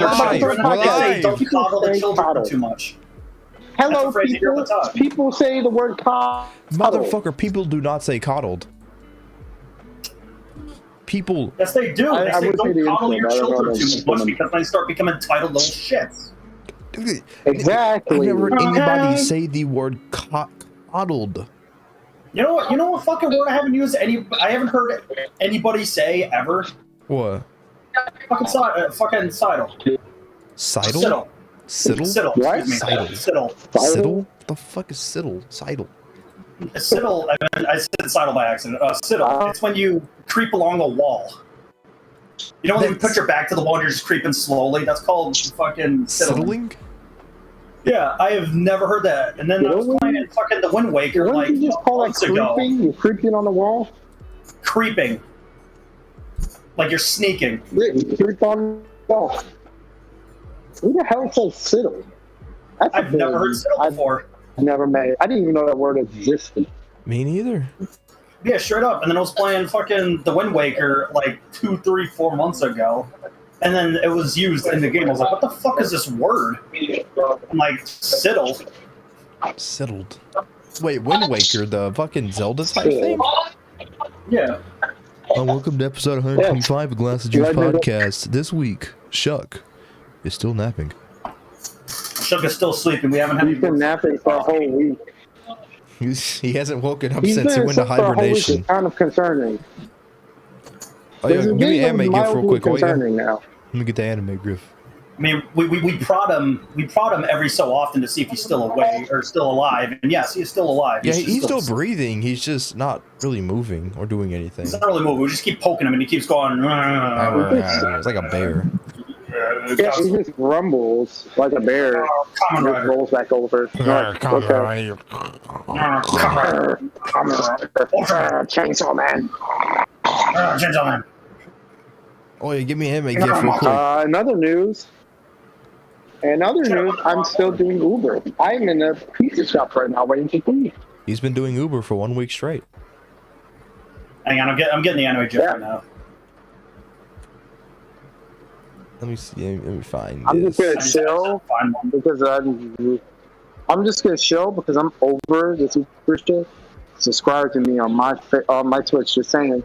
Don't coddle the children too much. Hello, people say the word coddle. Motherfucker, people do not say coddled. People. Yes, they do. They say don't coddle your children too much because they start becoming entitled little shits. Exactly. I've never heard anybody say the word coddled. You know what? You know what fucking word I haven't used I haven't heard anybody say ever. What? Fucking sidle. Sidle? Siddle? What? Sidle. Siddle? What the fuck is siddle? Sidle. Siddle. I said sidle by accident. Siddle. It's when you creep along a wall. You know when you put your back to the wall and you're just creeping slowly? That's called fucking siddling. Yeah, I have never heard that. And then I was playing fucking the Wind Waker like you just call it creeping? You're creeping on the wall? Creeping. Like you're sneaking. Yeah, you creep on the wall. Who the hell says siddle? I've never heard siddle before. I've never met it. I didn't even know that word existed. Me neither. Yeah, straight up. And then I was playing fucking the Wind Waker like 2, 3, 4 months ago. And then it was used in the game. I was like, what the fuck is this word? I'm like, siddle. Siddled. Wait, Wind Waker, the fucking Zelda type thing? Yeah. Welcome to episode 125 of Glass of Juice podcast. This week, Shuck is still napping. Shuck is still sleeping. We haven't had. He's been napping for a whole week. He hasn't woken up since he went to hibernation. It's kind of concerning. Oh yeah, give me an anime gif real quick. Now. Let me get the anime gif. I mean, we prod him every so often to see if he's still awake or still alive. And yes, he's still alive. Yeah, he's still breathing. He's just not really moving or doing anything. He's not really moving. We just keep poking him, and he keeps going. It's like a bear. Yeah, he just grumbles like a bear. And just rolls back over. Chainsaw Man. Chainsaw Man. Oh yeah, give me an anime gif real quick. Another news, I'm still doing Uber. I'm in a pizza shop right now waiting to leave. He's been doing Uber for 1 week straight. Hang on, I'm getting the anime gif right now. Let me see. Let me find. I'm just gonna chill because I'm just gonna chill because I'm over the super shit. Subscribe to me on my Twitch. Just saying,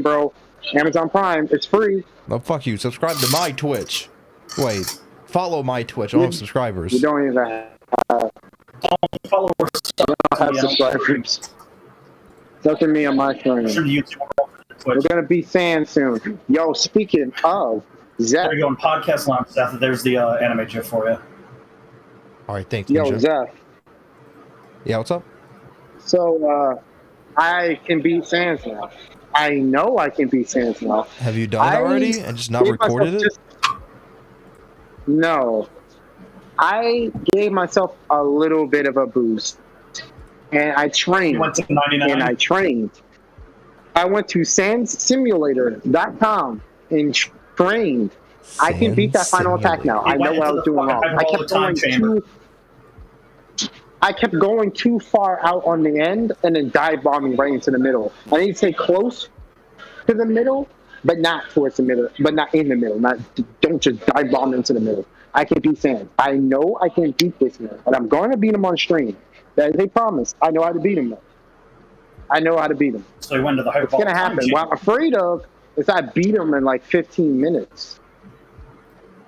bro. Amazon Prime, it's free. Oh fuck you! Subscribe to my Twitch. Wait, follow my Twitch. I don't have subscribers. You don't even have subscribers. It's up to me on my screen. We're gonna be fans soon. Yo, speaking of Zeth. There you go on podcast lounge, Zeth. There's the anime gif for you. All right, thanks. Yo, Ninja. Zeth. Yeah, what's up? So, I can beat Sans now. I know I can beat Sans now. Have you done it already and just not recorded it? No. I gave myself a little bit of a boost. And I trained. You went to 99? And I trained. I went to sandsimulator.com and trained. I can beat that final attack now. I know what I was doing wrong. I kept going too far out on the end and then dive bombing right into the middle. I need to stay close to the middle, but not towards the middle, but not in the middle. Don't just dive bomb into the middle. I can beat Sam. I know I can beat this man, and I'm going to beat him on stream. That is a promise. I know how to beat him, though. I know how to beat him. So he went to the hyperbolic. It's going to happen. What I'm afraid of is I beat him in like 15 minutes.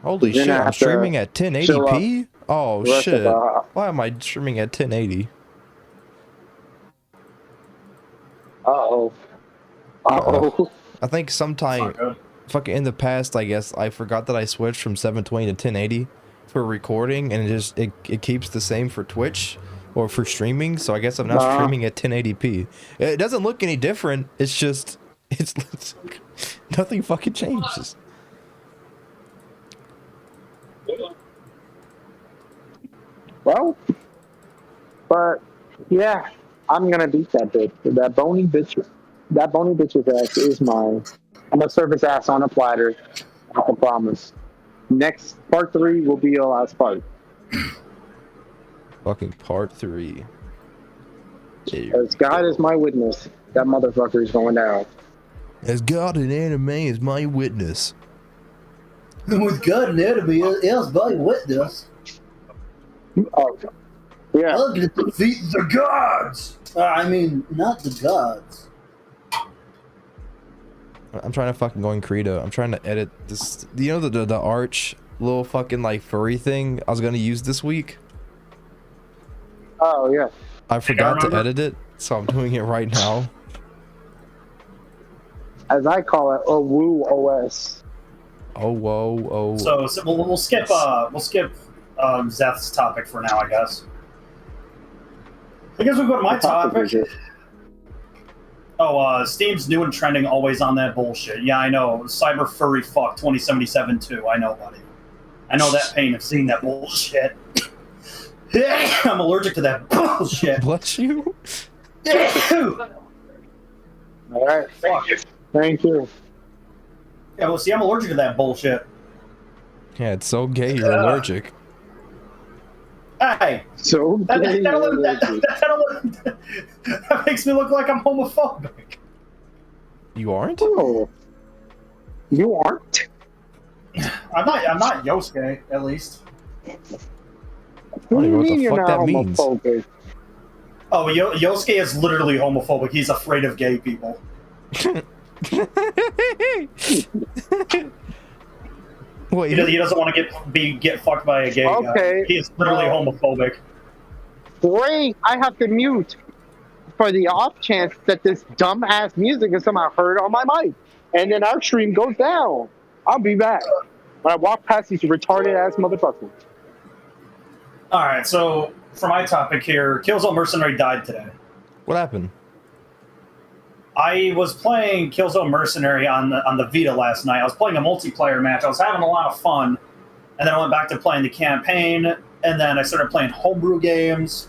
Holy shit, I'm streaming at 1080p? Oh shit. Why am I streaming at 1080? Uh-oh. I think sometime fucking in the past, I guess I forgot that I switched from 720 to 1080 for recording, and it keeps the same for Twitch or for streaming, so I guess I'm now streaming at 1080p. It doesn't look any different. It's just it's nothing fucking changes. Well, but yeah, I'm gonna beat that bitch. That bony bitch's ass is mine. I'm gonna serve his ass on a platter. I can promise. Next part 3 will be your last part. Fucking part 3. As God is my witness, that motherfucker is going down. As God in anime is my witness. With God and enemy else by witness. Oh, yeah. I'm gonna defeat the gods. I mean, not the gods. I'm trying to fucking go in Credo. I'm trying to edit this. You know the arch little fucking like furry thing I was gonna use this week. Oh, yeah. I forgot to edit it, so I'm doing it right now. As I call it, a woo OS. Oh whoa oh. So we'll skip Zeth's topic for now, I guess. I guess we'll go to my topic. Oh, Steam's new and trending, always on that bullshit. Yeah, I know. Cyber furry fuck 2077 too. I know, buddy. I know that pain of seeing that bullshit. I'm allergic to that bullshit. Bless you. All right. Fuck. Thank you. Yeah, well, see, I'm allergic to that bullshit. Yeah, it's so gay you're allergic. Hey, So that makes me look like I'm homophobic. You aren't? Oh, you aren't? I'm not Yosuke, at least. What do you know what the mean you're fuck not that means. homophobic? Oh, Yosuke is literally homophobic. He's afraid of gay people. Wait, He doesn't want to get fucked by a gay guy. He is literally homophobic. Great, I have to mute for the off chance that this dumbass music is somehow heard on my mic, and then our stream goes down. I'll be back when I walk past these retarded ass motherfuckers. All right, so for my topic here, Killzone Mercenary died today. what happened? I was playing Killzone Mercenary on the Vita last night. I was playing a multiplayer match. I was having a lot of fun, and then I went back to playing the campaign, and then I started playing homebrew games.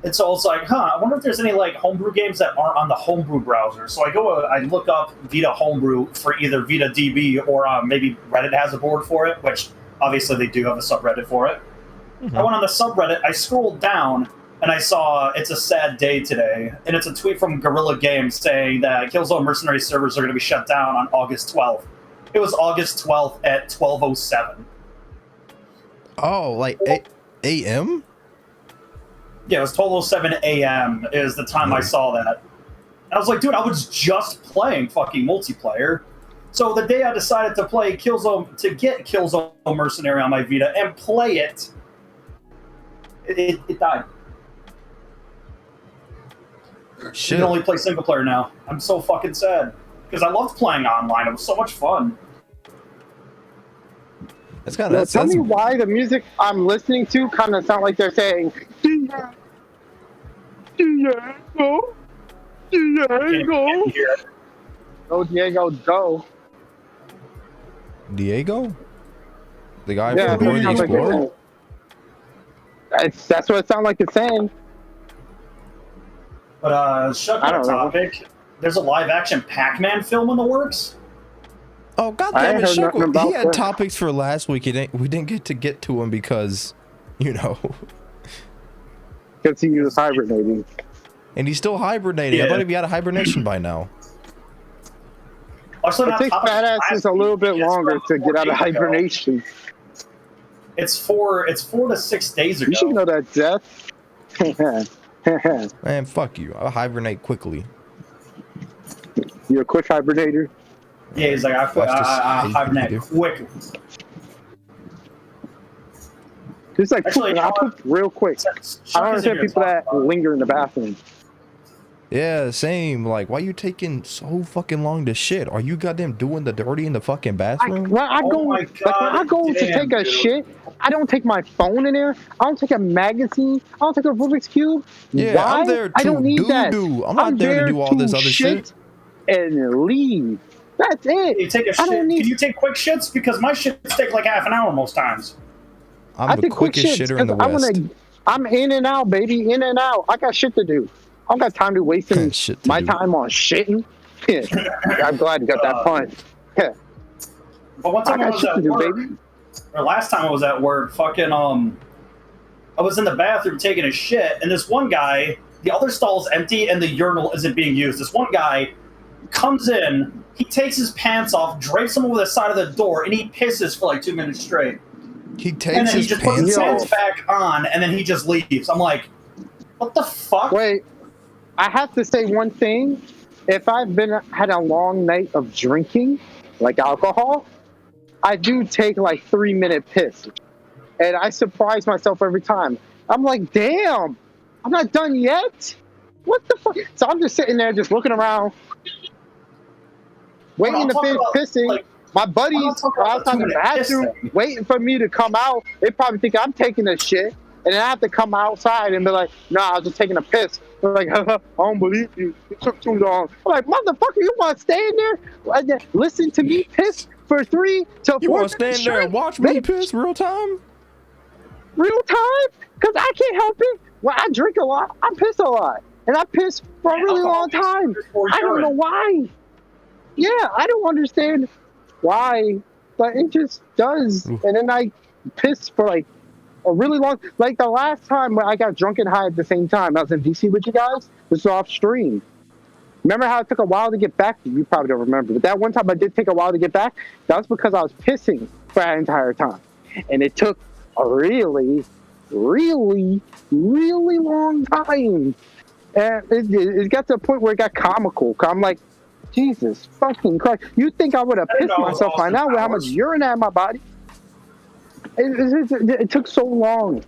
And so it's like, I wonder if there's any like homebrew games that aren't on the homebrew browser. So I look up Vita homebrew for either Vita DB or maybe Reddit has a board for it, which obviously they do have a subreddit for it. Mm-hmm. I went on the subreddit, I scrolled down, and I saw it's a sad day today, and it's a tweet from Guerrilla Games saying that Killzone Mercenary servers are going to be shut down on August 12th. It was August 12th at 12:07. Oh, like 8 a.m.? Yeah, it was 12:07 a.m. is the time I saw that. I was like, dude, I was just playing fucking multiplayer. So the day I decided to play Killzone, to get Killzone Mercenary on my Vita and play it, it died. Shit. You can only play single player now. I'm so fucking sad. Because I loved playing online. It was so much fun. That's kind of. Tell me why the music I'm listening to kind of sound like they're saying, Diego, go, Diego, go. Diego? The guy Yeah, from Dora the sounds like Explorer? that's what it sounds like it's saying. But Shuck Rax topic, there's a live-action Pac-Man film in the works. Oh, goddamn it, Shuck. nothing about He had that. topics for last week. We didn't get to him because, you know. Because he was hibernating. And he's still hibernating. I Yeah. thought he'd be out of hibernation by now. Actually, It not takes topics fat last asses a little week. bit It's longer from to get out of 4 days ago. hibernation. It's 4 to 6 days ago. You should know that, Zeth. Man, fuck you. I'll hibernate quickly. You're a quick hibernator. Yeah, he's like, I hibernate quickly. Just like Actually, pooping, I poop real quick. I don't understand people that linger in the bathroom. Yeah, same. Like, why you taking so fucking long to shit? Are you goddamn doing the dirty in the fucking bathroom? When I go, my like when I God, go to damn, take a dude. shit, I don't take my phone in there. I don't take a magazine. I don't take a Rubik's cube. Yeah, Why? I'm there to I don't need that. do-do. I'm not there to do all this other shit. And leave. That's it. You take a I shit. don't need. Can you take quick shits? Because my shits take like half an hour most times. I'm I the take quick quickest shits shitter in the 'cause West. I'm in and out, baby. In and out. I got shit to do. I don't got time to wasting Shit to my do. time on shitting. I'm glad you got that point. Yeah. But one I time I got was shit at to do, work, baby. or last time I was at work, fucking I was in the bathroom taking a shit, and this one guy, the other stall's empty and the urinal isn't being used. This one guy comes in He takes his pants off, drapes them over the side of the door, and he pisses for like 2 minutes straight. He And takes then he his just puts his pants pants off. back on, and then he just leaves. I'm like, what the fuck? Wait, I have to say one thing. If I've had a long night of drinking, like alcohol, I do take like 3-minute piss. And I surprise myself every time. I'm like, damn, I'm not done yet? What the fuck? So I'm just sitting there just looking around, waiting to finish pissing. Like, My buddies are outside the bathroom waiting for me to come out. They probably think I'm taking a shit. And then I have to come outside and be like, nah, I was just taking a piss. They're like, I don't believe you. It took too long. I'm like, motherfucker, you want to stay in there and then listen to me piss for 3 to 4 minutes? You want to stand there and watch me piss real time? Real time? Because I can't help it. When I drink a lot, I piss a lot. And I piss for a really long time. I don't know why. Yeah, I don't understand why, but it just does. And then I piss for like a really long, like the last time when I got drunk and high at the same time, I was in DC with you guys. This was off stream. Remember how it took a while to get back? You probably don't remember, but that one time I did take a while to get back. That was because I was pissing for that entire time, and it took a really, really, really long time. And it got to a point where it got comical. I'm like, Jesus fucking Christ! You think I would have pissed myself by now with how much urine I had in my body? It took so long.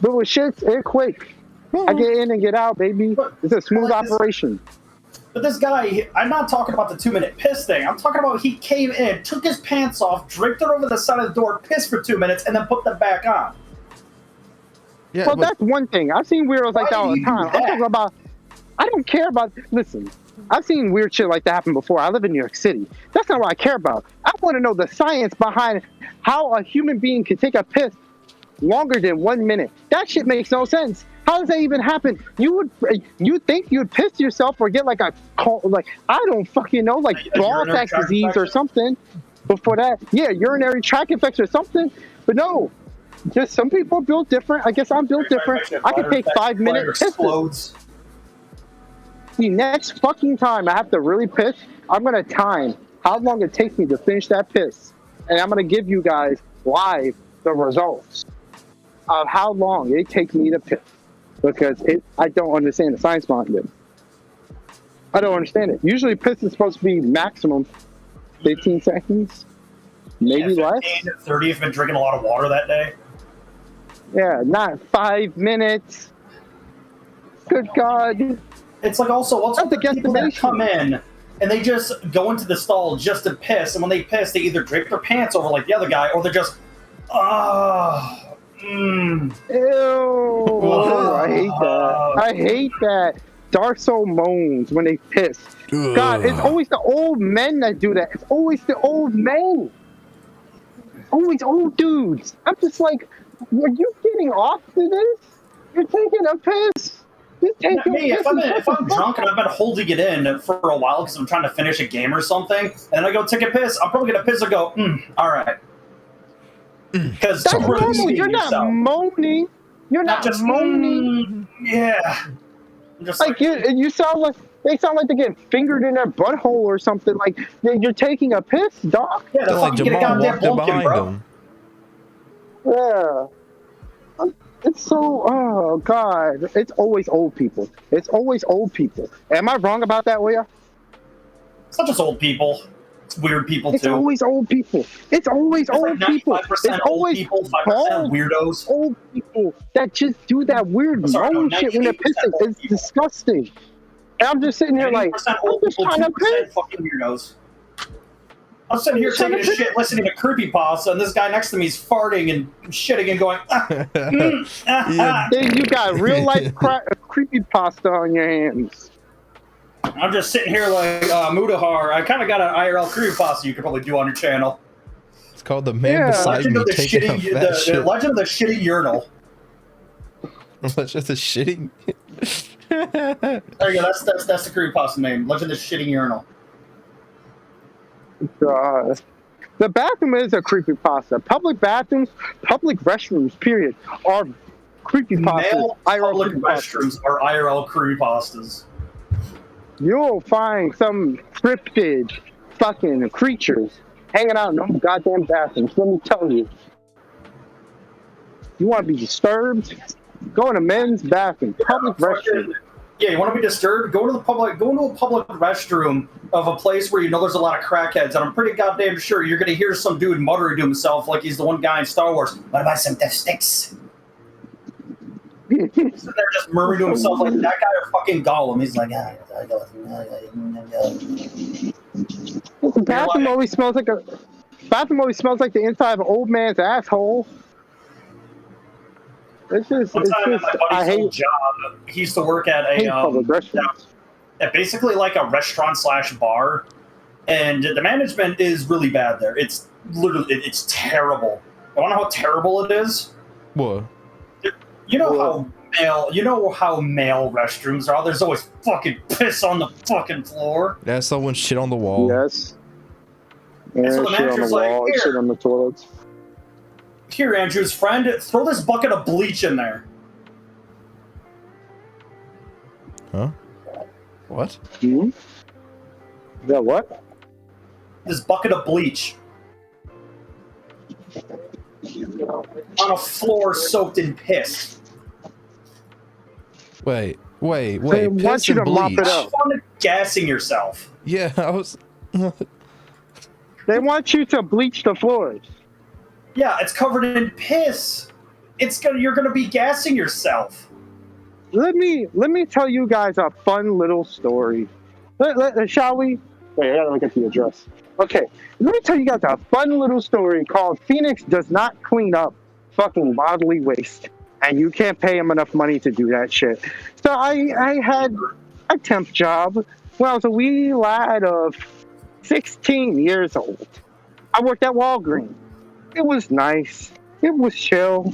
But with shit, it quick. I get in and get out, baby. It's a smooth operation. But this guy, I'm not talking about the 2-minute piss thing. I'm talking about he came in, took his pants off, draped it over the side of the door, pissed for 2 minutes, and then put them back on. Yeah, well, that's one thing. I've seen weirdos like that all the time. I'm talking about, I don't care about, listen, I've seen weird shit like that happen before. I live in New York City. That's not what I care about. I want to know the science behind how a human being can take a piss longer than 1 minute. That shit makes no sense. How does that even happen? You think you'd piss yourself or get like a like I don't fucking know, like ball sack disease or something before that? Yeah, urinary tract infection or something. But no, just some people are built different. I guess I'm built different. I can take 5 minutes. Explodes. The next fucking time I have to really piss, I'm gonna time how long it takes me to finish that piss, and I'm gonna give you guys live the results of how long it takes me to piss. Because I don't understand the science behind it. I don't understand it. Usually piss is supposed to be maximum 15 seconds, maybe less. 30 if you've been drinking a lot of water that day. Yeah, not 5 minutes. Good God. It's like also, what's with the people that come in and they just go into the stall just to piss, and when they piss, they either drape their pants over like the other guy, or they're just, Ew. Oh, I hate that. I hate that. Darso moans when they piss. Ugh. God, it's always the old men that do that. It's always the old men. Always old dudes. I'm just like, are you getting off to this? You're taking a piss. If I'm drunk and I've been holding it in for a while because I'm trying to finish a game or something, and I go take a piss, I'm probably gonna piss and go, all right. Because that's normal. You're not moaning. You're not just moaning. Yeah. Just like you sound like they sound like they're getting fingered in their butthole or something. Like you're taking a piss, dog. Yeah, they're like Jamal walked up behind them. Yeah. It's so, oh God, it's always old people. It's always old people. Am I wrong about that, Leah? It's not just old people. It's weird people, too. It's always old people. It's always old people. It's always people, 5% weirdos. Old people that just do that weird moan shit when they're pissing. It's disgusting. And I'm just sitting here like, I'm just trying to piss. Fucking weirdos. I'm sitting here taking a shit, listening to creepypasta, and this guy next to me is farting and shitting and going, Then you got real life creepypasta on your hands. I'm just sitting here like, Mudahar, I kind of got an IRL creepypasta you could probably do on your channel. It's called The Man Beside Me Taking a Fat Shit. The Legend of the Shitty Urinal. Legend of the Shitting? There you go, that's the creepypasta name, Legend of the Shitting Urinal. The bathroom is a creepypasta. Public bathrooms, public restrooms, period, are creepypastas. Male public restrooms are IRL creepypastas. you'll find some cryptid fucking creatures hanging out in those goddamn bathrooms. Let me tell you. You want to be disturbed? Go in a men's bathroom, public restroom. Yeah, you want to be disturbed? Go into a public restroom of a place where you know there's a lot of crackheads, and I'm pretty goddamn sure you're gonna hear some dude muttering to himself like he's the one guy in Star Wars. What about some death sticks? He's sitting there just murmuring to himself like that guy or fucking Gollum. He's like, The bathroom always smells like the inside of an old man's asshole. It's just, one time at my buddy's old job, he used to work at basically like a restaurant / bar, and the management is really bad there. It's literally, it's terrible. I want to know how terrible it is. What? You know how male restrooms are. There's always fucking piss on the fucking floor. Yeah, someone shit on the wall. Yes. And so the shit on the manager's wall, like, shit on the toilets. Here, Andrew's friend, throw this bucket of bleach in there. Huh? What? Hmm? Yeah, what? This bucket of bleach. On a floor soaked in piss. Wait. They Piss want you and to mop bleach. it up. Gassing yourself. Yeah, I was... They want you to bleach the floors. Yeah, it's covered in piss. You're gonna be gassing yourself. Let me tell you guys a fun little story. Shall we? Wait, I gotta look at the address. Okay, let me tell you guys a fun little story called Phoenix does not clean up fucking bodily waste, and you can't pay him enough money to do that shit. So I had a temp job when I was a wee lad of 16 years old. I worked at Walgreens. It was nice. It was chill.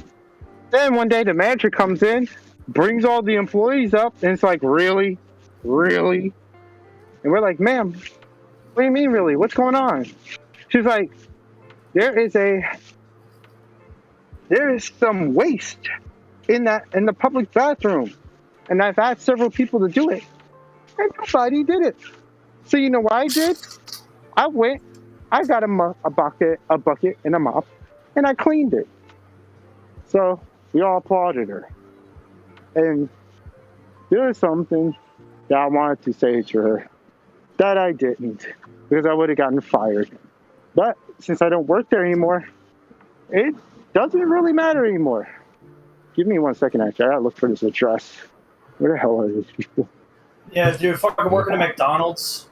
Then one day the manager comes in, brings all the employees up, and it's like, really? Really? And we're like, ma'am, what do you mean really? What's going on? She's like, there is some waste in the public bathroom. And I've asked several people to do it. And nobody did it. So you know what I did? I went, I got a bucket, and a mop, and I cleaned it. So we all applauded her. And there was something that I wanted to say to her that I didn't, because I would have gotten fired. But since I don't work there anymore, it doesn't really matter anymore. Give me 1 second, actually. I gotta look for this address. Where the hell are these people? Yeah, dude, fucking working at McDonald's.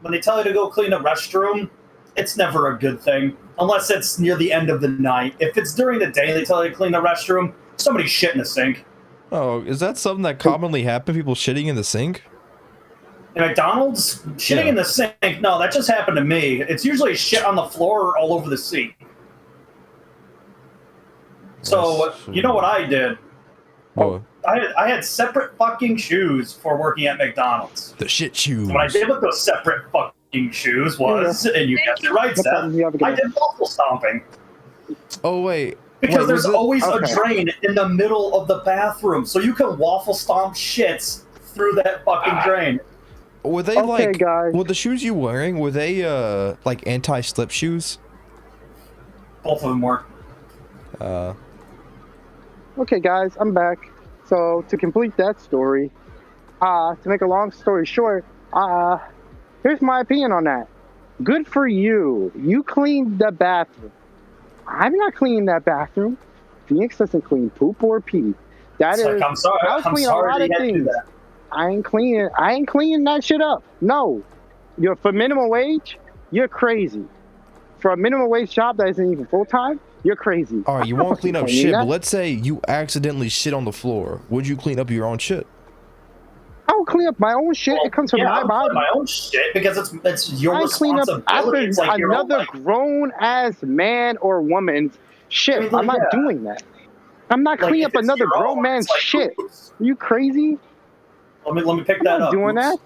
When they tell you to go clean a restroom, it's never a good thing. Unless it's near the end of the night. If it's during the day they tell you to clean the restroom, somebody's shit in the sink. Oh, is that something that commonly happens? People shitting in the sink? In McDonald's? Shitting in the sink? No, that just happened to me. It's usually shit on the floor or all over the seat. So, you know what I did? Oh. I had separate fucking shoes for working at McDonald's. The shit shoes. What I did with those separate fucking shoes was, and you guessed it right, Seth, I did waffle stomping. Oh, wait. Because there's always a drain in the middle of the bathroom, so you can waffle stomp shits through that fucking drain. Were they were the shoes you wearing, were they like anti-slip shoes? Both of them were. Okay, guys, I'm back. So to complete that story, to make a long story short, here's my opinion on that. Good for you. You cleaned the bathroom. I'm not cleaning that bathroom. Phoenix doesn't clean poop or pee. That is. Like, I'm sorry. I'll clean a lot of things. I ain't cleaning that shit up. No. For minimum wage, you're crazy. For a minimum wage job that isn't even full time, you're crazy. All right, you won't clean up shit, but let's say you accidentally shit on the floor. Would you clean up your own shit? I will clean up my own shit. Well, it comes from my body. My own shit because it's your responsibility. It's like another grown ass man or woman's shit. I mean, I'm not doing that. I'm not cleaning up another grown man's shit. Are you crazy? Let me pick that up. Doing that?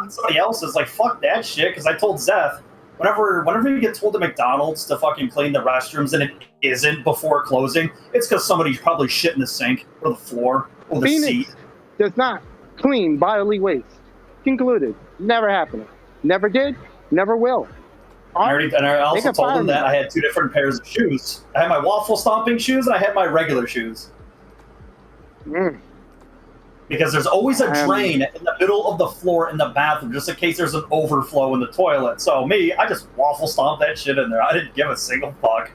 Somebody else is like, fuck that shit. Because I told Zeth, whenever you get told at McDonald's to fucking clean the restrooms and it isn't before closing, it's because somebody's probably shit in the sink or the floor or the seat. Does not clean bodily waste. Concluded. Never happening. Never did. Never will. I also told him that I had 2 different pairs of shoes. I had my waffle stomping shoes and I had my regular shoes. Because there's always a drain in the middle of the floor in the bathroom, just in case there's an overflow in the toilet. So I just waffle stomp that shit in there. I didn't give a single fuck.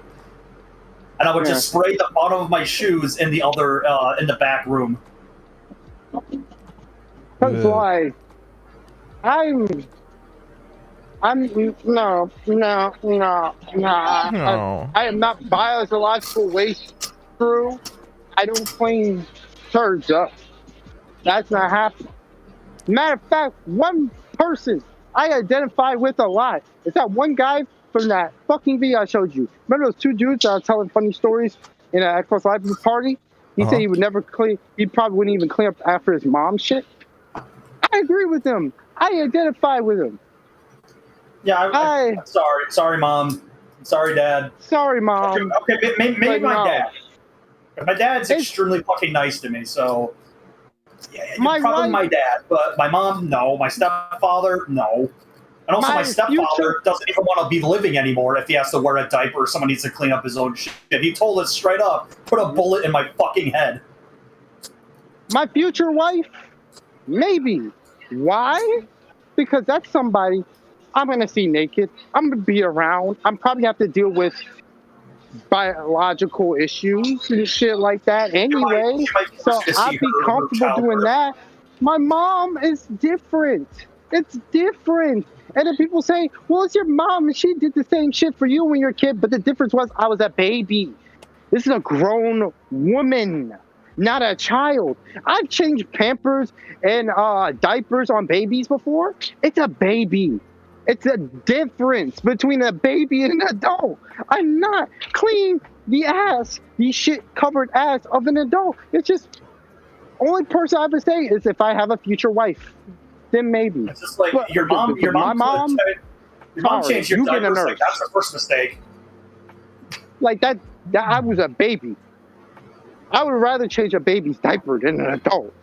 And I would just spray the bottom of my shoes in the other, in the back room. That's why I'm no. I am not biological waste through. I don't clean turds up. That's not happening. Matter of fact, one person I identify with a lot is that one guy from that fucking video I showed you. Remember those 2 dudes that are telling funny stories in an Xbox Live party? He said he would never clean. He probably wouldn't even clean up after his mom's shit. I agree with him. I identify with him. Yeah, I'm sorry. Sorry, Mom. Sorry, Dad. Sorry, Mom. Okay, maybe my dad. My dad's extremely fucking nice to me, so... Yeah, probably my dad, but my mom, no. My stepfather, no. And also, my stepfather doesn't even want to be living anymore if he has to wear a diaper or someone needs to clean up his own shit. He told us straight up, put a bullet in my fucking head. My future wife? Maybe. Why? Because that's somebody I'm going to see naked. I'm going to be around. I'm probably have to deal with biological issues and shit like that anyway. So I'd be comfortable doing that. My mom is different. It's different. And then people say, well, it's your mom and she did the same shit for you when you were a kid, but the difference was I was a baby. This is a grown woman, not a child. I've changed Pampers and diapers on babies before. It's a baby. It's a difference between a baby and an adult. I'm not cleaning the shit-covered ass of an adult. It's just, only person I ever say is if I have a future wife, then maybe. It's just like, your mom changed your diapers, like, that's her first mistake. Like, that I was a baby. I would rather change a baby's diaper than an adult.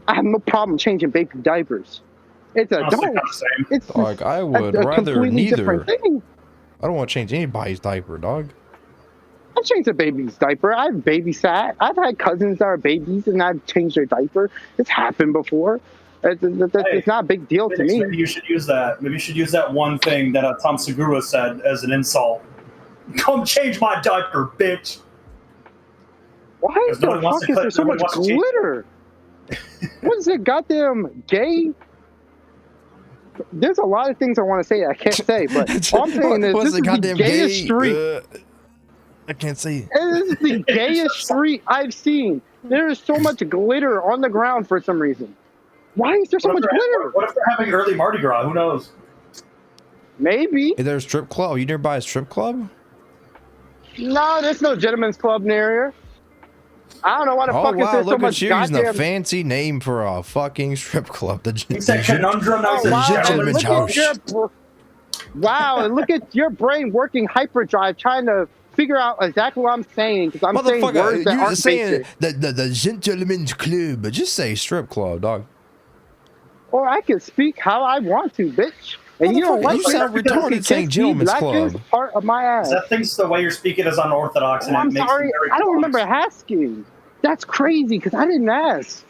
I have no problem changing baby diapers. It's adult. It's like I would rather neither. I don't want to change anybody's diaper, dog. I've changed a baby's diaper. I've babysat. I've had cousins that are babies and I've changed their diaper. It's happened before. It's not a big deal to me. Maybe you should use that. Maybe you should use that one thing that Tom Segura said as an insult. Come change my diaper, bitch. Why is there so much glitter? What is it, goddamn gay? There's a lot of things I want to say I can't say, but all I'm saying is this is the gayest street. I can't see. This is the gayest street I've seen. There is so much glitter on the ground for some reason. Why is there so much glitter? What if they're having early Mardi Gras? Who knows? Maybe. Is there a strip club? You nearby a strip club? No, there's no gentleman's club near here. I don't know why the fuck is there so much goddamn... Look at you using a fancy name for a fucking strip club. The Gentleman's House. Wow, and look at your brain working hyperdrive trying to figure out exactly what I'm saying, because I'm saying words that aren't basic. The Gentleman's Club, but just say strip club, dog. Or I can speak how I want to, bitch. And you don't like you sound retarded saying Gentleman's Club. Part of my ass. That thinks the way you're speaking is unorthodox. And I'm sorry, I don't remember asking. That's crazy, because I didn't ask.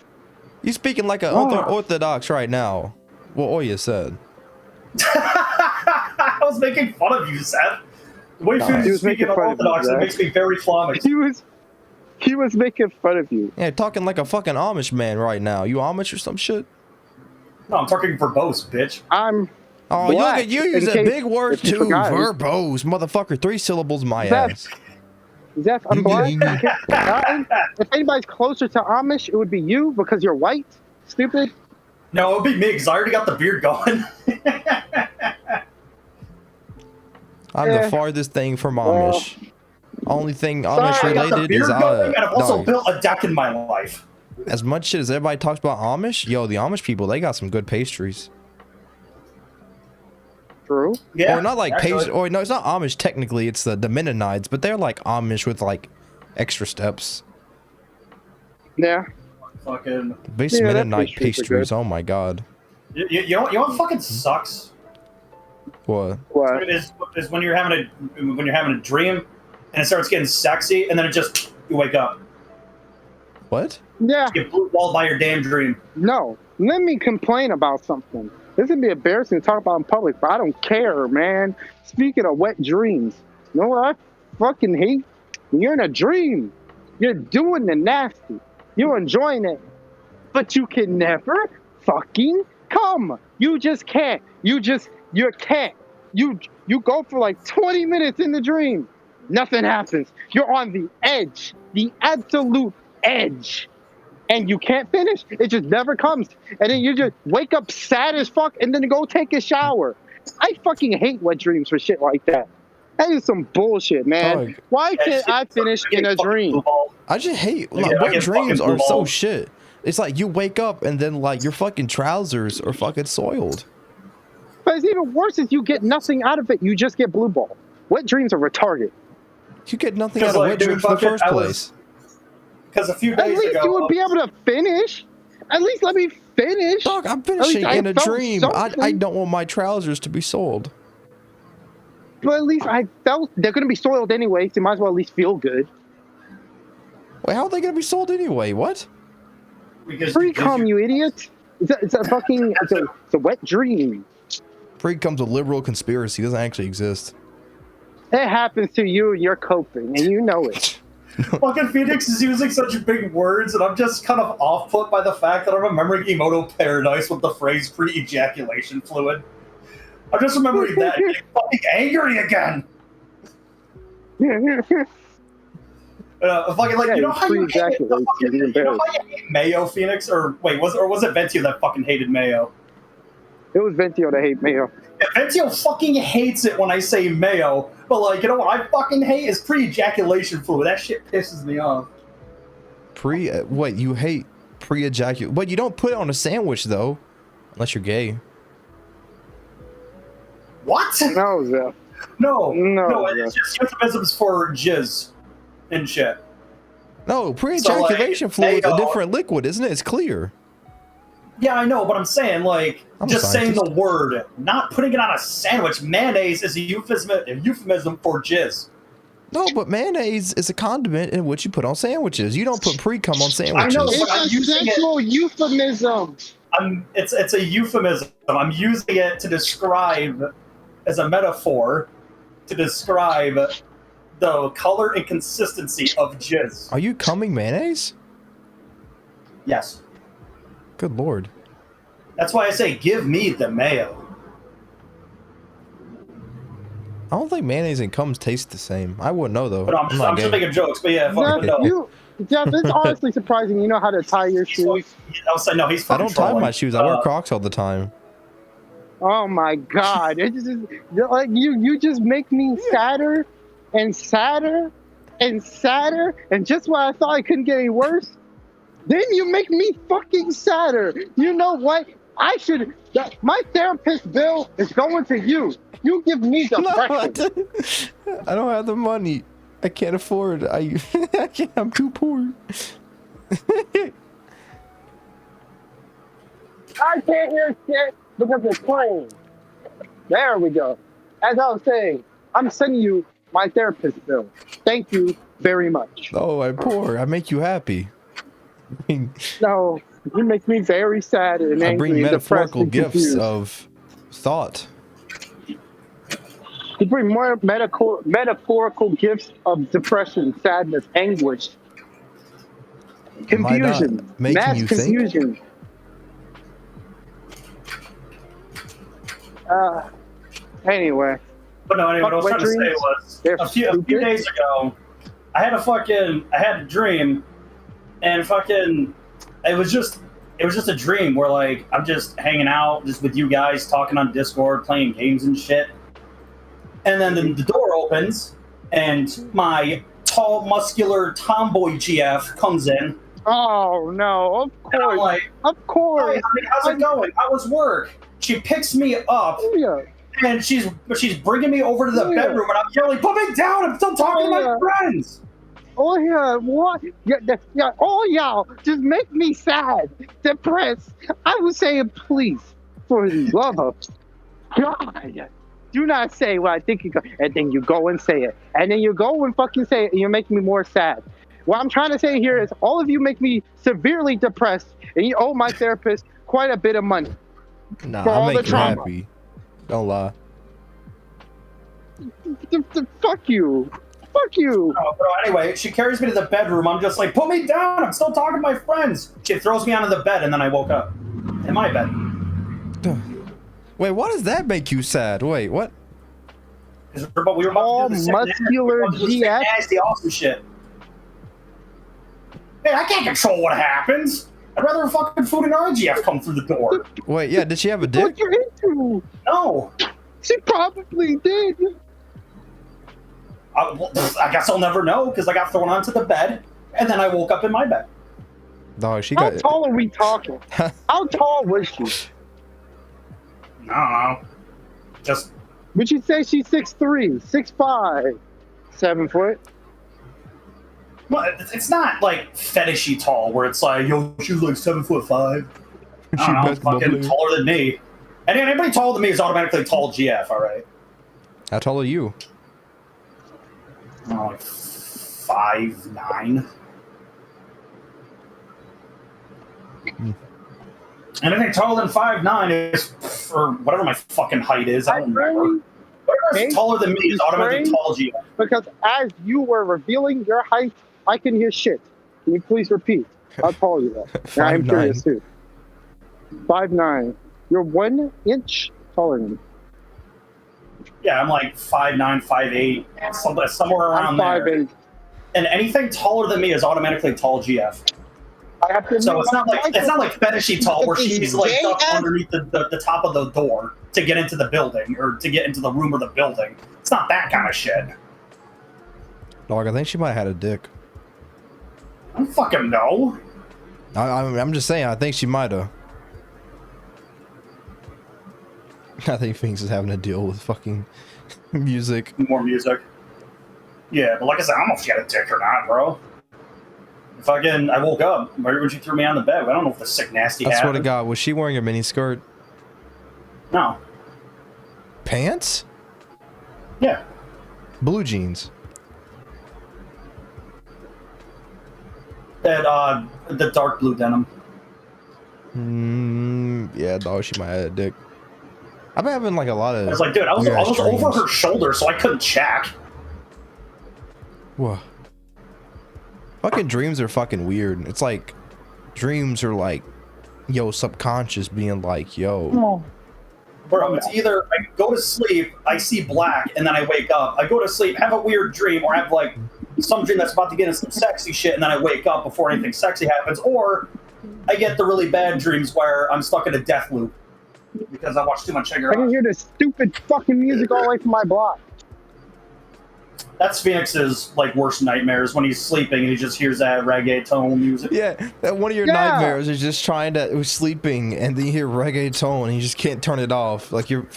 You speaking like an orthodox right now. What Oya said. I was making fun of you, Seth. The way you're speaking unorthodox, it makes me very flummoxed. He was making fun of you. Yeah, talking like a fucking Amish man right now. You Amish or some shit? No, I'm talking verbose, bitch. Oh, you look at you use a big word too. Verbose, motherfucker. 3 syllables, my ass. Zeth, I'm black. If anybody's closer to Amish, it would be you because you're white. Stupid. No, it would be me because I already got the beard going. I'm the farthest thing from Amish. Only thing Amish related is I've also built a deck in my life. As much shit as everybody talks about Amish, yo, the Amish people, they got some good pastries. True. Yeah. Or not like pastry. Or no, it's not Amish technically. It's the Mennonites, but they're like Amish with like extra steps. Yeah. Fucking. Basic Mennonite pastries. Oh my god. You know what fucking sucks? What? What? Is when you're having a dream and it starts getting sexy and then you wake up. What? Yeah. You get blue balled by your damn dream. No. Let me complain about something. This would be embarrassing to talk about in public, but I don't care, man. Speaking of wet dreams, you know what I fucking hate? When you're in a dream, you're doing the nasty. You're enjoying it. But you can never fucking come. You just can't. You can't. You go for like 20 minutes in the dream. Nothing happens. You're on the edge. The absolute edge. And you can't finish. It just never comes. And then you just wake up sad as fuck and then go take a shower. I fucking hate wet dreams for shit like that. That is some bullshit, man. Dog. Why can't I finish in a dream? I just hate I wet get dreams fucking are so blue-balled. shit. It's like you wake up and then like your fucking trousers are fucking soiled. But it's even worse is you get nothing out of it. You just get blue ball. Wet dreams are retarded. You get nothing Because, out of like, wet dude, dreams in the fucking- first I was- place. Because a few At days least ago, you would be able to finish. At least let me finish. Dog, I'm finishing I in a felt dream. I something. don't want my trousers to be soiled. But at least I felt they're going to be soiled anyway, so you might as well at least feel good. Wait, how are they gonna be sold anyway? What? because Pre-cum, you idiot. It's a wet dream. Pre comes a liberal conspiracy. It doesn't actually exist. It happens to you and you're coping, and you know it. fucking Phoenix is using such big words, and I'm just kind of off-put by the fact that I'm remembering Emoto Paradise with the phrase pre-ejaculation fluid. I'm just remembering that and getting fucking angry again. Fucking like, Yeah, you know how you hate pre-ejaculate, you're embarrassed. Mayo Phoenix, or wait, was it Ventio that fucking hated Mayo? It was Ventio that hate Mayo. Yeah, Ventio fucking hates it when I say Mayo, but like, you know what I fucking hate is pre-ejaculation fluid. That shit pisses me off. Wait, you hate pre-ejaculate? But you don't put it on a sandwich though, unless you're gay. What? No, Zeth. No, it's just euphemisms for jizz and shit. No, pre-ejaculation fluid is a mayo- different liquid, isn't it? It's clear. Yeah, I know, but I'm saying, like, I'm a just saying the scientist. word, not putting it on a sandwich. Mayonnaise is a euphemism for jizz. No, but mayonnaise is a condiment in which you put on sandwiches. You don't put pre-cum on I sandwiches. know. It's I'm a using it- sexual euphemism. It's a euphemism. I'm using it to describe, as a metaphor, to describe the color and consistency of jizz. Are you cumming mayonnaise? Yes. Good lord. That's why I say, give me the mayo. I don't think mayonnaise and cums taste the same. I wouldn't know though. But I'm not just gay. making jokes. But yeah, fuck Jeff, no. Jeff, it's honestly surprising you know how to tie your shoes. I was saying, no, he's I fucking don't tie trolling. my shoes. I wear Crocs all the time. Oh my god. It's just like you just make me sadder and sadder and sadder, and just when I thought it couldn't get any worse, then you make me fucking sadder. You know what? My therapist bill is going to you. You give me depression. I don't have the money. I can't afford. I can't, I'm too poor. I can't hear shit because it's playing. There we go. As I was saying, I'm sending you my therapist bill. Thank you very much. Oh, I'm poor. I make you happy. No, you make me very sad and I angry bring and depressed metaphorical and gifts confused. of thought. You bring more metaphorical gifts of depression, sadness, anguish, Am I not confusion, making mass you think? confusion. Anyway, But no, anyway, what I was Wet trying to say dreams? was They're a few stupid. days ago, I had a dream, and fucking, it was just a dream where like I'm just hanging out, just with you guys, talking on Discord, playing games and shit, and then the door opens, and my tall, muscular tomboy GF comes in, oh no, of and I'm course, like, of "Hi, course. honey, how's it going? How was work?" She picks me up. Yeah. And she's bringing me over to the Yeah. bedroom, and I'm yelling, "Put me down! I'm still talking to my Yeah. friends." Oh yeah, what? Yeah. Oh yeah, just make me sad, depressed. I was saying, please, For the love of God. Do not say what I think you go, and then you go and say it. And then you go and fucking say it, and you're making me more sad. What I'm trying to say here is all of you make me severely depressed, and you owe my therapist quite a bit of money. Nah, for I all the make you trauma. happy. Don't lie. Fuck you. Fuck you. Oh, bro, anyway, she carries me to the bedroom. I'm just like, put me down. I'm still talking to my friends. She throws me onto the bed, and then I woke up in my bed. Wait, why does that make you sad? Wait, what? But we were about to do the muscular GF. nasty, awesome shit. Hey, I can't control what happens. I'd rather fucking food and RGF come through the door. Wait, yeah, did she have a dick? What you into? No. She probably did. I guess I'll never know because I got thrown onto the bed and then I woke up in my bed. Dog, she How got. tall are we talking? How tall was she? I don't know. Just. Would you say she's 6'3", 6'5", 7 foot? Well, it's not like fetishy tall where it's like, yo, she's like 7'5". I don't know, basketball fucking player. taller than me. And anybody taller than me is automatically tall GF, alright? How tall are you? I don't know, like 5'9". Anything taller than 5'9" is, or whatever my fucking height is, I don't remember. Whatever is taller than me is automatically tall GF. Because as you were revealing your height, I can hear shit. Can you please repeat? How tall are you though? And I'm 5'9". curious too. 5'9". You're 1 inch taller than me. Yeah, I'm like 5'9", 5'8", somewhere around I'm there. 5'8". And anything taller than me is automatically tall GF. I have to So admit, it's not like fetishy tall where she's like JF? up underneath the top of the door to get into the building or to get into the room or the building. It's not that kind of shit. Dog, I think she might have had a dick. I don't fucking know. I'm just saying, I think she might have. I think Phoenix is having to deal with fucking music. More music. Yeah, but like I said, I don't know if she had a dick or not, bro. Fucking, I woke up right when she threw me on the bed. I don't know if the sick nasty I swear to happened. God, was she wearing a mini skirt? No. Pants? Yeah. Blue jeans. That, the dark blue denim. Yeah, dog, she might have had a dick. I've been having like a lot of. I was like, dude, I was over her shoulder, so I couldn't check. Whoa. Fucking dreams are fucking weird. It's like dreams are like, yo, subconscious being like, yo. Bro, it's either I go to sleep, I see black, and then I wake up. I go to sleep, have a weird dream, or have like some dream that's about to get into some sexy shit, and then I wake up before anything sexy happens, or I get the really bad dreams where I'm stuck in a death loop because I watch too much Sugar. I can hear this stupid fucking music all the way from my block. That's Phoenix's like worst nightmares when he's sleeping and he just hears that reggaeton music. Yeah, that one of your nightmares is just trying to sleeping and then you hear reggaeton and you just can't turn it off. Like your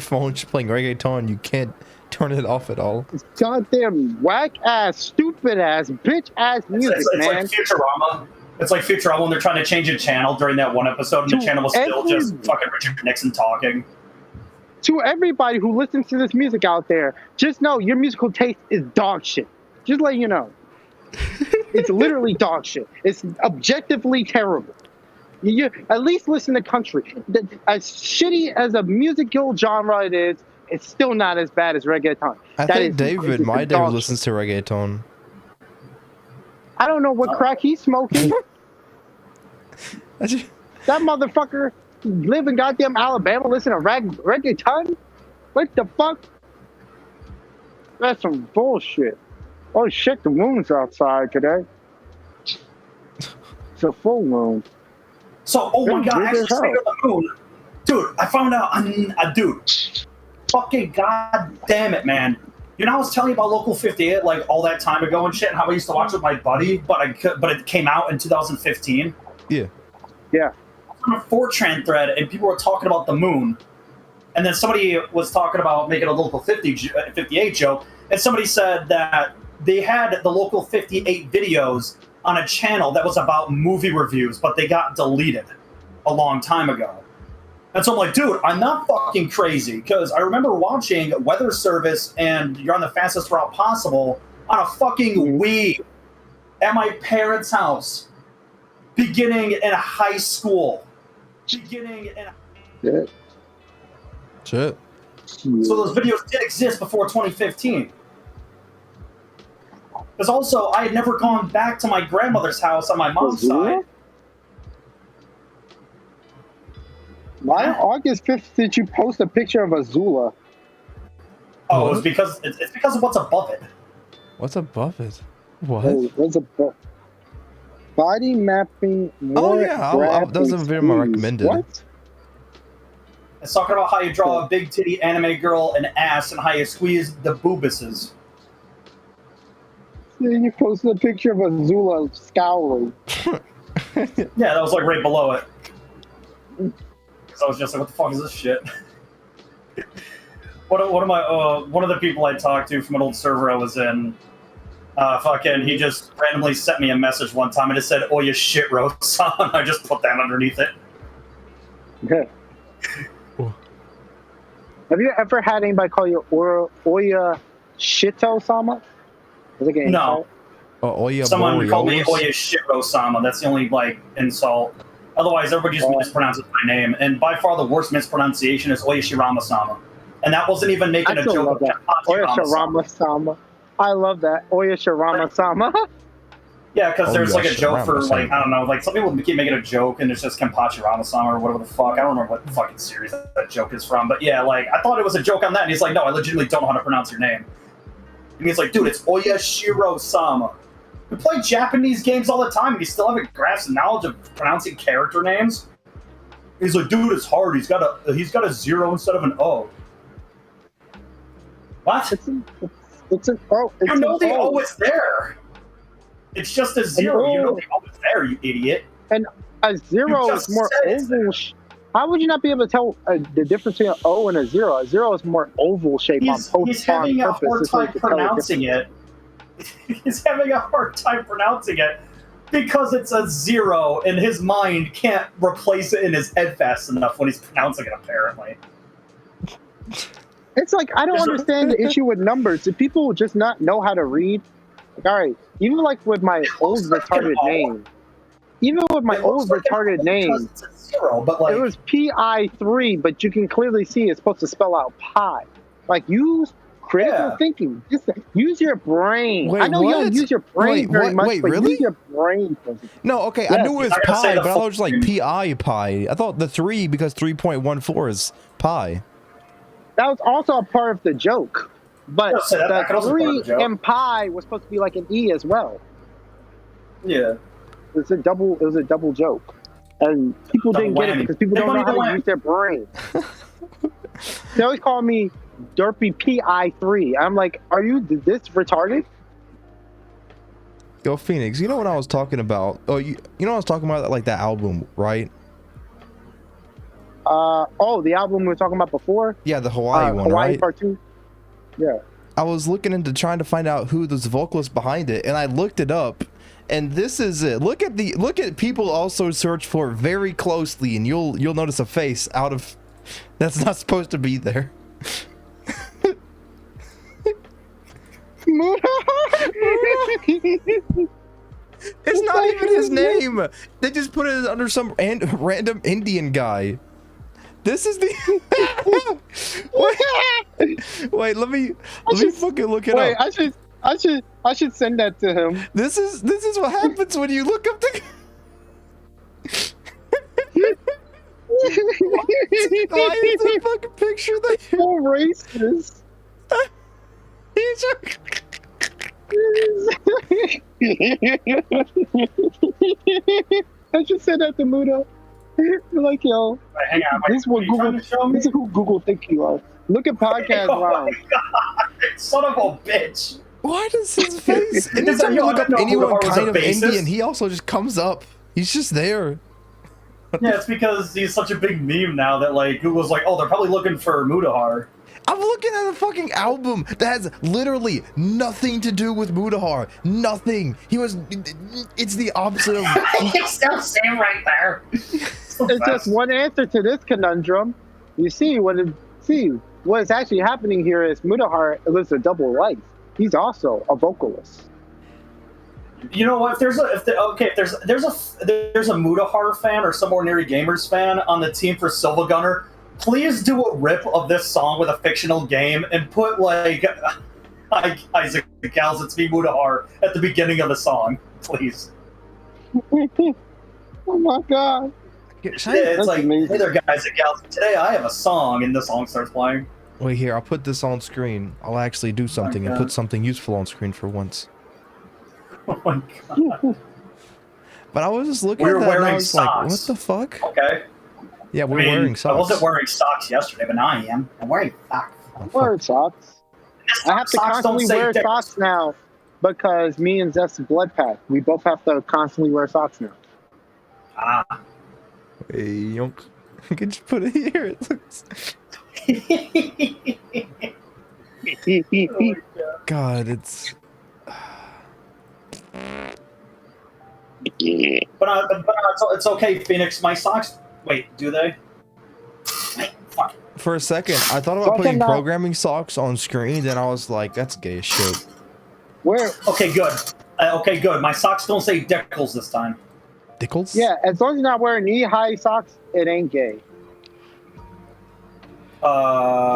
phone's just playing reggaeton, you can't turn it off at all. It's goddamn whack ass, stupid ass, bitch ass music, it's man. like Futurama. It's like Futurama when they're trying to change a channel during that one episode and the channel was still just fucking Richard Nixon talking. To everybody who listens to this music out there, just know your musical taste is dog shit. Just let you know. It's literally dog shit. It's objectively terrible. You at least listen to country. As shitty as a musical genre it is, it's still not as bad as reggaeton. I think David, my David listens to reggaeton. I don't know what crack he's smoking. That motherfucker live in goddamn Alabama, listen to reggaeton? What the fuck? That's some bullshit. Oh shit, the moon's outside today. It's a full moon. So, oh my god, actually, speaking of the moon, dude, I found out, dude, fucking god damn it, man. You know, I was telling you about Local 58 like all that time ago and shit, and how I used to watch with my buddy, but it came out in 2015. Yeah. Yeah. On a 4chan thread, and people were talking about the moon, and then somebody was talking about making a Local 58 joke, and somebody said that they had the Local 58 videos on a channel that was about movie reviews, but they got deleted a long time ago. And so I'm like, dude, I'm not fucking crazy, because I remember watching Weather Service and You're on the Fastest Route Possible on a fucking Wii at my parents' house, beginning in high school. Yeah. Shit. So those videos did exist before 2015. Because also, I had never gone back to my grandmother's house on my mom's side. Why on August 5th did you post a picture of Azula? Oh, it was because it's because of what's above it. What's above it? What? Oh, what's above? Body mapping. Oh yeah, those are very much recommended. What? It's talking about how you draw a big titty anime girl and ass and how you squeeze the boobuses. Yeah, you posted a picture of Azula scowling. Yeah, that was like right below it. So I was just like, what the fuck is this shit? One of the people I talked to from an old server I was in, he just randomly sent me a message one time and it said, "Oh, you shit, Rosan." I just put that underneath it. Yeah. Have you ever had anybody call you Oya Shito-sama? No. Oya Someone called me Borealis? Oya Shiro-sama. That's the only, insult. Otherwise, everybody just mispronounces my name. And by far the worst mispronunciation is Oya Shirama-sama. And that wasn't even making a joke. Oya Shirama-sama. I love that. Oya Shirama-sama. Yeah, because there's a joke for, Shirama-sama. I don't know, some people keep making a joke and it's just Kenpachi Rama-sama or whatever the fuck. I don't remember what fucking series that joke is from. But yeah, I thought it was a joke on that. And he's like, no, I legitimately don't know how to pronounce your name. And he's like, dude, it's Oya Shiro-sama. We play Japanese games all the time, and you still haven't grasped knowledge of pronouncing character names? He's like, dude, it's hard. He's got a 0 instead of an O. What? It's an O. You know the O is there. It's just a 0. You know the O is there, you idiot. And a 0 is more oval. How would you not be able to tell the difference between an O and a 0? A 0 is more oval shape He's having a hard time pronouncing it. He's having a hard time pronouncing it because it's a 0 and his mind can't replace it in his head fast enough when he's pronouncing it, apparently. It's like, I don't understand the issue with numbers. Do people just not know how to read? All right, even with my old retarded name. Even with my old retarded name, it's a 0, but it was PI3, but you can clearly see it's supposed to spell out pi. Use critical thinking. Just use your brain. Wait, I know you don't use your brain very much, but really? use your brain. No, okay, Yes. I knew it was pi, but I thought it was pi. I thought the 3 because 3.14 is pi. That was also a part of the joke. But the 3 and pi was supposed to be like an E as well. Yeah. It was a double joke. And people didn't get it because people don't know how to use their brain. They always call me Derpy PI3. I'm like, are you this retarded? Yo, Phoenix, you know what I was talking about? Oh, you know what I was talking about, that album, right? The album we were talking about before? Yeah, the Hawaii one, Hawaii right? Part 2? Yeah. I was looking into trying to find out who this vocalist behind it, and I looked it up, and this is it. Look at people also search for very closely, and you'll notice a face out of that's not supposed to be there. It's not even his name. They just put it under some random Indian guy. This is the wait, let me fucking look it up. I should send that to him. This is what happens when you look up the Why is the fucking picture there? So racist. He's I should send that to Mudo. Like, yo, hang on, this is who Google think you are. Look at podcast Lounge. Son of a bitch. Why does his face? Anytime you look up anyone kind of Indian, he also just comes up. He's just there. Yeah, it's because he's such a big meme now that Google's like, oh, they're probably looking for Mudahar. I'm looking at a fucking album that has literally nothing to do with Mutahar. Nothing. It's the opposite of... It's still same right there. It's just one answer to this conundrum. You see, what is actually happening here is Mutahar lives a double life. He's also a vocalist. You know what? If there's a Mutahar fan or some Ordinary Gamers fan on the team for Silva Gunner, please do a rip of this song with a fictional game and put like Isaac Gals, it's me Mutahar at the beginning of the song, please. Oh my god! It's like, amazing. Hey there, guys and gals. Today I have a song, and the song starts playing. Wait here, I'll put this on screen. I'll actually do something and put something useful on screen for once. Oh my god! But I was just looking at that and I was like, what the fuck? Okay. Yeah, we're wearing socks. I wasn't wearing socks yesterday, but now I am. I'm wearing socks. I'm wearing socks. I have to constantly wear socks now because me and Zeth's blood pact. We both have to constantly wear socks now. Ah. Hey, yonk. I can just put it here. It looks... God, it's... But it's okay, Phoenix. My socks... Wait, do they? Fuck. For a second, I thought about putting programming socks on screen, then I was like, that's gay as shit. Where? Okay, good. Okay, good. My socks don't say Dickles this time. Dickles? Yeah, as long as you're not wearing knee-high socks, it ain't gay.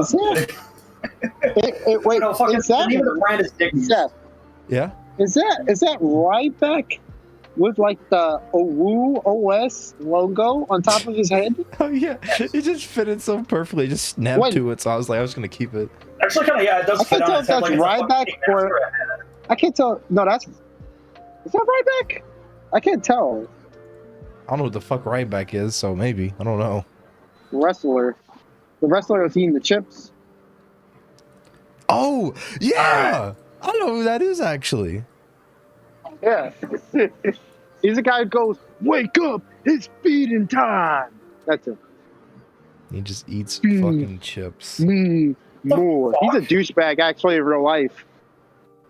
Is it? Wait, no, fuck is that... The name of the brand is Dickles. Yeah? Is that Ryback with like the OWU OS logo on top of his head? Oh yeah, it just fitted so perfectly. It just snapped to it, so I was like, I was gonna keep it. Actually, kind of, yeah, it does fit on his head. Like Ryback or... I can't tell. No, is that Ryback? I can't tell. I don't know what the fuck Ryback is, so maybe. I don't know. Wrestler. The wrestler was eating the chips. Oh, yeah! I know who that is, actually. Yeah. He's the guy who goes, wake up, it's feeding time. That's it. He just eats fucking chips. More. He's a douchebag, actually, in real life.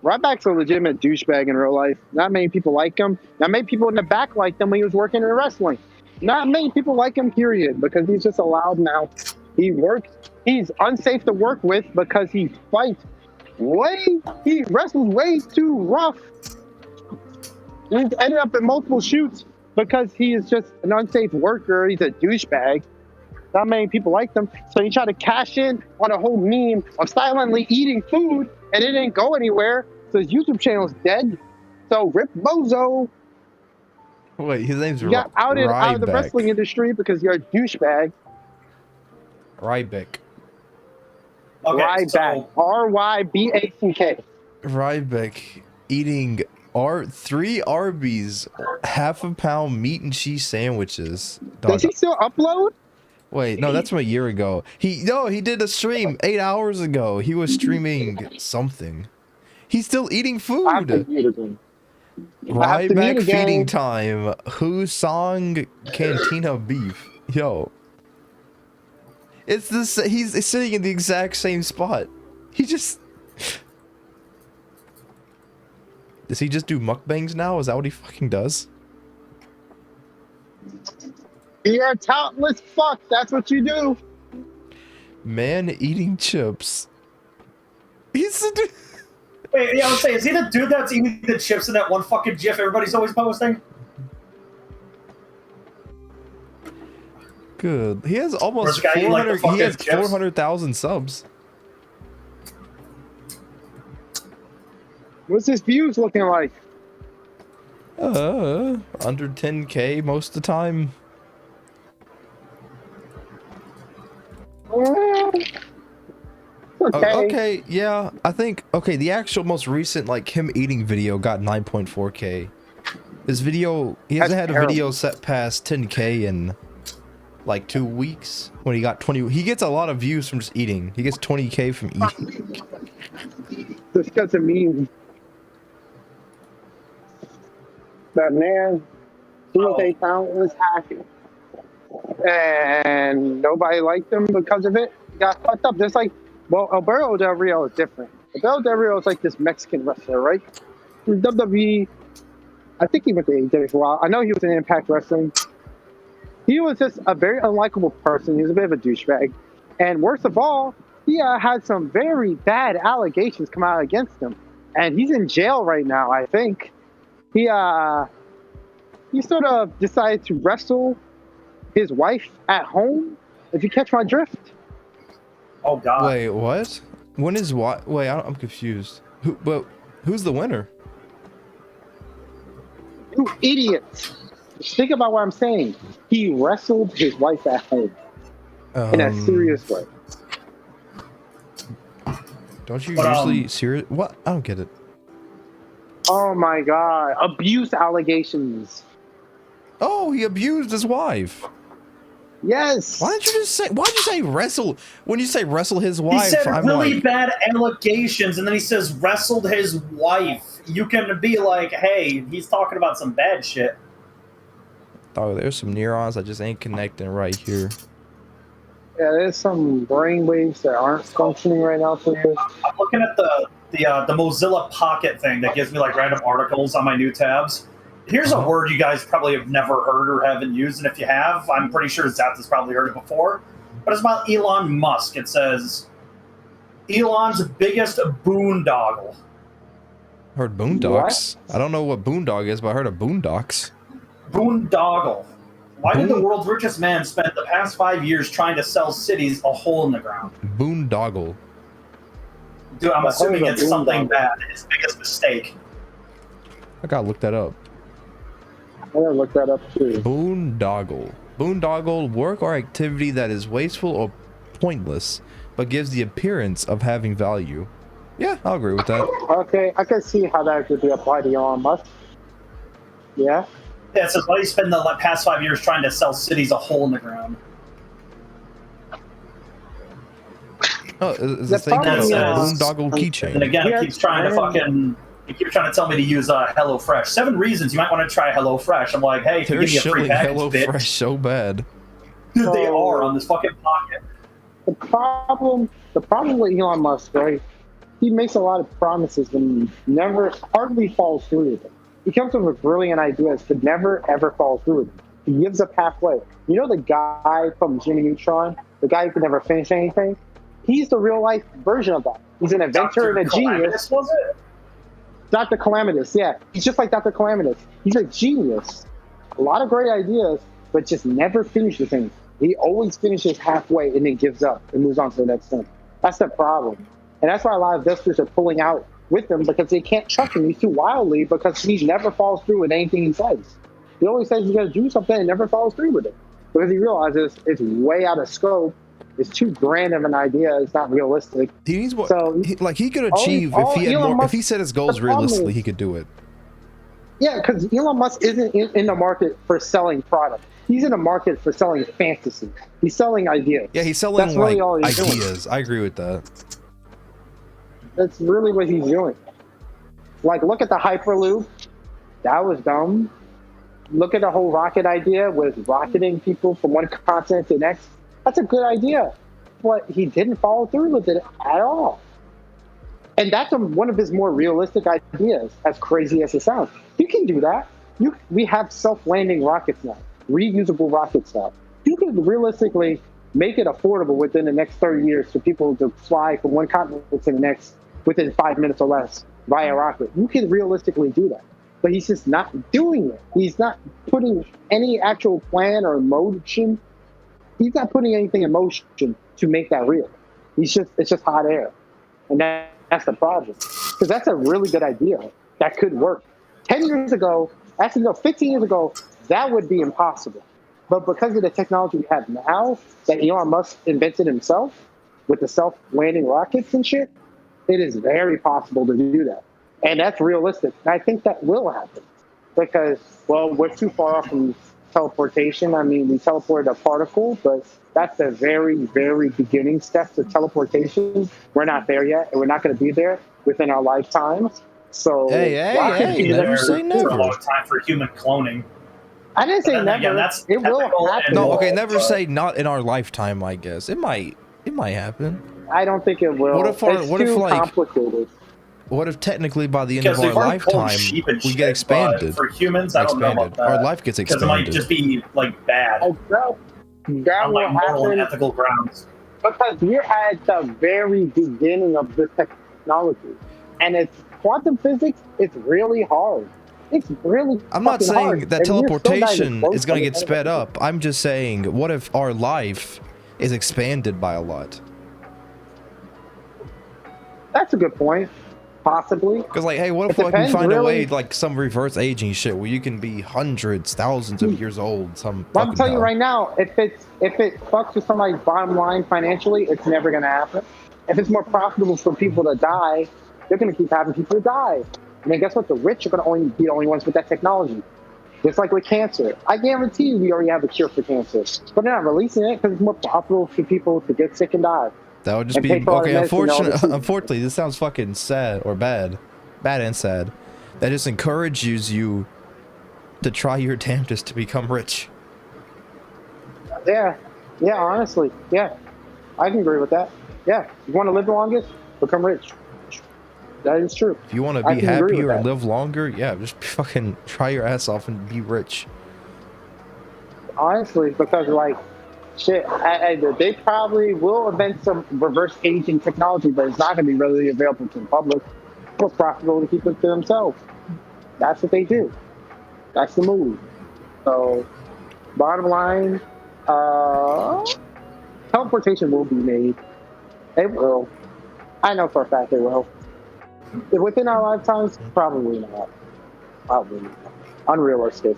Ryback's a legitimate douchebag in real life. Not many people like him. Not many people in the back liked him when he was working in wrestling. Not many people like him, period, because he's just a loud mouth. He's unsafe to work with because he wrestles way too rough. And he's ended up in multiple shoots because he is just an unsafe worker. He's a douchebag. Not many people like him. So he tried to cash in on a whole meme of silently eating food, and it didn't go anywhere. So his YouTube channel's dead. So rip Bozo. Wait, his name's You got outed out of the wrestling industry because you're a douchebag. Ryback. Okay, Ryback. so... R-Y-B-A-C-K. Ryback eating 3 Arby's, half-a-pound meat and cheese sandwiches. Does he still upload? Wait, no, that's from a year ago. He did a stream 8 hours ago. He was streaming something. He's still eating food. Ryback feeding time. Who song Cantina beef? Yo. It's this. He's sitting in the exact same spot. He just. Does he just do mukbangs now? Is that what he fucking does? You're a talentless fuck. That's what you do. Man eating chips. He's the dude. Wait, yeah, I was saying, is he the dude that's eating the chips in that one fucking GIF everybody's always posting? Good. He has almost 400. He has 400,000 subs. What's his views looking like? Under 10K most of the time. Okay, yeah, I think, okay, the actual most recent, like, him eating video got 9.4K. His video, he hasn't had a video set past 10K in, like, 2 weeks, when he got 20, he gets a lot of views from just eating. He gets 20K from eating. This guy's a meme. That man, he was a countless happy. And nobody liked him because of it. He got fucked up. Just like Well, Alberto Del Rio is different. Alberto Del Rio is like this Mexican wrestler, right? In WWE, I think he went to AEW for a while. I know he was in Impact Wrestling. He was just a very unlikable person. He was a bit of a douchebag. And worst of all, he had some very bad allegations come out against him. And he's in jail right now, I think. He sort of decided to wrestle his wife at home, if you catch my drift. Oh, God. Wait, what? When is what? Wait, I'm confused. Who's the winner? You idiots. Think about what I'm saying. He wrestled his wife at home in a serious way. Don't you usually serious? What? I don't get it. Oh my God. Abuse allegations. Oh, he abused his wife. Yes. Why'd you say wrestle? When you say wrestle his wife, He said I'm really like, bad allegations, and then he says wrestled his wife. You can be like, hey, he's talking about some bad shit. oh, there's some neurons that just ain't connecting right here. Yeah, there's some brain waves that aren't functioning right now for you. I'm looking at the Mozilla Pocket thing that gives me like random articles on my new tabs. Here's a word you guys probably have never heard or haven't used, and if you have, I'm pretty sure Zeth has probably heard it before. But it's about Elon Musk. It says, Elon's biggest boondoggle. Heard boondocks. What? I don't know what boondog is, but I heard of boondocks. Boondoggle. Why did the world's richest man spend the past 5 years trying to sell cities a hole in the ground? Boondoggle. Dude, I'm assuming it's something bad. His biggest mistake. I gotta look that up. I'm gonna look that up too. Boondoggle. Boondoggle, work or activity that is wasteful or pointless, but gives the appearance of having value. Yeah, I'll agree with that. Okay, I can see how that could be applied to Elon Musk. Yeah. Yeah, it says, why do you spend the past 5 years trying to sell cities a hole in the ground? Oh, is the thing called a boondoggle keychain? And again, it keeps trying to tell me to use HelloFresh. 7 reasons you might want to try HelloFresh. I'm like, hey, if you They're give me a free shilling package, HelloFresh bitch. so bad. Dude, they are on this fucking pocket. The problem with Elon Musk, right? He makes a lot of promises and never hardly follows through with them. He comes up with brilliant ideas, but never ever follows through with them. He gives up halfway. You know the guy from Jimmy Neutron, the guy who could never finish anything? He's the real life version of that. He's an inventor and a genius. Was it? Dr. Calamitous, yeah. He's just like Dr. Calamitous. He's a genius. A lot of great ideas, but just never finishes things. He always finishes halfway and then gives up and moves on to the next thing. That's the problem. And that's why a lot of investors are pulling out with him, because they can't trust him. He's too wildly, because he never follows through with anything he says. He always says he's going to do something and never follows through with it. Because he realizes it's way out of scope. It's too grand of an idea. It's not realistic. He needs what? So, he could achieve if he had more, if he set his goals realistically, he could do it. Yeah, because Elon Musk isn't in the market for selling product. He's in the market for selling fantasy. He's selling ideas. Yeah, he's selling That's really all he's ideas. doing. I agree with that. That's really what he's doing. Like, look at the Hyperloop. That was dumb. Look at the whole rocket idea with rocketing people from one continent to the next. That's a good idea. But he didn't follow through with it at all. And that's one of his more realistic ideas, as crazy as it sounds. You can do that. We have self-landing rockets now, reusable rockets now. You can realistically make it affordable within the next 30 years for people to fly from one continent to the next within 5 minutes or less via rocket. You can realistically do that. But he's just not doing it. He's not putting any actual plan or motion. He's not putting anything in motion to make that real. It's just hot air. And that's the problem. Because that's a really good idea. That could work. 10 years ago, actually no, 15 years ago, that would be impossible. But because of the technology we have now, that Elon Musk invented himself, with the self-landing rockets and shit, it is very possible to do that. And that's realistic. And I think that will happen. Because, well, we're too far off from teleportation. I mean, we teleported a particle, but that's the very, very beginning steps of teleportation. We're not there yet, and we're not going to be there within our lifetimes. So, hey, never say never. For a long time for human cloning. I didn't say never. Again, it will happen. No, okay, never say not in our lifetime, I guess. It might happen. I don't think it will. What if our, it's what too if like, complicated. what if technically by the end of Because our they've already called lifetime sheep and we shit, get expanded? but for humans, I don't know about that. Our life gets Because it might expanded. just be like bad That on will like moral and happen ethical grounds. because we're at the very beginning of this technology, and it's quantum physics. It's really hard. It's really. I'm not fucking saying hard. that And we're still not even teleportation close is going to to get sped up. I'm just saying, what if our life is expanded by a lot? That's a good point. Possibly. Because like, hey, what if like we find a way like some reverse aging shit where you can be hundreds, thousands of years old? Some. Well, I'm telling you right now, if it fucks with somebody's bottom line financially, it's never gonna happen. If it's more profitable for people to die, they're gonna keep having people die. I mean, guess what? The rich are gonna only be the only ones with that technology. Just like with cancer, I guarantee you, we already have a cure for cancer, but they're not releasing it because it's more profitable for people to get sick and die. That would just be okay. Unfortunately, this sounds fucking sad or bad and sad. That just encourages you to try your damnedest to become rich. Yeah, honestly, yeah, I can agree with that. Yeah, you want to live the longest, become rich. That is true. If you want to be happy or live longer, yeah, just fucking try your ass off and be rich. Honestly, because like, shit, they probably will invent some reverse aging technology, but it's not going to be readily available to the public. It's profitable to keep it to themselves. That's what they do. That's the move. So, bottom line, teleportation will be made. It will. I know for a fact it will. Within our lifetimes, probably not. Probably not. Unrealistic.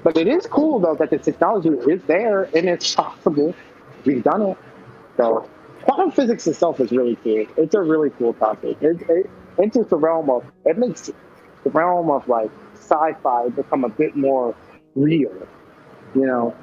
But it is cool, though, that the technology is there and it's possible. We've done it. So, quantum physics itself is really cool. It's a really cool topic. It enters the realm of, it makes the realm of, like, sci-fi become a bit more real. You know,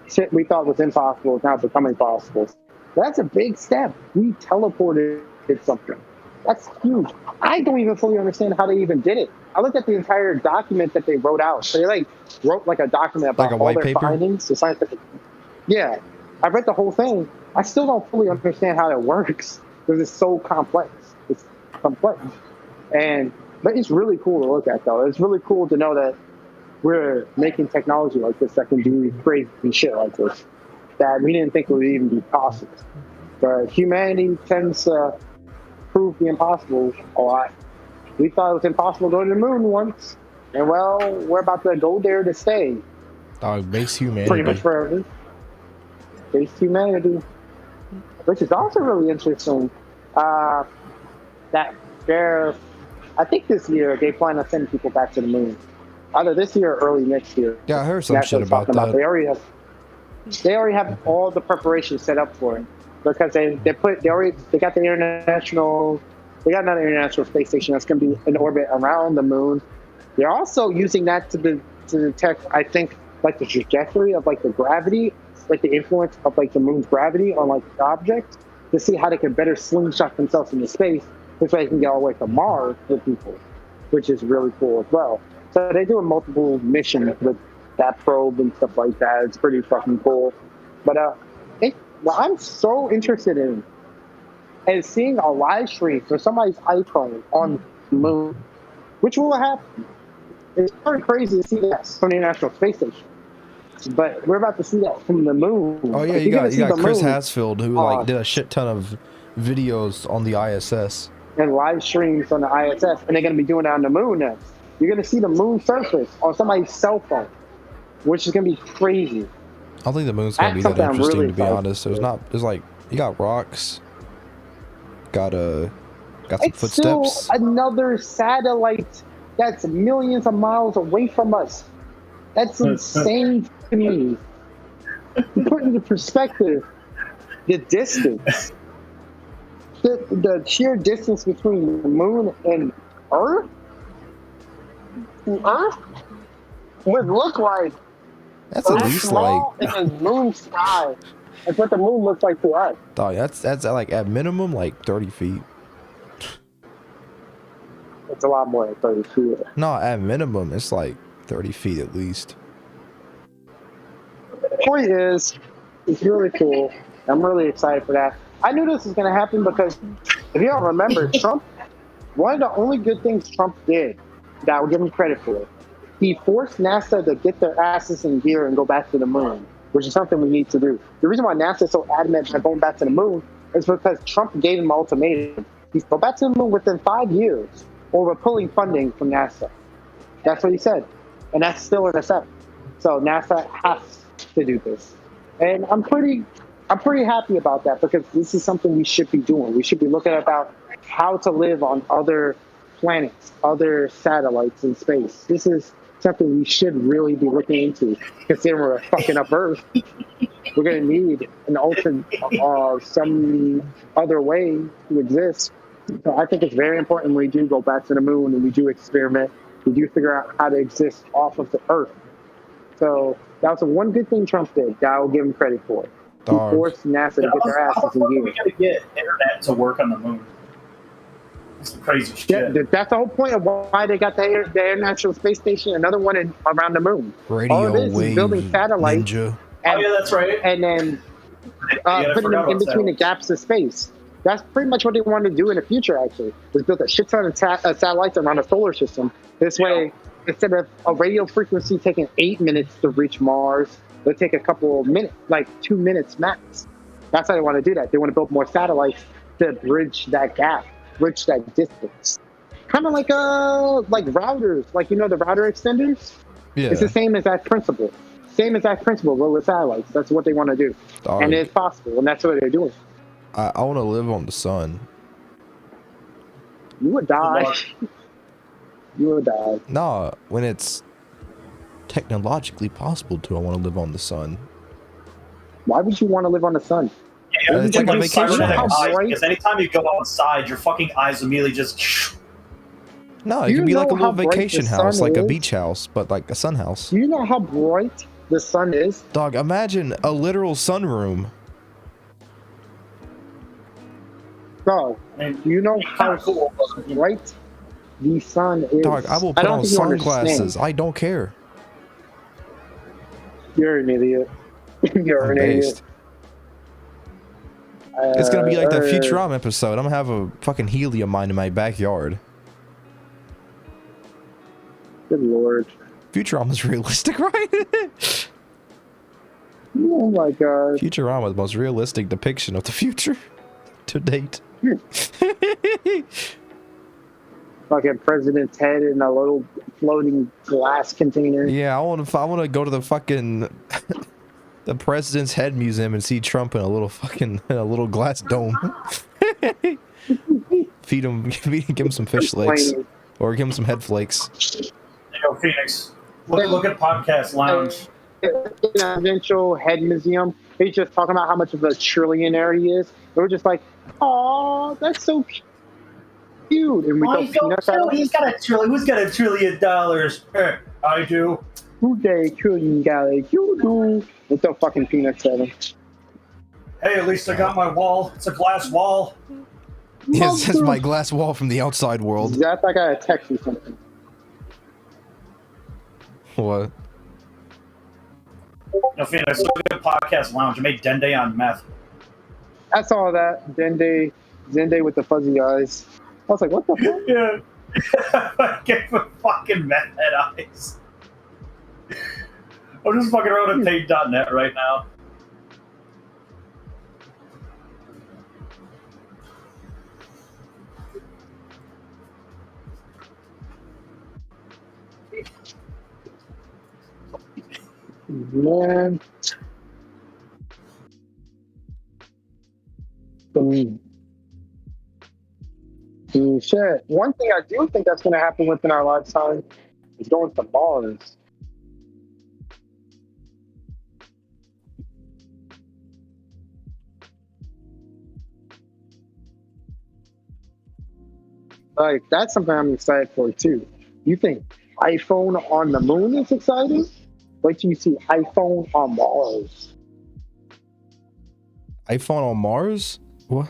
shit we thought was impossible is now becoming possible. That's a big step. We teleported something. That's huge. I don't even fully understand how they even did it. I looked at the entire document that they wrote out. So they like wrote like a document about all their findings. The scientific. Yeah, I read the whole thing. I still don't fully understand how it works because it's so complex. It's complex, but it's really cool to look at though. It's really cool to know that we're making technology like this that can do crazy shit like this that we didn't think would even be possible. But humanity tends to prove the impossible a lot. We thought it was impossible to go to the moon once, and well, we're about to go there to stay. Base humanity. Pretty much forever. Base humanity. Which is also really interesting. That they're, I think this year they plan on sending people back to the moon. Either this year or early next year. Yeah, I heard some shit about that. They already have all the preparations set up for it. Because they got the international, they got another international space station that's going to be in orbit around the moon. They're also using that to detect, I think, like the trajectory of like the gravity, like the influence of like the moon's gravity on like the object, to see how they can better slingshot themselves into space, this way they can get all the way to Mars with people, which is really cool as well. So they're doing multiple missions with that probe and stuff like that. It's pretty fucking cool. But what I'm so interested in is seeing a live stream for somebody's iPhone on the moon, which will happen. It's very crazy to see that from the International Space Station, but we're about to see that from the moon. Oh yeah, you got Chris Hadfield who like did a shit ton of videos on the ISS and live streams on the ISS, and they're going to be doing it on the moon next. You're going to see the moon surface on somebody's cell phone, which is going to be crazy. I don't think the moon's gonna be that interesting, to be honest. There's like, you got rocks, got some footsteps. Still another satellite that's millions of miles away from us. That's insane to me. You put into perspective the distance, the sheer distance between the moon and Earth. Earth would look like. That's at least like in the moon sky. That's what the moon looks like to us. Dog, that's like at minimum like 30 feet. It's a lot more than 30 feet. No, at minimum it's like 30 feet at least. The point is, it's really cool. I'm really excited for that. I knew this was going to happen because if you don't remember, Trump, one of the only good things Trump did that I would give him credit for, he forced NASA to get their asses in gear and go back to the moon, which is something we need to do. The reason why NASA is so adamant about going back to the moon is because Trump gave him an ultimatum. He's go back to the moon within 5 years, or we're pulling funding from NASA. That's what he said, and that's still in effect. So NASA has to do this, and I'm pretty happy about that because this is something we should be doing. We should be looking about how to live on other planets, other satellites in space. This is something we should really be looking into, considering we're fucking up Earth. We're going to need an alternate, some other way to exist. So I think it's very important when we do go back to the moon and we do experiment, we do figure out how to exist off of the Earth. So that was the one good thing Trump did that I will give him credit for. He forced NASA to get their asses in gear. We gotta get internet to work on the moon. That's some crazy shit. Yeah, that's the whole point of why they got the International Space Station, another one around the moon. Radio All it is building satellites. Ninja. Oh yeah, that's right. And then putting them in between the gaps of space. That's pretty much what they want to do in the future, actually, is build a shit ton of satellites around the solar system. This way, instead of a radio frequency taking 8 minutes to reach Mars, they'll take a couple of minutes, like 2 minutes max. That's how they want to do that. They want to build more satellites to bridge that gap, bridge that distance. Kind of like routers, like, you know, the router extenders? Yeah. It's the same exact principle. Same exact principle, but with satellites. That's what they want to do. And it's possible, and that's what they're doing. I want to live on the sun. You would die. You would die. Nah, when it's technologically possible to, I want to live on the sun. Why would you want to live on the sun? Yeah, it's like a vacation house. Because anytime you go outside, your fucking eyes immediately just... No, it could be like a little vacation house, like a beach house, but like a sun house. Do you know how bright the sun is? Dog, imagine a literal sunroom. Bro, do you know how bright the sun is? Dog, I will put on sunglasses. I don't care. You're an idiot. You're an idiot. It's gonna be like that Futurama episode. I'm gonna have a fucking helium mine in my backyard. Good lord. Futurama's realistic, right? Oh my god. Futurama, the most realistic depiction of the future to date. Fucking president's head in a little floating glass container. Yeah, I want to go to the fucking the president's head museum and see Trump in a little glass dome. Feed him, give him some fish flakes, or give him some head flakes. Hey, yo, Phoenix. Look at Podcast Lounge. In a Ventio head museum, he's just talking about how much of a trillionaire he is. We're just like, oh, that's so cute. And we go peanuts out. He's got a trillion. Who's got $1 trillion? I do. Who got $1 trillion? You do. Let's throw fucking peanuts at him. Hey, at least I got my wall. It's a glass wall. Yes, that's my glass wall from the outside world. Zeth, I gotta text you something. What? No, Phoenix, look at Podcast Lounge. I made Dende on meth. I saw that. Zende with the fuzzy eyes. I was like, what the fuck? Yeah. Give him fucking meth head eyes. I'm just fucking around at tape.net right now. Man. Shit. One thing I do think that's going to happen within our lifetime is going to Mars. Like, that's something I'm excited for, too. You think iPhone on the moon is exciting? Wait till you see iPhone on Mars. iPhone on Mars? What?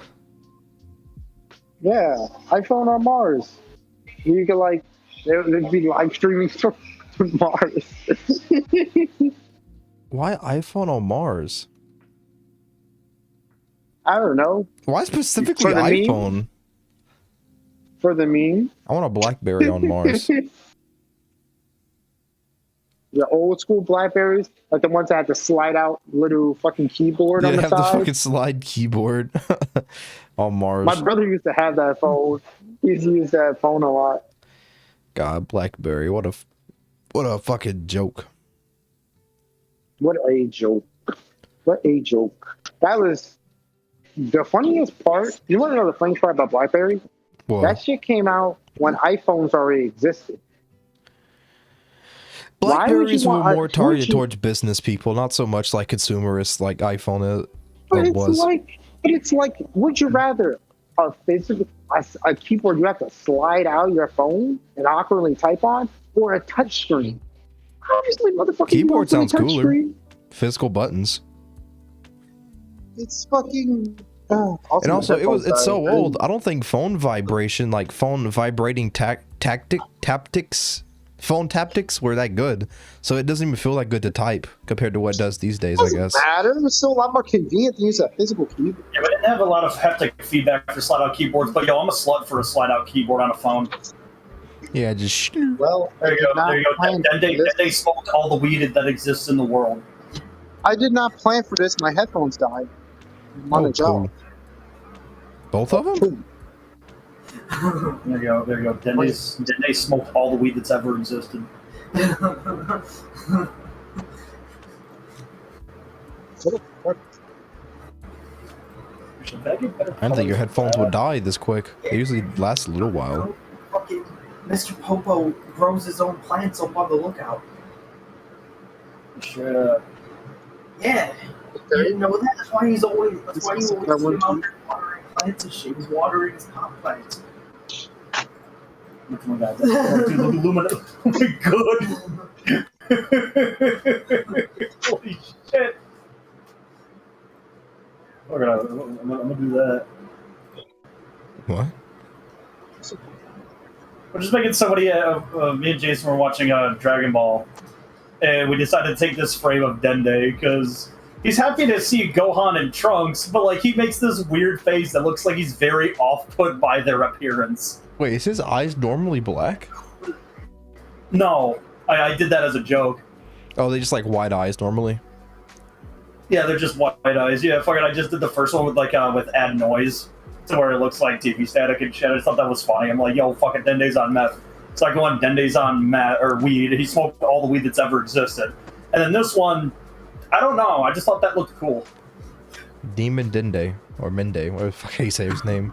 Yeah, iPhone on Mars. You could, like, there'd be live streaming from Mars. Why iPhone on Mars? I don't know. Why specifically For the meme? iPhone? For the meme. I want a BlackBerry on Mars. The old school Blackberries, like the ones that had the slide out little fucking keyboard Yeah, on they the have the side. fucking slide keyboard on Mars. My brother used to have that phone. He used to use that phone a lot. God, BlackBerry, what a fucking joke. What a joke. What a joke. That was the funniest part. You want to know the funniest part about BlackBerry? What? That shit came out when iPhones already existed. Blackberries were more targeted towards business people, not so much like consumerists like iPhone was. But it's like, would you rather a keyboard you have to slide out your phone and awkwardly type on, or a touch screen? Obviously, motherfucker. Keyboard sounds cooler. Screen. Physical buttons. It's fucking. And also, it's so old. I don't think phone vibration, like phone vibrating phone taptics were that good. So it doesn't even feel that good to type compared to what it does these days, I guess. Matter. It's still a lot more convenient to use a physical keyboard. Yeah, but it didn't have a lot of haptic feedback for slide-out keyboards. But yo, I'm a slut for a slide-out keyboard on a phone. Yeah, just. Well, there you go. There you go. Then they smoked all the weed that exists in the world. I did not plan for this. My headphones died. I'm on a job. Both of them? There you go. There you go. Then they smoked all the weed that's ever existed. I didn't think your headphones would die this quick. They usually last a little while. Fucking Mr. Popo grows his own plants up on the lookout. Sure. Yeah. You didn't know that? That's why he's always out there watering plants and shit. He's watering his top plants. Look at my guy. Illuminate. Oh my god. Holy shit. I'm gonna do that. What? We're just making somebody. Me and Jason were watching Dragon Ball, and we decided to take this frame of Dende because he's happy to see Gohan and Trunks, but like he makes this weird face that looks like he's very off-put by their appearance. Wait, is his eyes normally black? No, I did that as a joke. Oh, they just like wide eyes normally. Yeah, they're just white eyes. Yeah, fucking. I just did the first one with like with add noise to where it looks like TV static and shit. I just thought that was funny. I'm like, yo, fucking Dende's on meth. So I go on Dende's on meth or weed. He smoked all the weed that's ever existed. And then this one, I don't know. I just thought that looked cool. Demon Dende or Mende, whatever the fuck you say his name.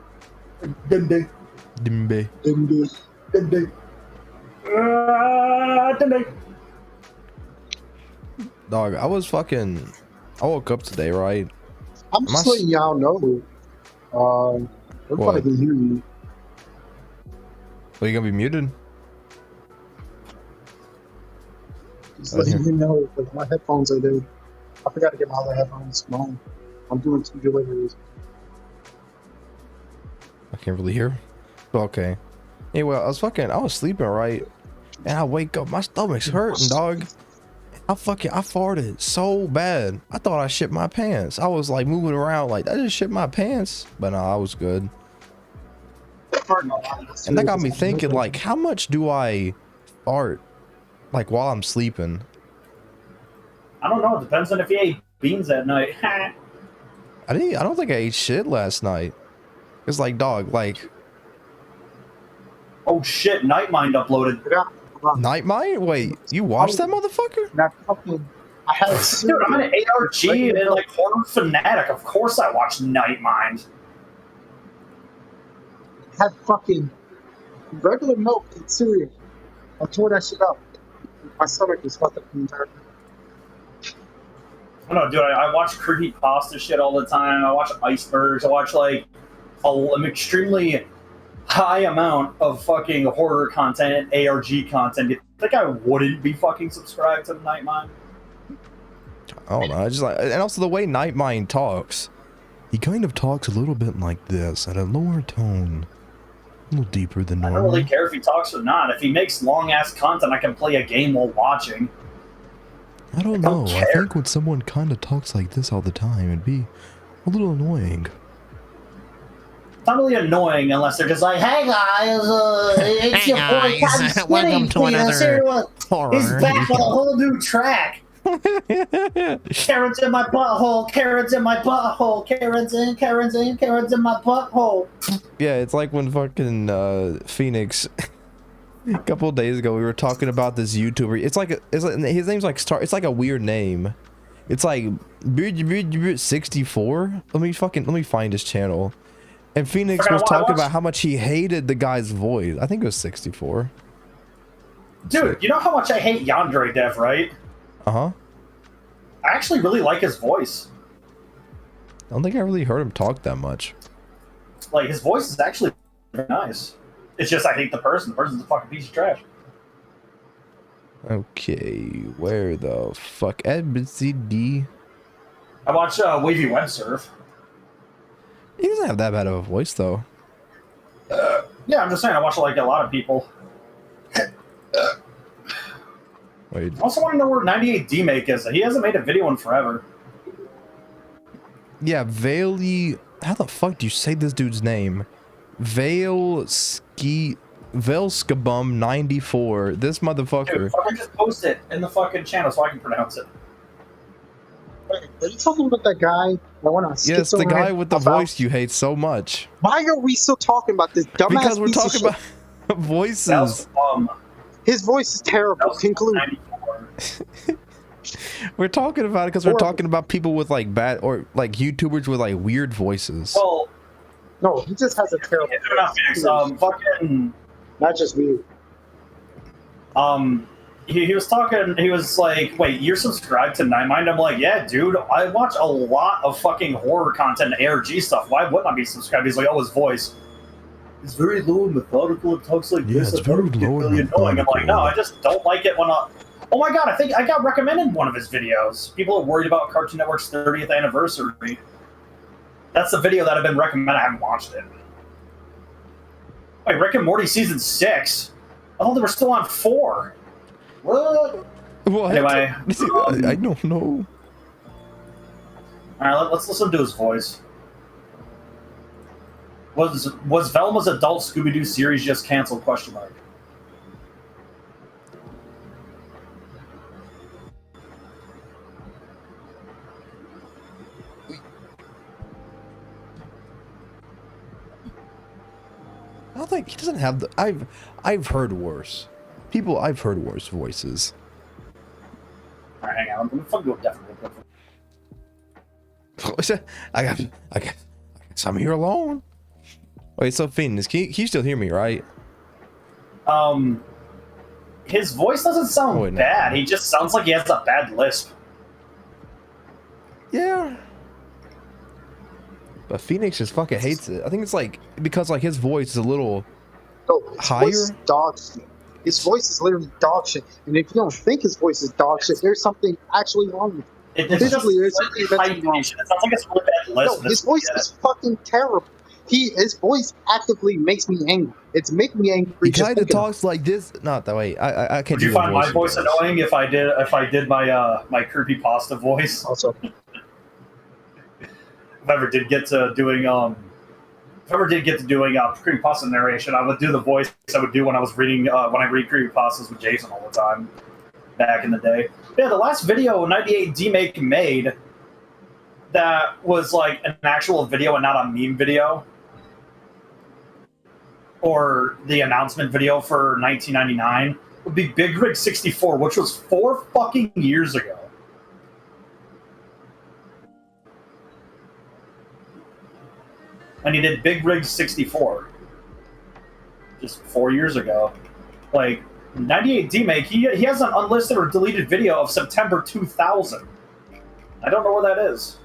Dende. Dimbe. Dende. Dende. Dende. Dog, I woke up today, right? I'm just letting y'all know. Everybody can hear you. Are you gonna be muted? Just letting you know, like my headphones are there. I forgot to get my other headphones. I'm doing 2 deliveries. I can't really hear. Okay. Anyway, I was sleeping, right? And I wake up, my stomach's hurting, dog. I farted so bad. I thought I shit my pants. I was like moving around like I just shit my pants. But no, I was good. And that got me thinking, like, how much do I fart like while I'm sleeping? I don't know. It depends on if you ate beans that night. I don't think I ate shit last night. It's like, dog, like. Oh shit! Nightmind uploaded. Nightmind? Wait, you watched that motherfucker? I had Dude, I'm an ARG and like horror fanatic. Of course, I watch Nightmind. Had fucking regular milk and cereal. I tore that shit up. My stomach was fucked up the entire time. I don't know, dude. I watch creepy pasta shit all the time. I watch icebergs. I watch like an extremely high amount of fucking horror content and ARG content. You think I wouldn't be fucking subscribed to Nightmind? I don't know. I just like, and also the way Nightmind talks, he kind of talks a little bit like this at a lower tone, a little deeper than normal. I don't really care if he talks or not. If he makes long ass content, I can play a game while watching. I don't know. I think when someone kind of talks like this all the time, it'd be a little annoying. not really annoying unless they're just like, "Hey guys, it's Hey your boy guys, Cotton Skinny. welcome to another horror. He's back with a whole new track. Carrots in my butthole, carrots in my butthole, carrots in my butthole." Yeah, it's like when fucking Phoenix a couple of days ago we were talking about this YouTuber. It's like his name's like it's like a weird name. It's like 64. Let me find his channel. And Phoenix was talking about how much he hated the guy's voice. I think it was 64. Dude, you know how much I hate Yandere Dev, right? Uh-huh. I actually really like his voice. I don't think I really heard him talk that much. Like, his voice is actually very nice. It's just I hate the person. The person's a fucking piece of trash. Okay, where the fuck? ABCD. I watch Wavy Web Surf. He doesn't have that bad of a voice, though. Yeah, I'm just saying, I watch like a lot of people. Wait. I also want to know where 98D Make is. He hasn't made a video in forever. Yeah, Valey. How the fuck do you say this dude's name? Velskabum 94. This motherfucker. Dude, fucking just post it in the fucking channel so I can pronounce it. Wait, are you talking about that guy? Yes, the guy with the voice you hate so much. Why are we still talking about this dumbass? Because we're piece of talking shit? about voices. That was, His voice is terrible. Conclude. 94. We're talking about it because we're talking about people with like bad or like YouTubers with like weird voices. Well, No, he just has a terrible. Fucking. Not just weird. He was talking, he was like, "Wait, you're subscribed to Nine Mind?" I'm like, "Yeah, dude, I watch a lot of fucking horror content and ARG stuff. Why wouldn't I be subscribed?" He's like, "Oh, his voice. It's very low and methodical. It talks like this. It's very low and annoying." I'm like, "No, I just don't like it when I..." Oh my god, I think I got recommended one of his videos. People are worried about Cartoon Network's 30th anniversary. That's the video that I've been recommended. I haven't watched it. Wait, Rick and Morty season 6? I thought they were still on 4. What? Anyway, I don't know. All right, let's listen to his voice. Was Velma's adult Scooby-Doo series just canceled? Question mark. I don't think he doesn't have the. I've heard worse. I've heard worse voices. All right, hang on. I'm gonna fucking go definitely. I got I'm here alone. Wait, so Phoenix, can you still hear me, right? His voice doesn't sound bad. He just sounds like he has a bad lisp. Yeah. But Phoenix just fucking hates it. I think it's like because like his voice is a little higher. Voice is dog shit. His voice is literally dog shit. And if you don't think his voice is dog shit, there's something actually wrong with it. It's just there's something wrong. It sounds like it's a really bad lisp. No, his voice is fucking terrible. His voice actively makes me angry. It's making me angry. He kind of talks like this. Not that way. I can't. Would you find my voice annoying if I did my my creepypasta voice? Also, if I ever did get to doing creepypasta narration, I would do the voice I would do when I was reading when I read creepypastas with Jason all the time back in the day. Yeah, the last video 98D Make made that was like an actual video and not a meme video, or the announcement video for 1999 would be Big Rig 64, which was 4 fucking years ago. And he did Big Rig 64 just 4 years ago. Like 98D Make, he has an unlisted or deleted video of September 2000. I don't know where that is.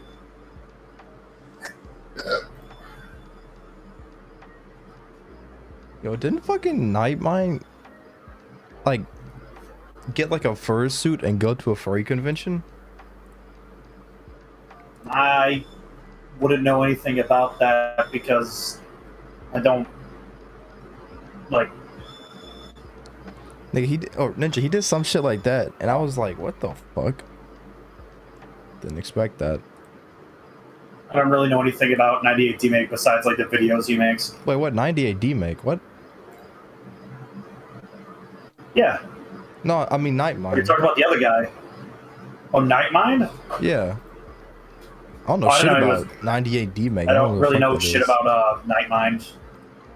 Yo, didn't fucking Nightmind like get like a fursuit and go to a furry convention? I wouldn't know anything about that because I don't like. Nigga, Ninja, he did some shit like that, and I was like, what the fuck? Didn't expect that. I don't really know anything about 98 D-Make besides like the videos he makes. Wait, what? 98 D-Make? What? Yeah. No, I mean Nightmind. You're talking about the other guy. Oh, Nightmind? Yeah. I don't know shit about 98 D-Make. I don't really know shit about Nightmind.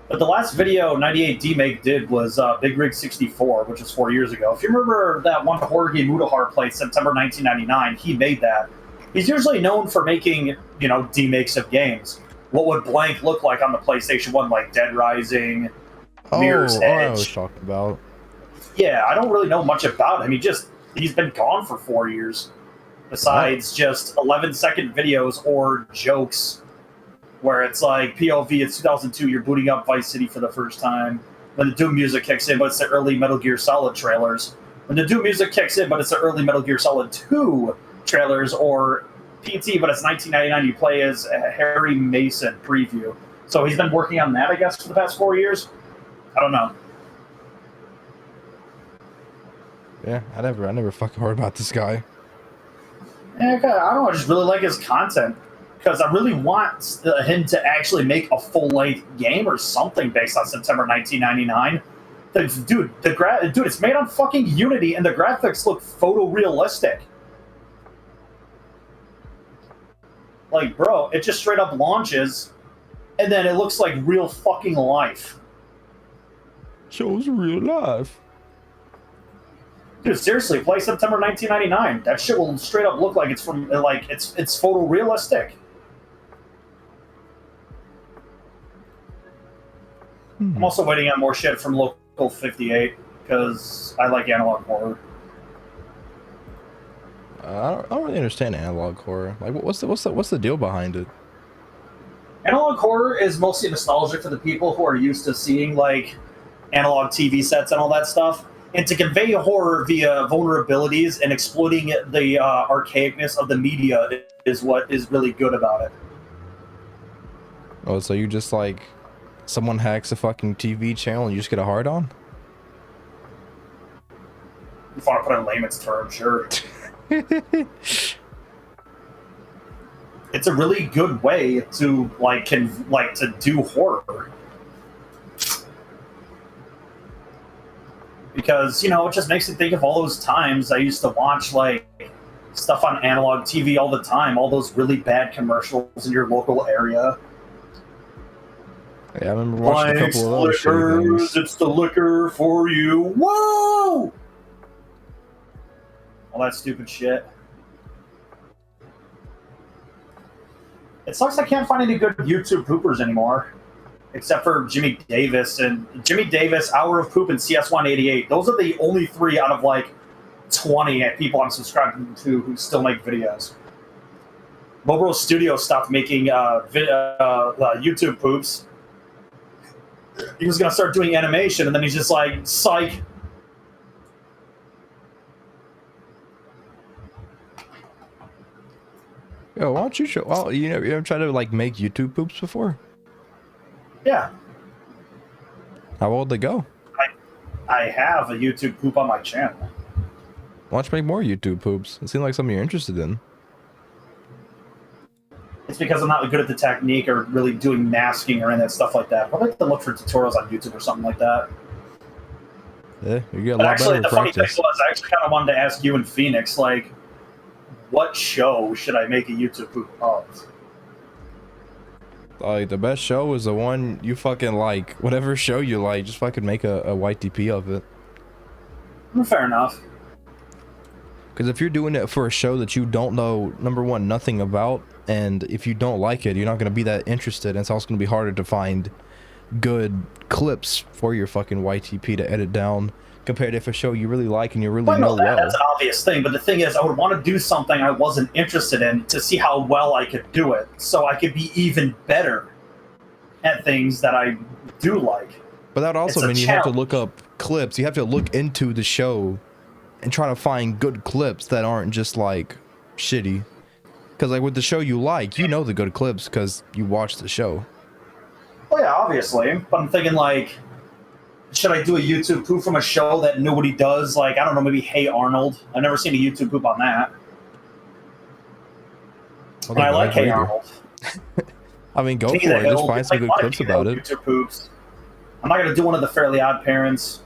But the last video 98 D-Make did was Big Rig 64, which was 4 years ago. If you remember that one horror game Mudahar played September 1999, he made that. He's usually known for making, you know, D-Makes of games. What would blank look like on the PlayStation 1, like Dead Rising, Mirror's Edge. I was talking about. Yeah, I don't really know much about him. He's been gone for 4 years. Besides just 11-second videos or jokes where it's like POV, it's 2002, you're booting up Vice City for the first time. When the Doom music kicks in, but it's the early Metal Gear Solid trailers. When the Doom music kicks in, but it's the early Metal Gear Solid 2 trailers, or PT, but it's 1999, you play as a Harry Mason preview. So he's been working on that, I guess, for the past 4 years? I don't know. Yeah, I never fucking heard about this guy. Yeah, I don't know, I just really like his content. Because I really want him to actually make a full-length game or something based on September 1999. Dude, it's made on fucking Unity, and the graphics look photorealistic. Like, bro, it just straight up launches, and then it looks like real fucking life. Shows real life. Dude, seriously, play September 1999. That shit will straight up look like it's from, like, it's photorealistic. I'm also waiting on more shit from Local 58 because I like analog horror. I don't really understand analog horror. Like, what's the deal behind it? Analog horror is mostly nostalgic for the people who are used to seeing like analog TV sets and all that stuff, and to convey horror via vulnerabilities and exploiting the archaicness of the media is what is really good about it. Oh, so you just like someone hacks a fucking TV channel and you just get a hard on? If you want to put it in layman's terms, sure. It's a really good way to to do horror. Because, you know, it just makes me think of all those times I used to watch like stuff on analog TV all the time, all those really bad commercials in your local area. Yeah, I remember watching a couple of those shitty things. It's the liquor for you. Whoa! All that stupid shit. It sucks I can't find any good YouTube poopers anymore. Except for Jimmy Davis. And Jimmy Davis, Hour of Poop, and CS188. Those are the only 3 out of like 20 people I'm subscribed to who still make videos. Mobro Studio stopped making YouTube poops. He was going to start doing animation, and then he's just like, psych. Yo, why don't you show... Well, you ever tried to, like, make YouTube poops before? Yeah. How old they go? I have a YouTube poop on my channel. Why don't you make more YouTube poops? It seems like something you're interested in. It's because I'm not good at the technique or really doing masking or any of that stuff like that. I'd like to look for tutorials on YouTube or something like that. Yeah, you get a But lot actually, better the funny thing practice. was, I actually kind of wanted to ask you and Phoenix, like, what show should I make a YouTube poop of? Like, the best show is the one you fucking like. Whatever show you like, just fucking make a YTP of it. Fair enough. Because if you're doing it for a show that you don't know, number one, nothing about, and if you don't like it, you're not going to be that interested, and it's also going to be harder to find good clips for your fucking YTP to edit down, compared to if a show you really like and you really know well. That's an obvious thing, but the thing is, I would want to do something I wasn't interested in to see how well I could do it, so I could be even better at things that I do like. But that would also mean you have to look up clips. You have to look into the show and try to find good clips that aren't just like shitty. Because like with the show you like, you know the good clips because you watch the show. Well, yeah, obviously. But I'm thinking like, should I do a YouTube poop from a show that nobody does? Like, I don't know, maybe Hey Arnold. I've never seen a YouTube poop on that. Well, but I like Hey Arnold. I mean, go for it. Just find some good clips about it. Poops. I'm not gonna do one of the Fairly Odd Parents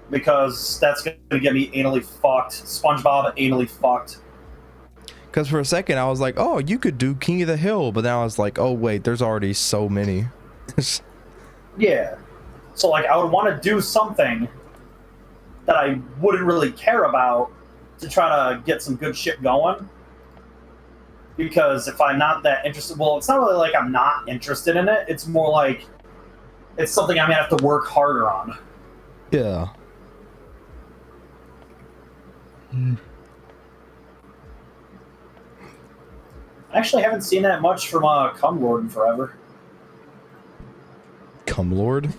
because that's gonna get me anally fucked. SpongeBob anally fucked. Because for a second I was like, oh, you could do King of the Hill, but then I was like, oh wait, there's already so many. Yeah. So like, I would want to do something that I wouldn't really care about to try to get some good shit going. Because if I'm not that interested, well, it's not really like I'm not interested in it. It's more like it's something I'm gonna have to work harder on. Yeah. I actually haven't seen that much from Cumlord in forever. Cumlord?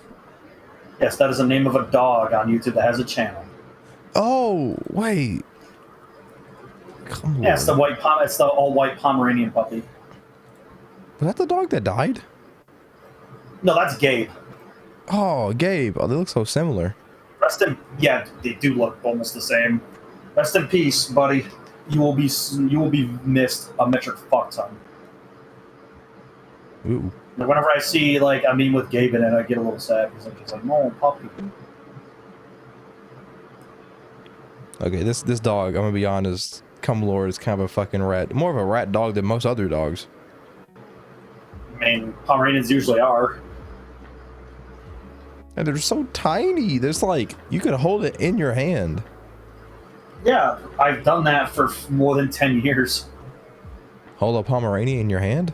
Yes, that is the name of a dog on YouTube that has a channel. Oh, wait. Cumlord. Yeah, it's the all-white Pomeranian puppy. Was that the dog that died? No, that's Gabe. Oh, Gabe. Oh, they look so similar. Yeah, they do look almost the same. Rest in peace, buddy. You will be missed a metric fuck ton. Ooh. Whenever I see like a meme with Gabe in it, I get a little sad because I'm just like, no, puppy. Okay, this dog, I'm gonna be honest, Cumlord is kind of a fucking rat. More of a rat dog than most other dogs. I mean, Pomeranians usually are. And they're so tiny. There's like, you could hold it in your hand. Yeah, I've done that for more than 10 years. Hold a Pomeranian in your hand?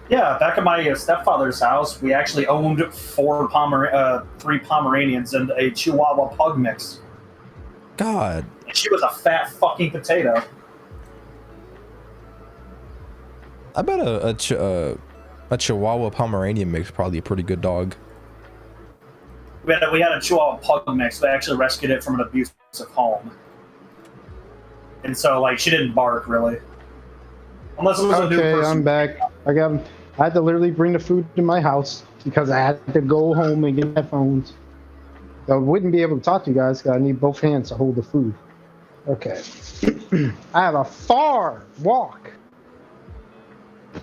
Yeah, back at my stepfather's house, we actually owned 3 Pomeranians and a Chihuahua pug mix. God. And she was a fat fucking potato. I bet a Chihuahua Pomeranian mix is probably a pretty good dog. We had a Chihuahua pug mix. We actually rescued it from an abusive home. And so, like, she didn't bark, really. Unless it was a new person. Okay, I'm back. I had to literally bring the food to my house because I had to go home and get headphones. So I wouldn't be able to talk to you guys because I need both hands to hold the food. Okay. I have a far walk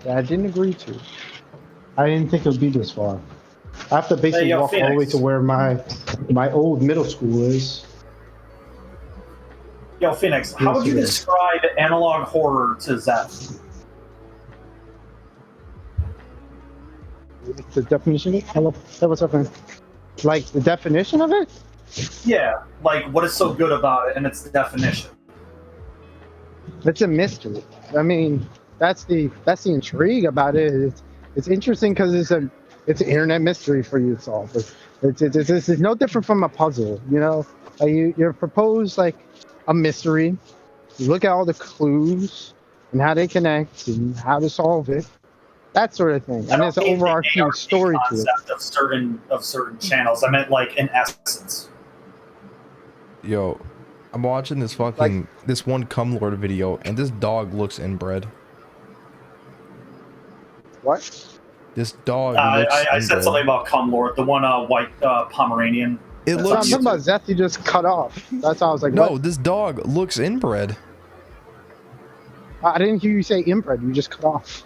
that I didn't agree to. I didn't think it would be this far. I have to basically walk all the way to where my old middle school is. Yo, Phoenix, how would you describe analog horror to Zeth? The definition of it? Hello, hey, what's up, man? Like the definition of it? Yeah, like what is so good about it and its definition? It's a mystery. I mean, that's the intrigue about it. It's interesting because it's an internet mystery for you to solve. It's no different from a puzzle, you know? You're proposed like a mystery. You look at all the clues and how they connect and how to solve it. That sort of thing. And there's an overarching story to it. Of certain channels. I meant like in essence. Yo, I'm watching this fucking this one Cumlord video, and this dog looks inbred. What? This dog. Looks I said something about Cumlord, the one white Pomeranian. It looks. I'm talking about Zeth you just cut off. That's how I was like. No, what? this dog looks inbred. I didn't hear you say inbred. You just cut off.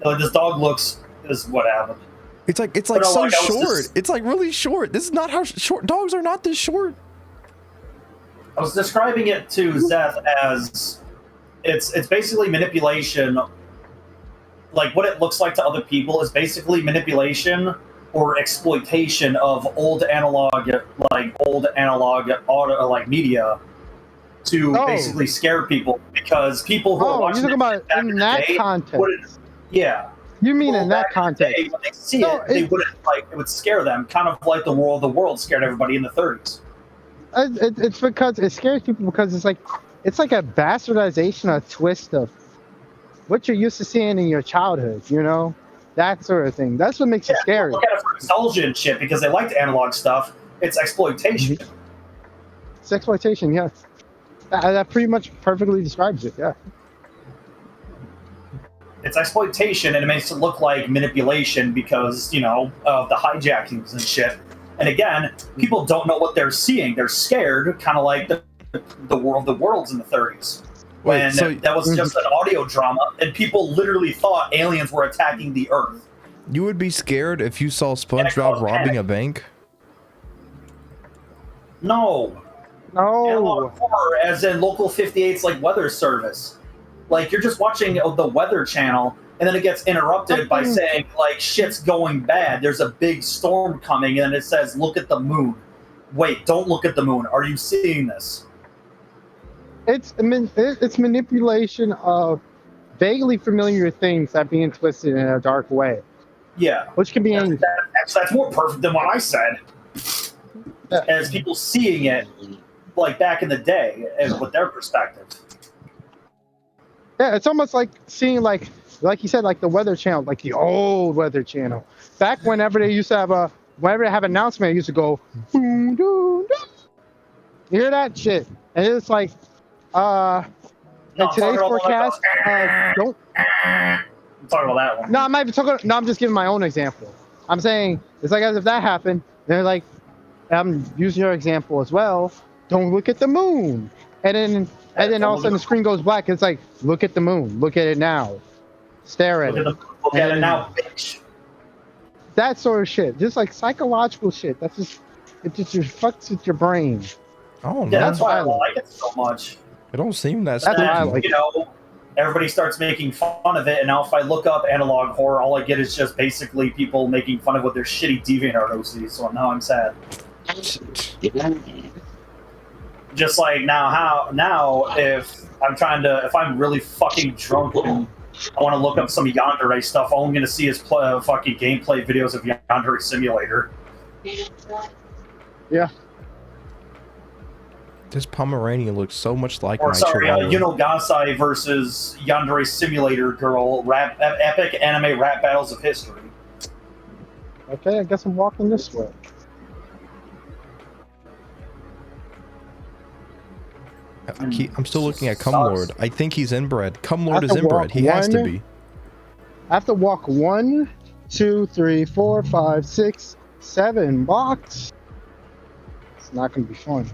Like this dog looks is what happened. It's like so short. It's like really short. This is not how short dogs are. Not this short. I was describing it to Zeth as it's basically manipulation. Like what it looks like to other people is basically manipulation or exploitation of old analog audio like media to basically scare people because people who are watching you're talking about in that context. Yeah. You mean in that context? When they see it, they wouldn't it would scare them, kind of like the world scared everybody in the 30s. It's because it scares people because it's like a bastardization, a twist of what you're used to seeing in your childhood, you know? That sort of thing. That's what makes it scary. Look at it for nostalgia and shit because they liked analog stuff. It's exploitation. It's exploitation, yeah. That pretty much perfectly describes it, yeah. It's exploitation, and it makes it look like manipulation because, you know, of the hijackings and shit. And again, people don't know what they're seeing. They're scared, kind of like the world's in the 30s. when that was just an audio drama, and people literally thought aliens were attacking the Earth. You would be scared if you saw SpongeBob robbing a bank? No. Analog horror, as in Local 58's like weather service. Like, you're just watching the Weather Channel, and then it gets interrupted by saying, like, shit's going bad. There's a big storm coming, and it says, look at the moon. Wait, don't look at the moon. Are you seeing this? It's manipulation of vaguely familiar things that being twisted in a dark way. Yeah. Which can be that's more perfect than what I said. Yeah. As people seeing it, like, back in the day, and with their perspective. Yeah, it's almost like seeing, like you said, like the Weather Channel, like the old Weather Channel. Back whenever they used to have whenever they have an announcement, it used to go, boom, doo, doo. You hear that shit? And it's like, in today's forecast, don't. I'm talking about that one. No, I'm not even talking. No, I'm just giving my own example. I'm saying it's like as if that happened. They're like, I'm using your example as well. Don't look at the moon, and then all of a sudden the screen goes black. It's like, look at the moon. Look at it now. Stare at it. Look at it now, bitch. That sort of shit. Just like psychological shit. It just fucks with your brain. Oh no. Yeah, that's why I like it so much. It don't seem that That's why I spooky. like it. You know, everybody starts making fun of it, and now if I look up analog horror, all I get is just basically people making fun of what their shitty DeviantArt OCs, so now I'm sad. Just like now if I'm really fucking drunk and I want to look up some Yandere stuff, all I'm going to see is fucking gameplay videos of Yandere Simulator. Yeah. This Pomeranian looks so much like Or my sorry, Chihuahua. Gasai versus Yandere Simulator Girl, epic anime rap battles of history. Okay, I guess I'm walking this way. I'm still looking at Cumlord. I think he's inbred. Cumlord is inbred. He has to be. I have to walk 1, 2, 3, 4, 5, 6, 7 blocks. It's not going to be fun.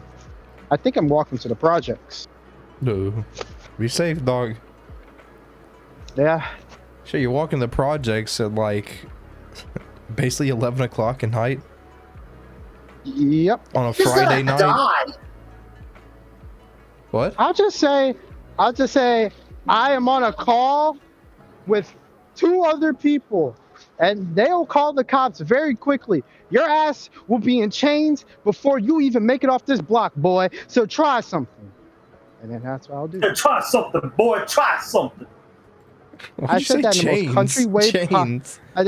I think I'm walking to the projects. No. Be safe, dog. Yeah. Sure, you're walking the projects at like basically 11 o'clock at night Yep. on a Friday night. Die. What? I'll just say I am on a call with 2 other people, and they'll call the cops very quickly. Your ass will be in chains before you even make it off this block, boy. So try something. And then that's what I'll do. Try something, boy. Try something. I said that in the most country way. Chains. I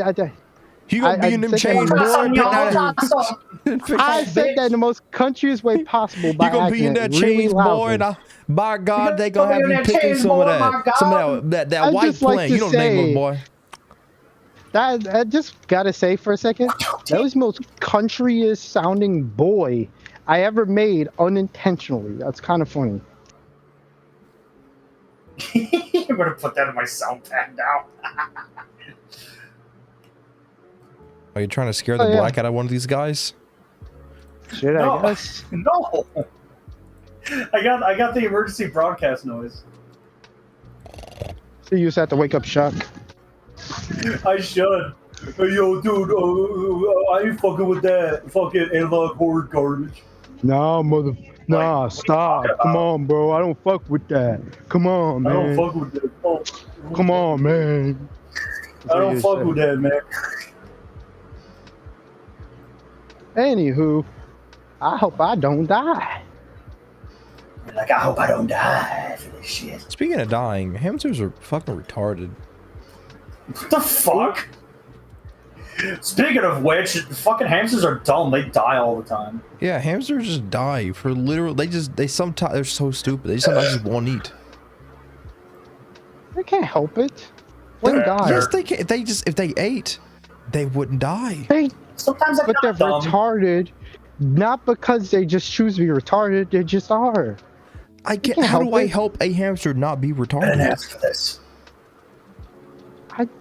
You gonna be in them chains, boy? I said that in the most countryest way possible. By You gonna be in that accident, really chains, boy? loudly. And by God, they gonna have be in you that picking chains, some boy, of my that, some God. of that I'd white just like plant. to You know the name of it, say- boy. That I just gotta say for a second, that was the most countryest sounding boy I ever made unintentionally. That's kind of funny. I'm gonna put that in my sound pad now. Are you trying to scare the Oh, yeah. black out of one of these guys? Should No. I guess? No. I got the emergency broadcast noise. So you just have to wake up Shuck. I should. Hey, yo, dude, I ain't fucking with that fucking analog horror garbage. Nah, nah, stop. Come on, bro. I don't fuck with that. Come on, I man. don't fuck with that. Oh, Come on, man. I don't fuck with that, man. Anywho, I hope I don't die. Like, I hope I don't die for this shit. Speaking of dying, hamsters are fucking retarded. What the fuck? Speaking of which, fucking hamsters are dumb. They die all the time. Yeah, hamsters just die for literal. They sometimes they're so stupid. They sometimes just won't eat. They can't help it. They die. Yes, they can. If they ate, they wouldn't die. They, Sometimes but they're dumb. retarded, not because they just choose to be retarded. They just are. I can't. can't How do help I it. help a hamster not be I didn't retarded? ask for this.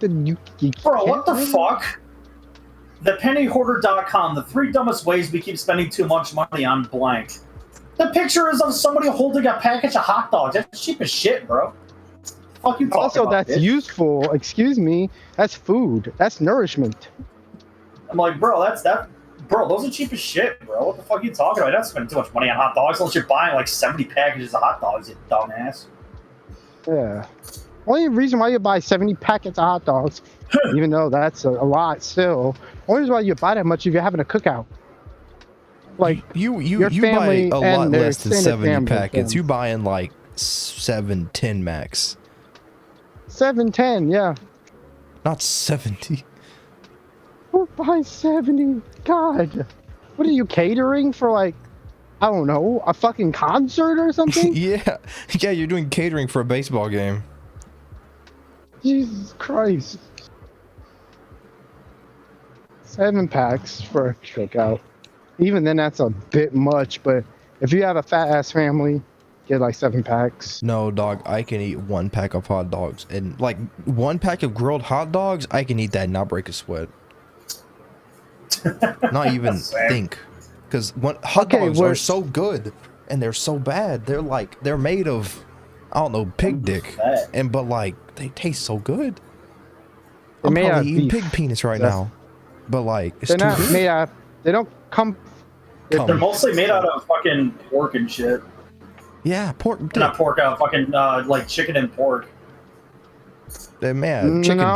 You Bro, what can't the really- fuck? ThePennyHoarder.com, the 3 dumbest ways we keep spending too much money on blank. The picture is of somebody holding a package of hot dogs. That's cheap as shit, bro. Fuck you talking Also, about, that's bitch? useful. Excuse me. That's food. That's nourishment. I'm like, bro, bro, those are cheap as shit, bro. What the fuck are you talking about? You're not spending too much money on hot dogs unless you're buying like 70 packages of hot dogs, you dumbass. Yeah. Only reason why you buy 70 packets of hot dogs, even though that's a lot still, only reason why you buy that much if you're having a cookout. Like you your buy family a and lot their less than extended 70 family packets. friends. You buying like 7, 10 max. 7, 10, yeah. Not 70. Who buys 70? God. What are you catering for, like, I don't know, a fucking concert or something? Yeah, you're doing catering for a baseball game. Jesus Christ. 7 packs for a cookout. Even then, that's a bit much, but if you have a fat ass family, get like 7 packs. No, dog, I can eat 1 pack of hot dogs. And like 1 pack of grilled hot dogs, I can eat that and not break a sweat. Not even think. Because hot dogs are so good and they're so bad. They're made of, I don't know, pig dick. But like, they taste so good. I'm probably eating pig penis right now. But like, it's they're too not good. made out. They don't come. They're mostly made out of fucking pork and shit. Yeah, pork. Not pork, fucking like chicken and pork. They're mad. Chicken dick.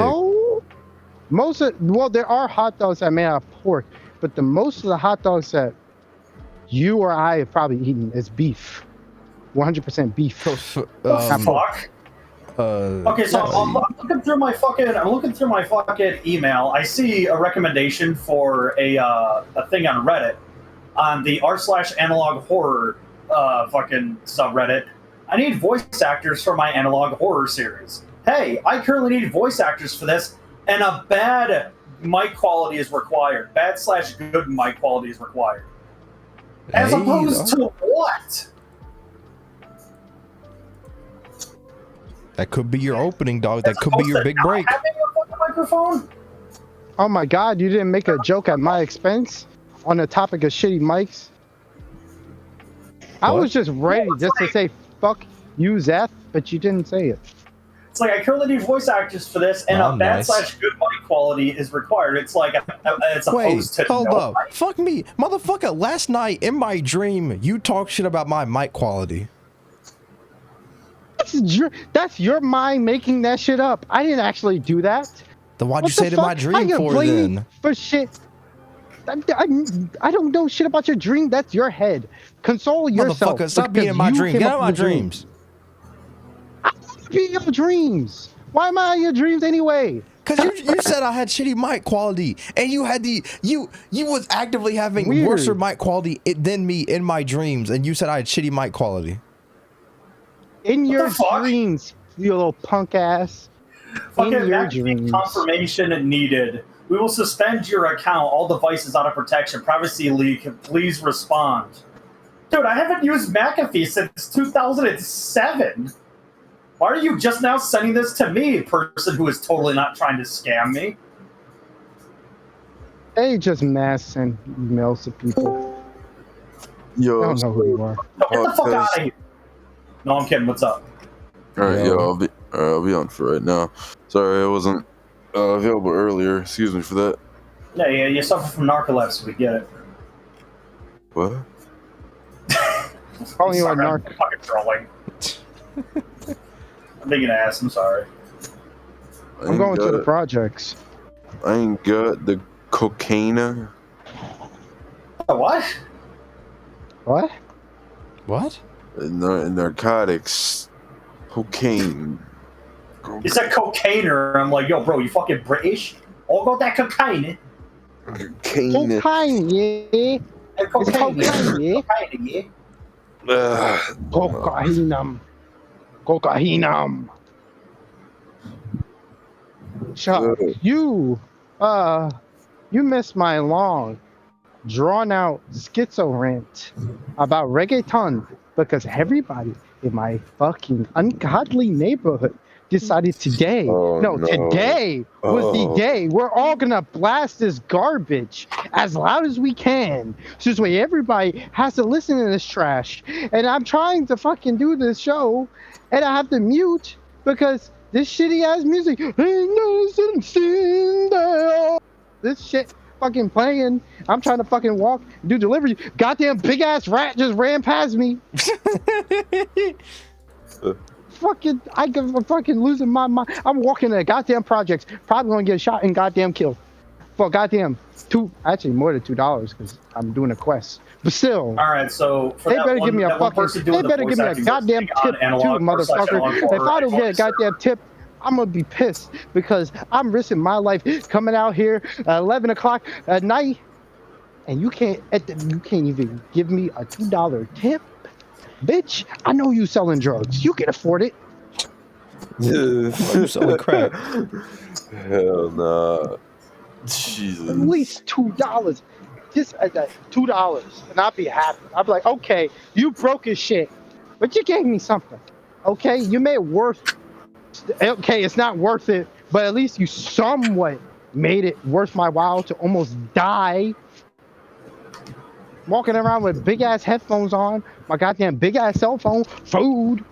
Well, there are hot dogs that are made out of pork, but most of the hot dogs that you or I have probably eaten is beef. 100% beef. Fuck. Okay, so I'm looking through my fucking email. I see a recommendation for a thing on Reddit on the r/analog horror fucking subreddit. I need voice actors for my analog horror series. Hey, I currently need voice actors for this, and a bad mic quality is required. Bad/good mic quality is required. As opposed to what? That could be your opening, dog. That could be your big break. Having a fucking microphone? Oh my God! You didn't make a joke at my expense on the topic of shitty mics. I was just ready just to say "fuck you, Zeth," but you didn't say it. It's like I currently need voice actors for this, and a bad/good mic quality is required. It's like it's opposed to hold no up. mic. Fuck me, motherfucker. Last night in my dream, you talked shit about my mic quality. That's your mind making that shit up. I didn't actually do that. Then why'd you say it in my dream for then? For shit. I don't know shit about your dream. That's your head. Console yourself. Motherfucker, stop being in my dreams. Get out of my dreams. I want to be in your dreams. Why am I in your dreams anyway? Because you said I had shitty mic quality, and you had you was actively having worse mic quality than me in my dreams, and you said I had shitty mic quality. In your dreams, you little punk ass. In your dreams. Confirmation needed. We will suspend your account. All devices out of protection. Privacy leak. Please respond. Dude, I haven't used McAfee since 2007. Why are you just now sending this to me, person who is totally not trying to scam me? They just mass send emails to people. Yo, I don't know who you are. No, get the fuck out of here. No, I'm kidding. What's up? Alright, I'll be on for right now. Sorry, I wasn't available earlier. Excuse me for that. Yeah, you suffer from narcolepsy. We get it. What? Calling you a narc. Fucking trolling. I'm being an ass. I'm sorry. I'm going to the projects. I ain't got the cocaine. What? What? What? Narcotics. Cocaine. You said cocainer. I'm like, yo, bro, you fucking British? All about that cocaine. Cocaine. Cocaine, yeah. Cocaine, yeah. Cocainum. Cocainum. Chuck, you missed my long, drawn-out schizo rant about reggaeton because everybody in my fucking ungodly neighborhood decided today. Today was the day. We're all gonna blast this garbage as loud as we can. So this way everybody has to listen to this trash. And I'm trying to fucking do this show, and I have to mute because this shitty ass music. This shit fucking playing. I'm trying to fucking walk, do delivery. Goddamn big ass rat just ran past me. I'm fucking losing my mind. I'm walking to goddamn projects, probably gonna get shot and goddamn killed for goddamn more than $2 because I'm doing a quest. But still, all right. So for they better give me a fucking. They better give me a goddamn tip too, motherfucker. If I don't get a goddamn tip, I'm gonna be pissed because I'm risking my life coming out here at 11 o'clock at night, and you can't even give me a $2 tip. Bitch, I know you selling drugs. You can afford it. I'm selling crack. Hell nah. Jesus. At least $2. Just $2, and I'll be happy. I'll be like, okay, you broke as shit, but you gave me something. Okay, you made it worth. Okay, it's not worth it, but at least you somewhat made it worth my while to almost die. Walking around with big ass headphones on, my goddamn big ass cell phone, food.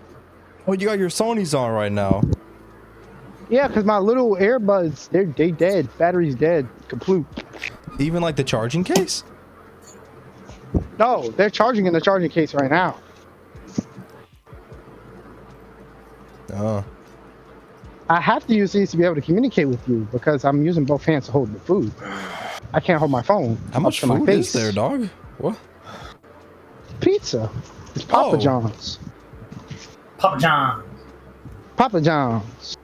Oh, you got your Sonys on right now. Yeah, because my little earbuds, they dead. Battery's dead. Complete. Even like the charging case? No, they're charging in the charging case right now. Oh. I have to use these to be able to communicate with you because I'm using both hands to hold the food. I can't hold my phone. How much food is there, dog? What? Pizza. It's Papa John's. Papa John. Papa John's.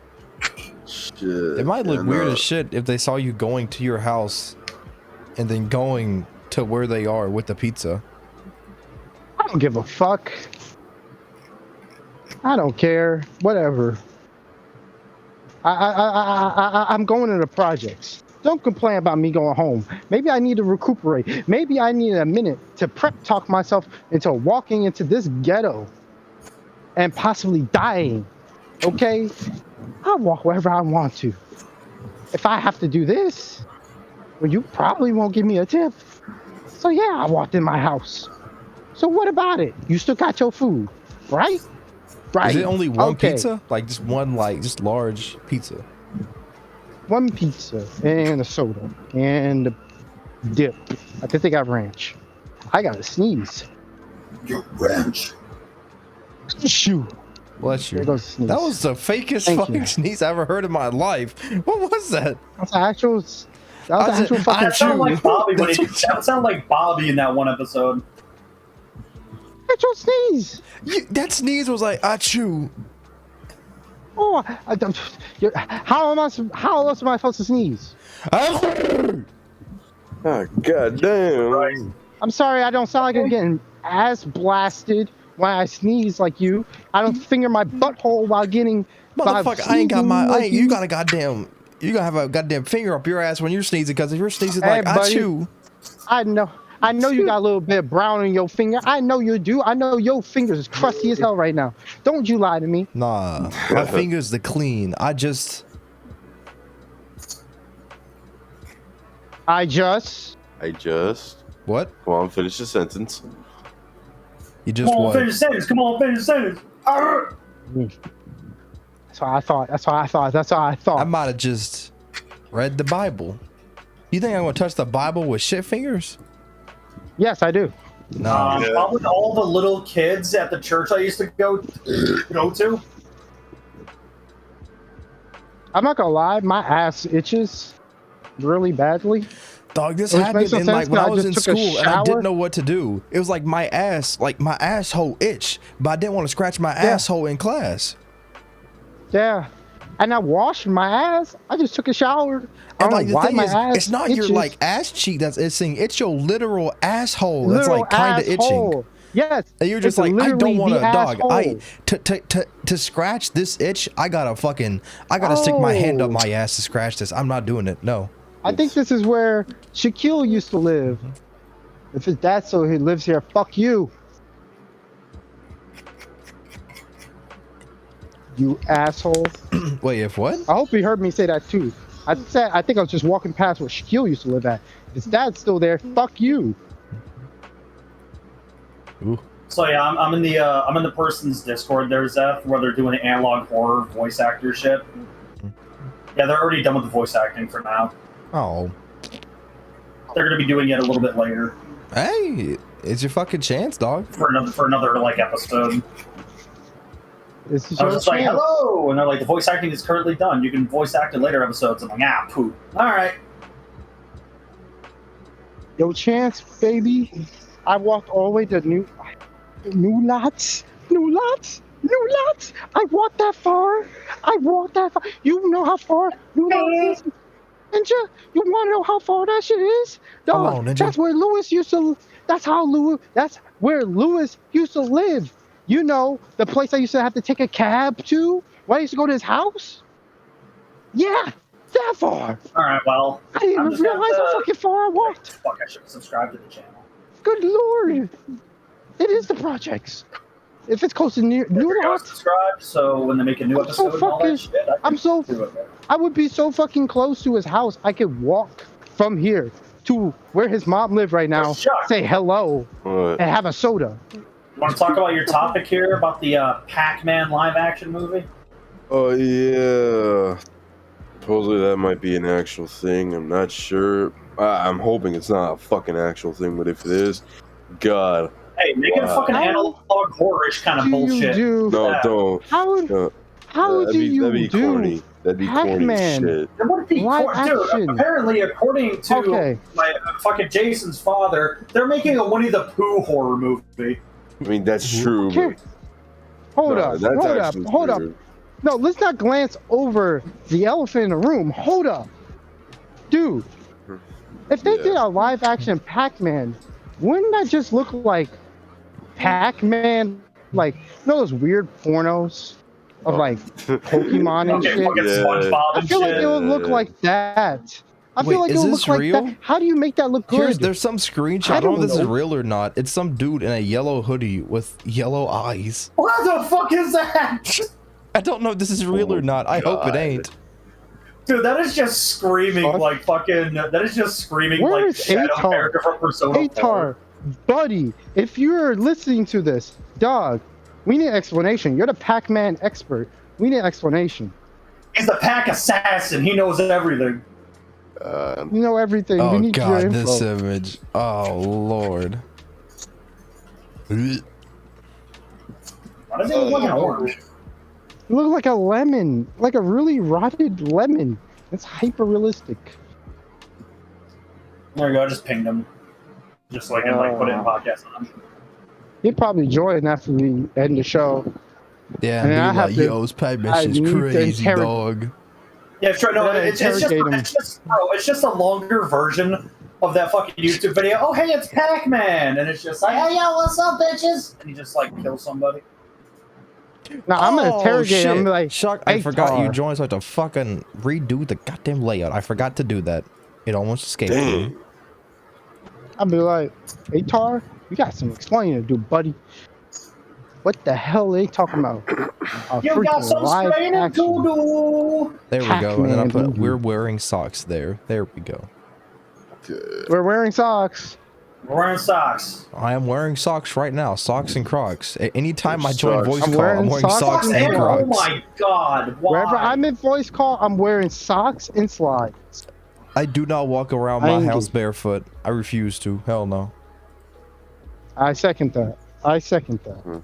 Shit. It might look weird as shit if they saw you going to your house and then going to where they are with the pizza. I don't give a fuck. I don't care. Whatever. I'm going to the projects. Don't complain about me going home. Maybe I need to recuperate. Maybe I need a minute to prep talk myself into walking into this ghetto and possibly dying. Okay? I'll walk wherever I want to. If I have to do this, well, you probably won't give me a tip. So yeah, I walked in my house. So what about it? You still got your food, right? Right. Is it only one pizza? Like just one, just large pizza? One pizza and a soda and a dip. I think they got ranch. I got to sneeze. Your ranch. Shoo. Bless you. There goes the sneeze. That was the fakest fucking sneeze I ever heard in my life. What was that? That's an actual. That was an actual fucking. That sounded like Bobby. That sounded like Bobby in that one episode. Actual sneeze. That sneeze was like achoo. Oh, how else am I supposed to sneeze? Oh, god damn. I'm sorry, I don't sound like I'm getting ass blasted when I sneeze like you. I don't finger my butthole while getting. Motherfucker, I ain't got my. You got a goddamn. You gotta have a goddamn finger up your ass when you're sneezing, because if you're sneezing like achoo. I know you got a little bit of brown in your finger. I know you do. I know your fingers is crusty as hell right now. Don't you lie to me. Nah, my fingers the clean. I just. What? Come on, finish the sentence. You just Come on, what? finish the sentence. Come on, finish the sentence. That's what I thought. I might have just read the Bible. You think I'm gonna touch the Bible with shit fingers? Yes, I do. No. Probably all the little kids at the church I used to go to. I'm not gonna lie, my ass itches really badly. Dog, this happened in like when I was in school and I shower. didn't know what to do. It was like my asshole itch, but I didn't want to scratch my asshole in class. Yeah. And I washed my ass. I just took a shower. I don't know why my ass it's not itches. your like ass cheek that's itching. It's your literal asshole that's like kind of itching. Yes. And you're just like, I don't want to, dog. To scratch this itch, I gotta stick my hand up my ass to scratch this. I'm not doing it. No. I think this is where Shaquille used to live. If his dad so he lives here, fuck you. You asshole. Wait, if what? I hope you heard me say that too. I think I was just walking past where Shaquille used to live at. His dad's still there. Fuck you. Ooh. So yeah, I'm in the person's Discord there, Zeth, where they're doing analog horror voice actor shit. Yeah, they're already done with the voice acting for now. Oh. They're gonna be doing it a little bit later. Hey, it's your fucking chance, dog. For another like episode. This is I was your just like, chance. hello, and they're like, the voice acting is currently done. You can voice act in later episodes. I'm like, ah, poop. All right. Yo, chance, baby. I walked all the way to new lots. I walked that far. You know how far new lots is? Ninja, you want to know how far that shit is? Dog, on, Ninja. that's where Lewis used to. That's where Lewis used to live. You know, the place I used to have to take a cab to. When I used to go to his house. Yeah, that far. All right. Well, I didn't I'm even just gonna realize how fucking far I walked. Fuck, I should subscribe to the channel. Good lord. It is the projects. If it's close to new lots, Subscribe, so when they make a new I'm so episode and all fucking- that shit, I would be so fucking close to his house. I could walk from here to where his mom lives right now, Shuck. say hello, What? and have a soda. You want to talk about your topic here about the Pac-Man live-action movie? Oh yeah. Supposedly that might be an actual thing. I'm not sure. I'm hoping it's not a fucking actual thing, but if it is, God. Hey, make it a fucking How analog horror-ish kind of Do bullshit. you do? No, Yeah. don't. How No. how That'd do be you do? corny. That'd be corny Pac-Man. as shit. It would be Live dude, action. apparently, according to Okay. my fucking Jason's father, they're making a Winnie the Pooh horror movie. I mean, that's true. Okay. But Hold no, up, that's hold up, actually hold up. true. No, let's not glance over the elephant in the room. Hold up. Dude, if they Yeah. did a live action Pac-Man, wouldn't that just look like Pac-Man? Like, you know those weird pornos of like Pokemon and Okay, shit? fucking Yeah. SpongeBob I and feel like shit. it would look like that. I Wait, feel like it is would this look real? like that. How do you make that look good? There's some screenshot. I I don't know don't if this is know. real or not. It's some dude in a yellow hoodie with yellow eyes. What the fuck is that? I don't know if this is real or not. I hope it God. ain't. Dude, that is just screaming Fuck. like fucking. That is just screaming Where like is shadow ATar? character from Persona 4. ATar, buddy, if you're listening to this, dog, we need an explanation. You're the Pac-Man expert. We need an explanation. He's the pack assassin. He knows everything. You know everything. we Oh need your god, info. this image. Oh lord. Why does he look like an orange? You look like a lemon, like a really rotted lemon. It's hyper realistic. There you go. I just pinged him. Just so I can like put it in podcast on him. He'd probably join after we end the show. Yeah, I mean, be I have like, to- yo, this Pac-Man I shit's need to crazy, interrogate- dog. Yeah, sure. No, Yeah, it's just interrogate him. it's just a longer version of that fucking YouTube video. Oh, hey, it's Pac-Man, and it's just like, hey, yo, what's up, bitches? And he just like kills somebody. Now I'm gonna interrogate him. Oh, shit. Like, Shuck, I forgot you ATar. joined, so I have to fucking redo the goddamn layout. I forgot to do that. It almost escaped me. Dang. I'll be like, ATar, you got some explaining to do, buddy. What the hell are they talking about? A You got freaking some live straining action. to do. There we go. And then I Pac-Man, put, dude. we're wearing socks there. There we go. Okay. We're wearing socks. We're wearing socks. I am wearing socks right now. Socks and Crocs. Anytime I join Socks. voice I'm call, I'm wearing wearing socks socks and and Oh Crocs. my god! Why? Wherever I'm in voice call, I'm wearing socks and slides. I do not walk around I my ain't house do- barefoot. I refuse to. Hell no. I second that. I second that.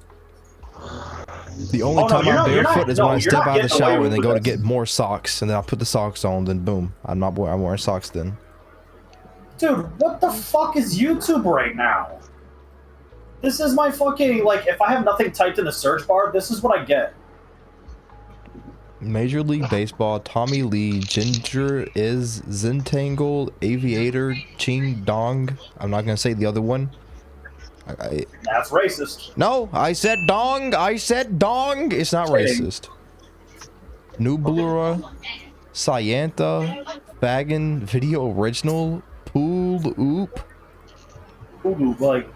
The only Oh, no, time you're I'm not- you're barefoot not- is no, when I you're step not out of the getting away shower and with then go to this. get more socks, and then I'll put the socks on. Then boom, I'm wearing socks. Then Dude, what the fuck is YouTube right now? This is my fucking, like, if I have nothing typed in the search bar, this is what I get. Major League Baseball, Tommy Lee, Ginger is Zentangle, Aviator, Ching Dong. I'm not gonna say the other one. That's racist. No, I said dong. I said dong. It's not Kidding. racist. Nublura, Cyantha, Faggon, Video Original, Pool Oop. Ooh, like,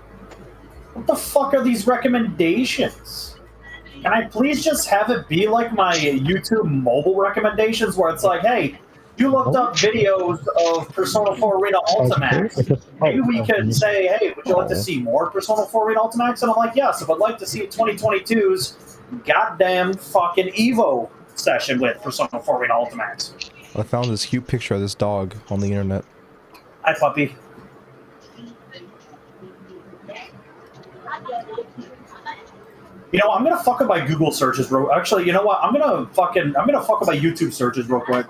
what the fuck are these recommendations? Can I please just have it be like my YouTube mobile recommendations where it's like, hey, you looked up videos of Persona 4 Arena Ultimax. Maybe we could say, hey, would you like to see more Persona 4 Arena Ultimax? And I'm like, yes, if I'd like to see 2022's goddamn fucking Evo session with Persona 4 Arena Ultimax. I found this cute picture of this dog on the internet. Hi, puppy. You know, I'm gonna fuck up my Google searches real. Actually, you know what? I'm gonna fuck up my YouTube searches real quick.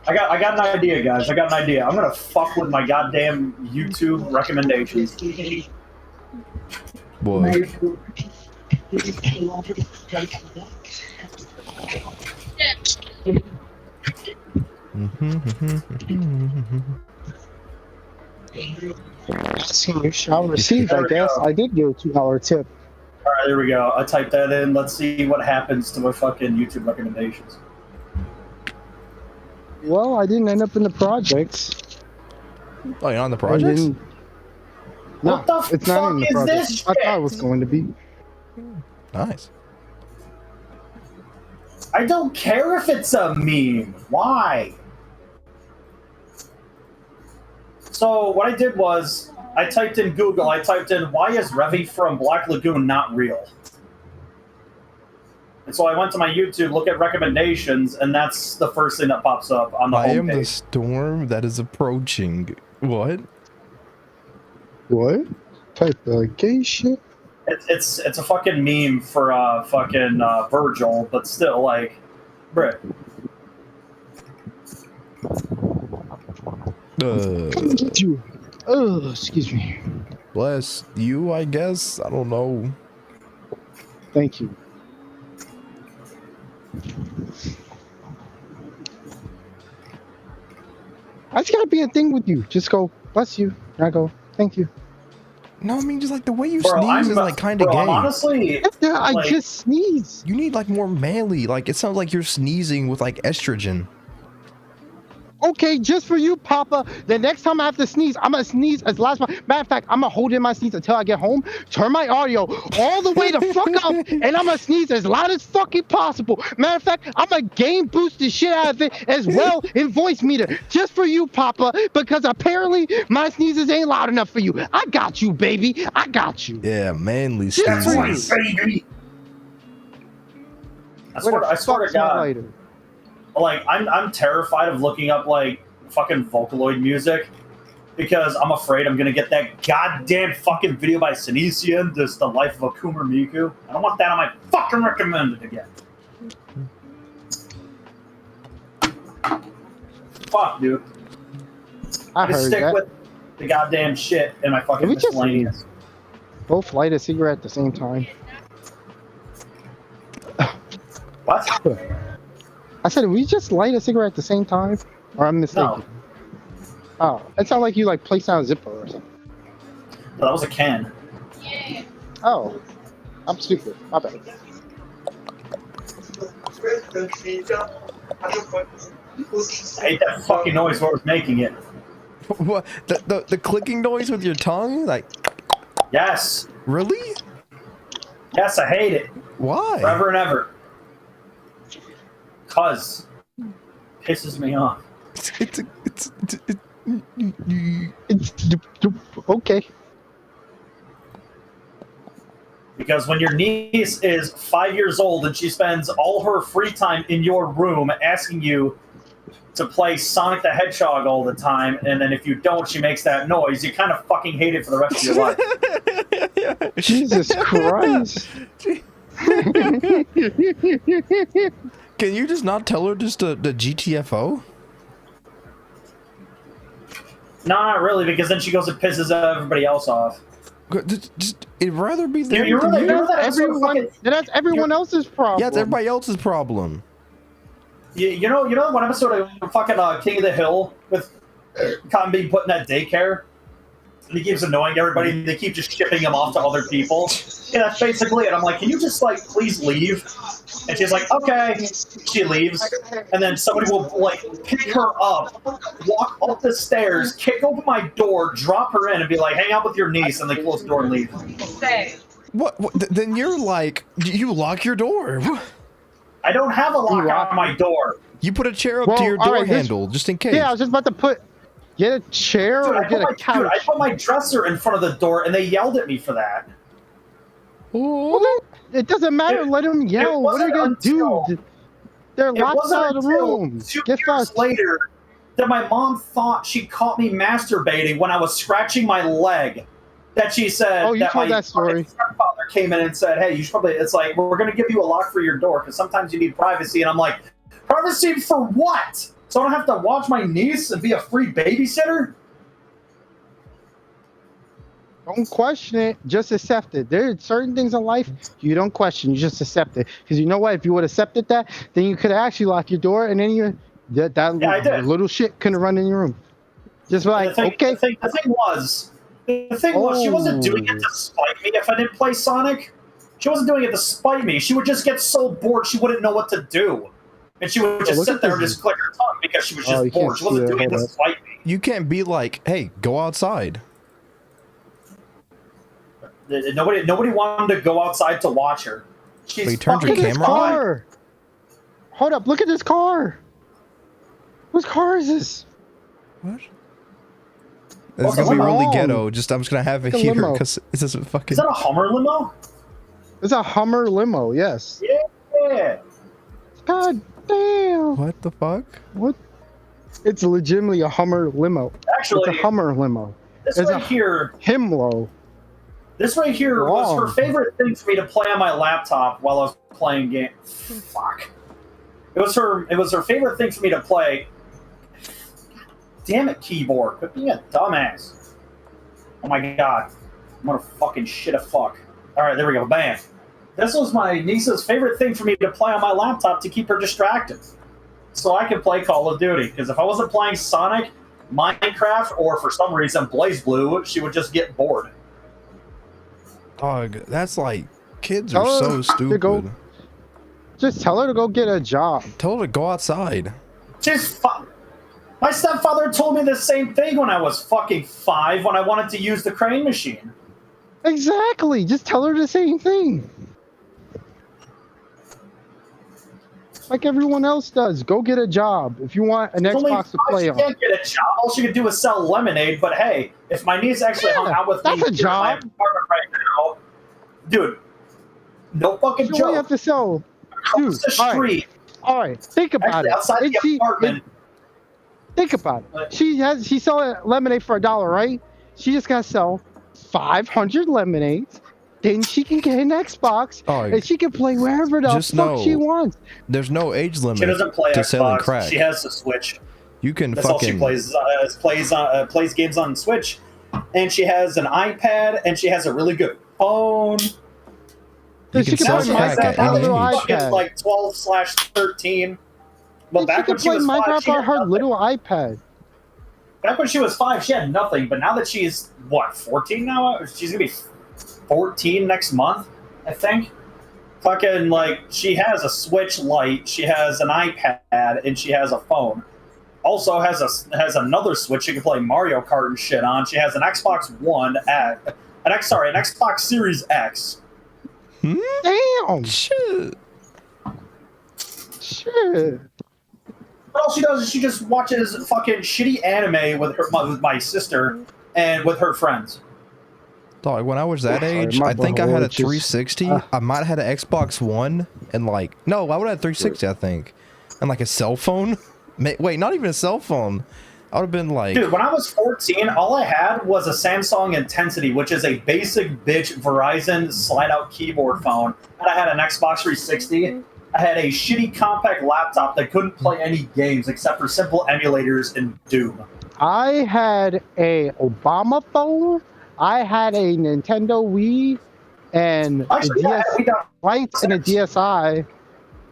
I got an idea, guys. I got an idea. I'm gonna fuck with my goddamn YouTube recommendations. Boy. Asking you shall receive, I guess. I did get a 2-hour tip. Alright, there we go. I typed that in. Let's see what happens to my fucking YouTube recommendations. Well, I didn't end up in the projects. Oh, you're on the projects? No, What the it's not in the fuck is projects. this I thought it shit? was going to be. Nice. I don't care if it's a meme. Why? So what I did was, I typed in Google, I typed in, why is Mgevey from Black Lagoon not real? And so I went to my YouTube, look at recommendations, and that's the first thing that pops up on the homepage. I am the storm that is approaching. What? What? Type of gay shit? It's a fucking meme for fucking Virgil, but still, like, bruh. Oh, excuse me. Bless you, I guess. I don't know. Thank you. I just gotta be a thing with you. Just go, bless you. And I go, thank you. No, I mean, just like the way you Bro, sneeze is like kind of gay. Honestly, Yeah, I like, just sneeze. You need like more manly. Like it sounds like you're sneezing with like estrogen. Okay, just for you, Papa. The next time I have to sneeze, I'm gonna sneeze as last one. Matter of fact, I'm gonna hold in my sneeze until I get home, turn my audio all the way the fuck up, and I'm gonna sneeze as loud as fucking possible. Matter of fact, I'm gonna game boost the shit out of it as well in voice meter. Just for you, Papa, because apparently my sneezes ain't loud enough for you. I got you, baby. I got you. Yeah, manly Just for you. sneezes. baby. I swear to God. Like, I'm terrified of looking up, like, fucking Vocaloid music because I'm afraid I'm gonna get that goddamn fucking video by Sinisian, just The Life of a Kumar Miku. I don't want that on my fucking recommended again. Fuck, dude. I Just heard stick that. with the goddamn shit in my fucking Can we just miscellaneous. both light a cigarette at the same time? What? I said, we just light a cigarette at the same time? Or I'm mistaken? No. Oh, it sounded like you like placed down a zipper or something. No, that was a can. Oh, I'm stupid. My bad. I hate that fucking noise where I was making it. What? The clicking noise with your tongue? Like, Yes. really? Yes, I hate it. Why? Forever and ever. Cause pisses me off. It's Okay. Because when your niece is 5 years old and she spends all her free time in your room asking you to play Sonic the Hedgehog all the time, and then if you don't, she makes that noise, you kind of fucking hate it for the rest of your life. Jesus Christ. Can you just not tell her just the GTFO? No, not really, because then she goes and pisses everybody else off. It'd rather be them You than really you. know that episode of fucking- That's everyone else's problem. Yeah, it's everybody else's problem. You know one episode of fucking King of the Hill with Cotton being put in that daycare, and he keeps annoying everybody, and they keep just shipping him off to other people. Yeah, that's basically it. I'm like, can you just, like, please leave? And she's like, okay. She leaves, and then somebody will, like, pick her up, walk up the stairs, kick open my door, drop her in, and be like, hang out with your niece, and they close the door and leave. What? Then you're like, you lock your door. I don't have a lock on my door. You put a chair up to your door handle, just in case. Yeah, I was just about to get a chair or get a couch. Dude, I put my dresser in front of the door, and they yelled at me for that. Well, it doesn't matter. Let them yell. What are you going to do? They're locked out of the room. 2 years later that my mom thought she caught me masturbating when I was scratching my leg. That she said that my stepfather came in and said, hey, you should probably, it's like, we're going to give you a lock for your door because sometimes you need privacy. And I'm like, privacy for what? So I don't have to watch my niece and be a free babysitter? Don't question it. Just accept it. There are certain things in life you don't question. You just accept it. Because you know what? If you would have accepted that, then you could actually lock your door and then that little shit couldn't run in your room. Just like, okay. The thing was, she wasn't doing it to spite me if I didn't play Sonic. She wasn't doing it to spite me. She would just get so bored she wouldn't know what to do. And she would just sit there and just click her tongue because she was just bored. She wasn't doing it to spite me. You can't be like, hey, go outside. Nobody wanted to go outside to watch her. She's turned your camera on? Hold up, look at this car. Whose car is this? What? It's gonna be really ghetto. I'm just gonna have it here because it's just fucking. Is that a Hummer limo? It's a Hummer limo, yes. Yeah. God damn. What the fuck? What? It's legitimately a Hummer limo. Actually, it's a Hummer limo. This right here. Himlo. This right here was her favorite thing for me to play on my laptop while I was playing game. Fuck. It was her favorite thing for me to play. Damn it, keyboard. Quit being a dumbass. Oh my god. I'm gonna fucking shit a fuck. Alright, there we go. Bam. This was my niece's favorite thing for me to play on my laptop to keep her distracted. So I could play Call of Duty. Because if I wasn't playing Sonic, Minecraft, or for some reason BlazBlue, she would just get bored. Dog, that's like, kids are so stupid. Just tell her to go get a job. Tell her to go outside. My stepfather told me the same thing when I was fucking 5 when I wanted to use the crane machine. Exactly. Just tell her the same thing. Like everyone else does. Go get a job if you want an Xbox to play on. She can't get a job. All she could do is sell lemonade. But hey, if my niece actually hung out with me in my apartment right now, dude, no fucking joke. You have to sell. Across the street. All right. Think about it. Outside the apartment. Think about it. She sold lemonade for $1, right? She just got to sell 500 lemonades. Then she can get an Xbox and she can play wherever the fuck she wants. There's no age limit she doesn't play to Xbox. selling crack. She has the Switch. You can That's all she plays. Plays games on Switch, and she has an iPad, and she has a really good phone. You can sell crack at any age. It's like 12/13. Well, back when she was 5, she had her little iPad. Back when she was 5, she had nothing. But now that she's 14 now, she's gonna be 14 next month, I think. Fucking like, she has a Switch Lite, she has an iPad, and she has a phone. Also has another Switch she can play Mario Kart and shit on. She has an Xbox One, an Xbox Series X. Damn. Shit. But all she does is she just watches fucking shitty anime with my sister and with her friends. Dog, when I was that age, I think I had a 360. I might have had an Xbox One and like, no, I would have had a 360, I think. And like a cell phone. Wait, not even a cell phone. I would have been like... Dude, when I was 14, all I had was a Samsung Intensity, which is a basic bitch Verizon slide-out keyboard phone. And I had an Xbox 360. I had a shitty compact laptop that couldn't play any games except for simple emulators and Doom. I had a Obama phone. I had a Nintendo Wii and a DS Lite and a DSi,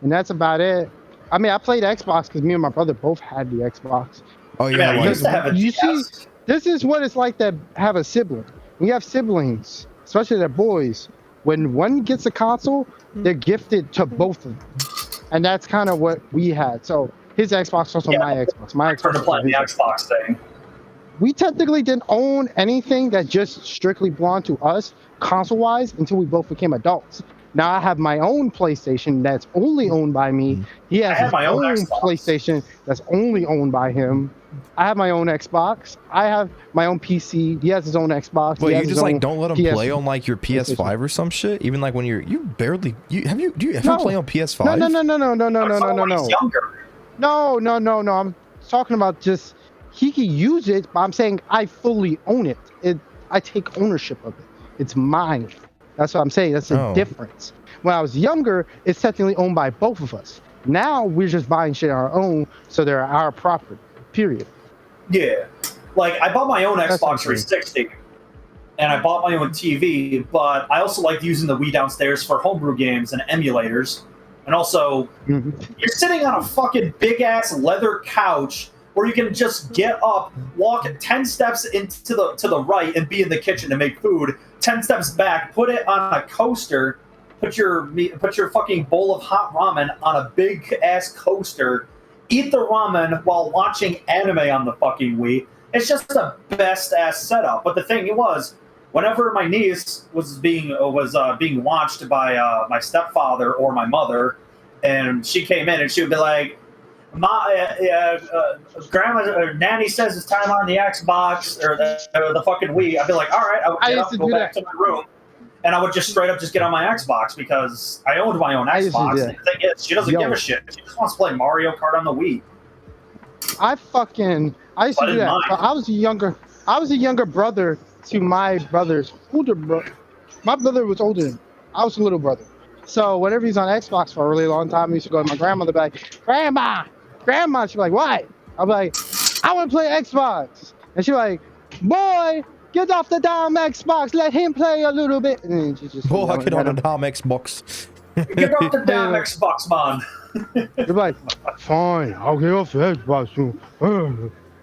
and that's about it. I mean, I played Xbox because me and my brother both had the Xbox. Oh yeah, I used to have a DS. This is what it's like to have a sibling. When you have siblings, especially they're boys, when one gets a console, they're gifted to both of them. And that's kind of what we had. So his Xbox, also my Xbox. My Xbox. Started playing the Xbox thing. We technically didn't own anything that just strictly belonged to us, console-wise, until we both became adults. Now I have my own PlayStation that's only owned by me. He has his my own PlayStation that's only owned by him. I have my own Xbox. I have my own PC. He has his own Xbox. Well, you just like don't let him play on like your PS5 or some shit. Even like when you barely do you ever play on PS5? No. No. I'm talking about just he can use it, but I'm saying I fully own it. I take ownership of it. It's mine. That's what I'm saying. That's the difference. When I was younger, it's technically owned by both of us. Now we're just buying shit on our own, so they're our property. Period. Yeah, like I bought my own Xbox 360, and I bought my own TV. But I also like using the Wii downstairs for homebrew games and emulators. And also, you're sitting on a fucking big ass leather couch where you can just get up, walk 10 steps into the right, and be in the kitchen to make food. 10 steps back, put it on a coaster, put your fucking bowl of hot ramen on a big ass coaster, eat the ramen while watching anime on the fucking Wii. It's just the best ass setup. But the thing was, whenever my niece was being watched by my stepfather or my mother, and she came in and she would be like, Grandma or Nanny says it's time on the Xbox or the fucking Wii. I'd be like, all right, I would get up and go back to my room, and I would just straight up just get on my Xbox because I owned my own Xbox. And the thing is, she doesn't give a shit. She just wants to play Mario Kart on the Wii. I used to do that. I was a younger brother to my brother's older brother. My brother was older than me. I was a little brother. So whenever he's on Xbox for a really long time, I used to go to my grandmother and be like, Grandma, she'd be like, what? I'll be like, I want to play Xbox. And she'd be like, boy, get off the damn Xbox, let him play a little bit. And then she just boy, get on the damn Xbox. Get off the damn Xbox, man. You're like, fine, I'll get off the Xbox soon.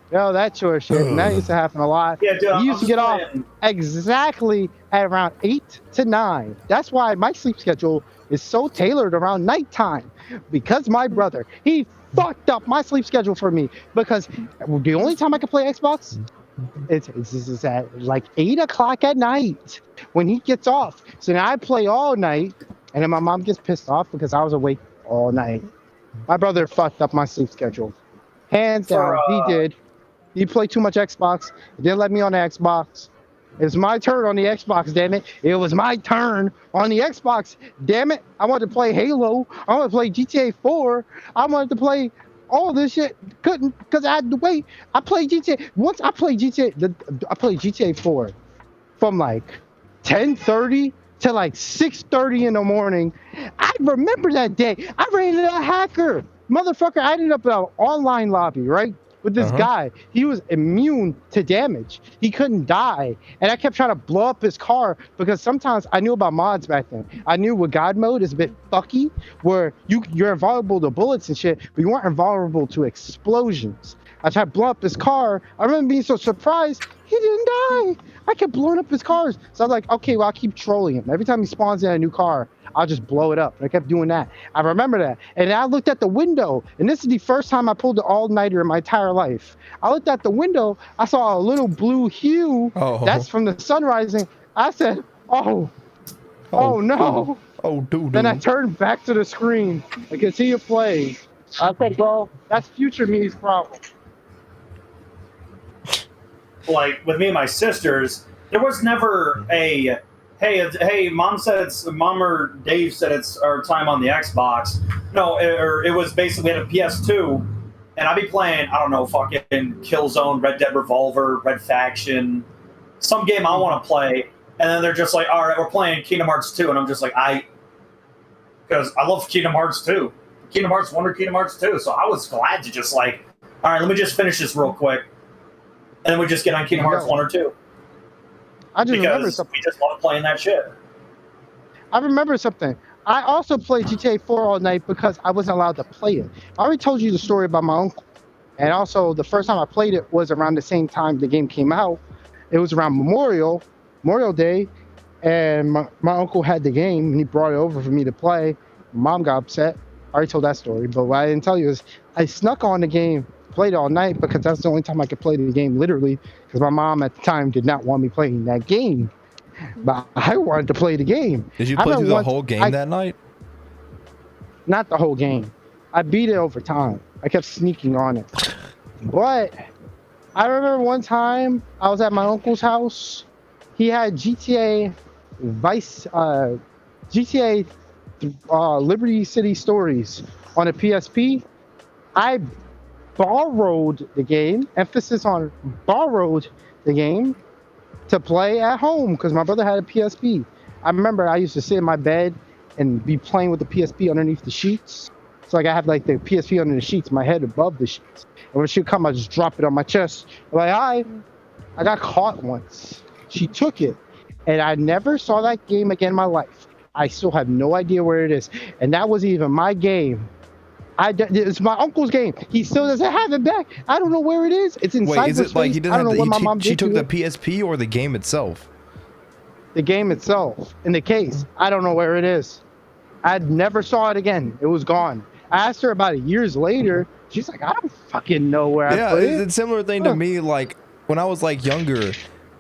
Yo, that sort of shit. And that used to happen a lot. Yeah, dude, he used to get off exactly at around 8 to 9. That's why my sleep schedule is so tailored around nighttime. Because my brother, he fucked up my sleep schedule for me. Because the only time I can play Xbox, it's at like 8 o'clock at night when he gets off. So now I play all night, and then my mom gets pissed off because I was awake all night. My brother fucked up my sleep schedule. Hands down, he did. He played too much Xbox. He didn't let me on the Xbox. It was my turn on the Xbox, damn it. It was my turn on the Xbox, damn it. I wanted to play Halo. I wanted to play GTA 4. I wanted to play all this shit. Couldn't because I had to wait. I played GTA. Once I played GTA 4 from like 10:30 to like 6:30 in the morning. I remember that day. I ran into a hacker. Motherfucker, I ended up in an online lobby, right? With this guy, he was immune to damage. He couldn't die. And I kept trying to blow up his car because sometimes I knew about mods back then. I knew what God mode is a bit fucky, where you're invulnerable to bullets and shit, but you weren't invulnerable to explosions. I tried to blow up his car. I remember being so surprised, he didn't die. I kept blowing up his cars. So I was like, okay, well, I'll keep trolling him. Every time he spawns in a new car, I'll just blow it up. And I kept doing that. I remember that. And I looked at the window, and this is the first time I pulled an all-nighter in my entire life. I looked at the window. I saw a little blue hue. That's from the sun rising. I said, oh no. Oh, dude. Then I turned back to the screen and continued playing. I said, bro, that's future me's problem. Like with me and my sisters, there was never a hey, mom or Dave said it's our time on the Xbox. No, it was basically we had a PS2, and I'd be playing, I don't know, fucking Killzone, Red Dead Revolver, Red Faction, some game I want to play, and then they're just like, all right, we're playing Kingdom Hearts 2, and I'm just like, because I love Kingdom Hearts 2. Kingdom Hearts 1 or Kingdom Hearts 2, so I was glad to just like, all right, let me just finish this real quick. And then we just get on Kingdom Hearts 1 or 2. I just remember something. We just love playing that shit. I remember something. I also played GTA 4 all night because I wasn't allowed to play it. I already told you the story about my uncle. And also, the first time I played it was around the same time the game came out. It was around Memorial Day, and my uncle had the game, and he brought it over for me to play. Mom got upset. I already told that story, but what I didn't tell you is I snuck on the game, played it all night, because that's the only time I could play the game, literally, because my mom at the time did not want me playing that game. But I wanted to play the game. Did you play through the whole game that night? Not the whole game. I beat it over time. I kept sneaking on it. But I remember one time I was at my uncle's house. He had GTA Liberty City Stories on a PSP. I borrowed the game, emphasis on borrowed the game, to play at home because my brother had a PSP. I remember I used to sit in my bed and be playing with the PSP underneath the sheets. So like I have like the PSP under the sheets, my head above the sheets. And when she would come, I just drop it on my chest. I'm like, hi. I got caught once. She took it, and I never saw that game again in my life. I still have no idea where it is, and that wasn't even my game. It's my uncle's game. He still doesn't have it back. I don't know where it is. It's inside. Wait, is it like he didn't have the, she took the it. PSP or the game itself? The game itself in the case. I don't know where it is. I never saw it again. It was gone. I asked her about it years later. She's like, I don't fucking know where I put it. Yeah, it's a similar thing to me. Like when I was like younger,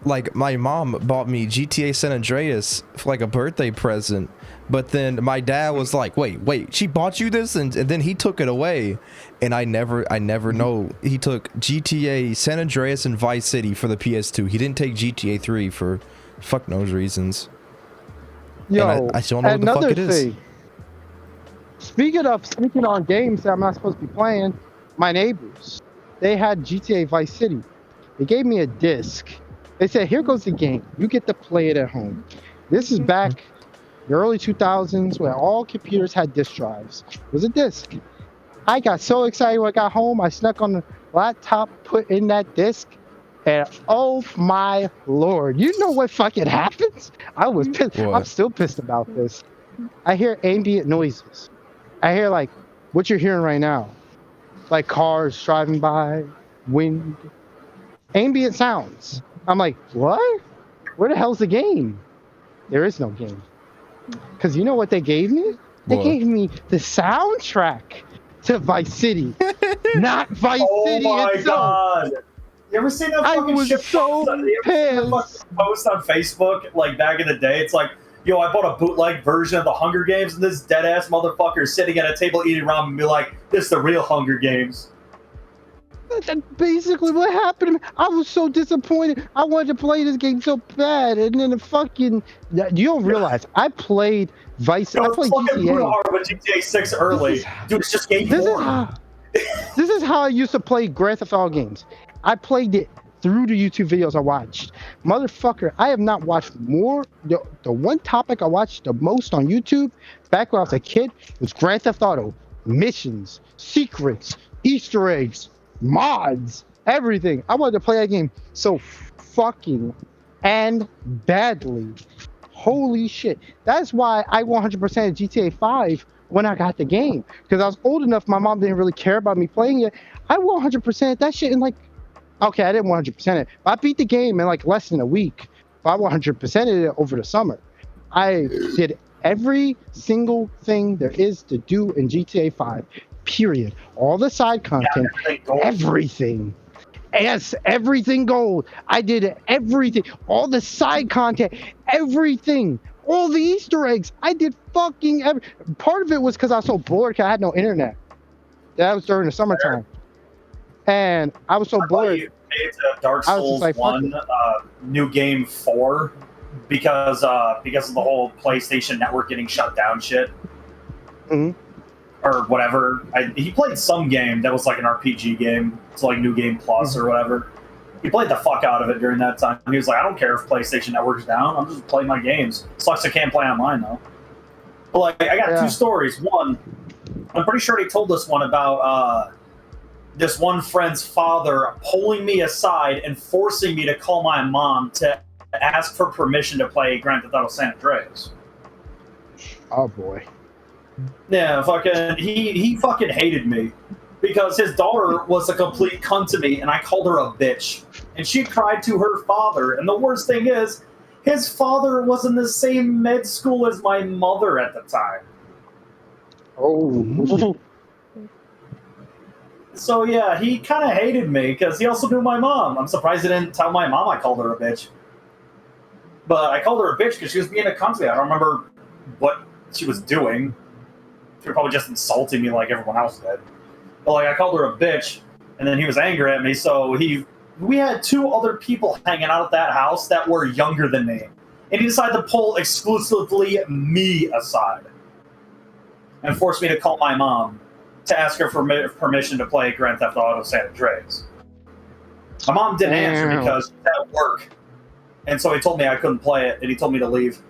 like my mom bought me GTA San Andreas for like a birthday present. But then my dad was like, wait, she bought you this? And then he took it away. And I never know. He took GTA San Andreas and Vice City for the PS2. He didn't take GTA 3 for fuck knows reasons. Yo, and I still don't know what the fuck it is. Speaking on games that I'm not supposed to be playing, my neighbors, they had GTA Vice City. They gave me a disc. They said, here goes the game. You get to play it at home. This is back the early 2000s where all computers had disk drives. It was a disc. I got so excited when I got home. I snuck on the laptop, put in that disc, and oh my lord. You know what fucking happens? I was pissed. What? I'm still pissed about this. I hear ambient noises. I hear like what you're hearing right now. Like cars driving by, wind, ambient sounds. I'm like, what? Where the hell's the game? There is no game. Because you know what they gave me? They gave me the soundtrack to Vice City. Not Vice City Oh my itself. god. You ever seen that fucking shit so post on Facebook like back in the day? It's like, yo, I bought a bootleg version of the Hunger Games, and this dead ass motherfucker is sitting at a table eating ramen and be like, this is the real Hunger Games. That's basically what happened to me. I was so disappointed. I wanted to play this game so bad, and then you don't realize I played Vice. I played GTA. Hard with GTA 6 early. Dude, it's just game 4. This is how I used to play Grand Theft Auto games. I played it through the YouTube videos I watched. Motherfucker, I have not watched more. The one topic I watched the most on YouTube back when I was a kid was Grand Theft Auto. Missions, secrets, Easter eggs, mods, everything. I wanted to play that game so fucking and badly. Holy shit. That's why I 100% GTA 5 when I got the game. Because I was old enough, my mom didn't really care about me playing it. I 100% that shit in like, okay, I didn't 100% it. But I beat the game in like less than a week. But I 100%ed it over the summer. I did every single thing there is to do in GTA 5. Period. All the side content, everything. Yes, everything gold. I did everything. All the side content, everything. All the Easter eggs. I did fucking part of it was because I was so bored because I had no internet. That was during the summertime. And I was so bored. You made Dark Souls like, 1, New Game 4 because of the whole PlayStation Network getting shut down shit. Mm-hmm. Or whatever. He played some game that was like an RPG game. It's like New Game Plus or whatever. He played the fuck out of it during that time. He was like, I don't care if PlayStation Network's down. I'm just playing my games. Sucks I can't play online though. But like, I got 2 stories. One, I'm pretty sure he told this one about this one friend's father pulling me aside and forcing me to call my mom to ask for permission to play Grand Theft Auto San Andreas. Oh boy. Yeah, fucking he fucking hated me. because his daughter was a complete cunt to me, and I called her a bitch. And she cried to her father. And the worst thing is, his father was in the same med school as my mother at the time. Oh. So yeah, he kind of hated me because he also knew my mom. I'm surprised he didn't tell my mom I called her a bitch. But I called her a bitch because she was being a cunt to me. I don't remember what she was doing. She was probably just insulting me like everyone else did. But like, I called her a bitch, and then he was angry at me. So we had 2 other people hanging out at that house that were younger than me, and he decided to pull exclusively me aside and force me to call my mom to ask her for permission to play Grand Theft Auto San Andreas. My mom didn't answer because she was at work, and so he told me I couldn't play it, and he told me to leave.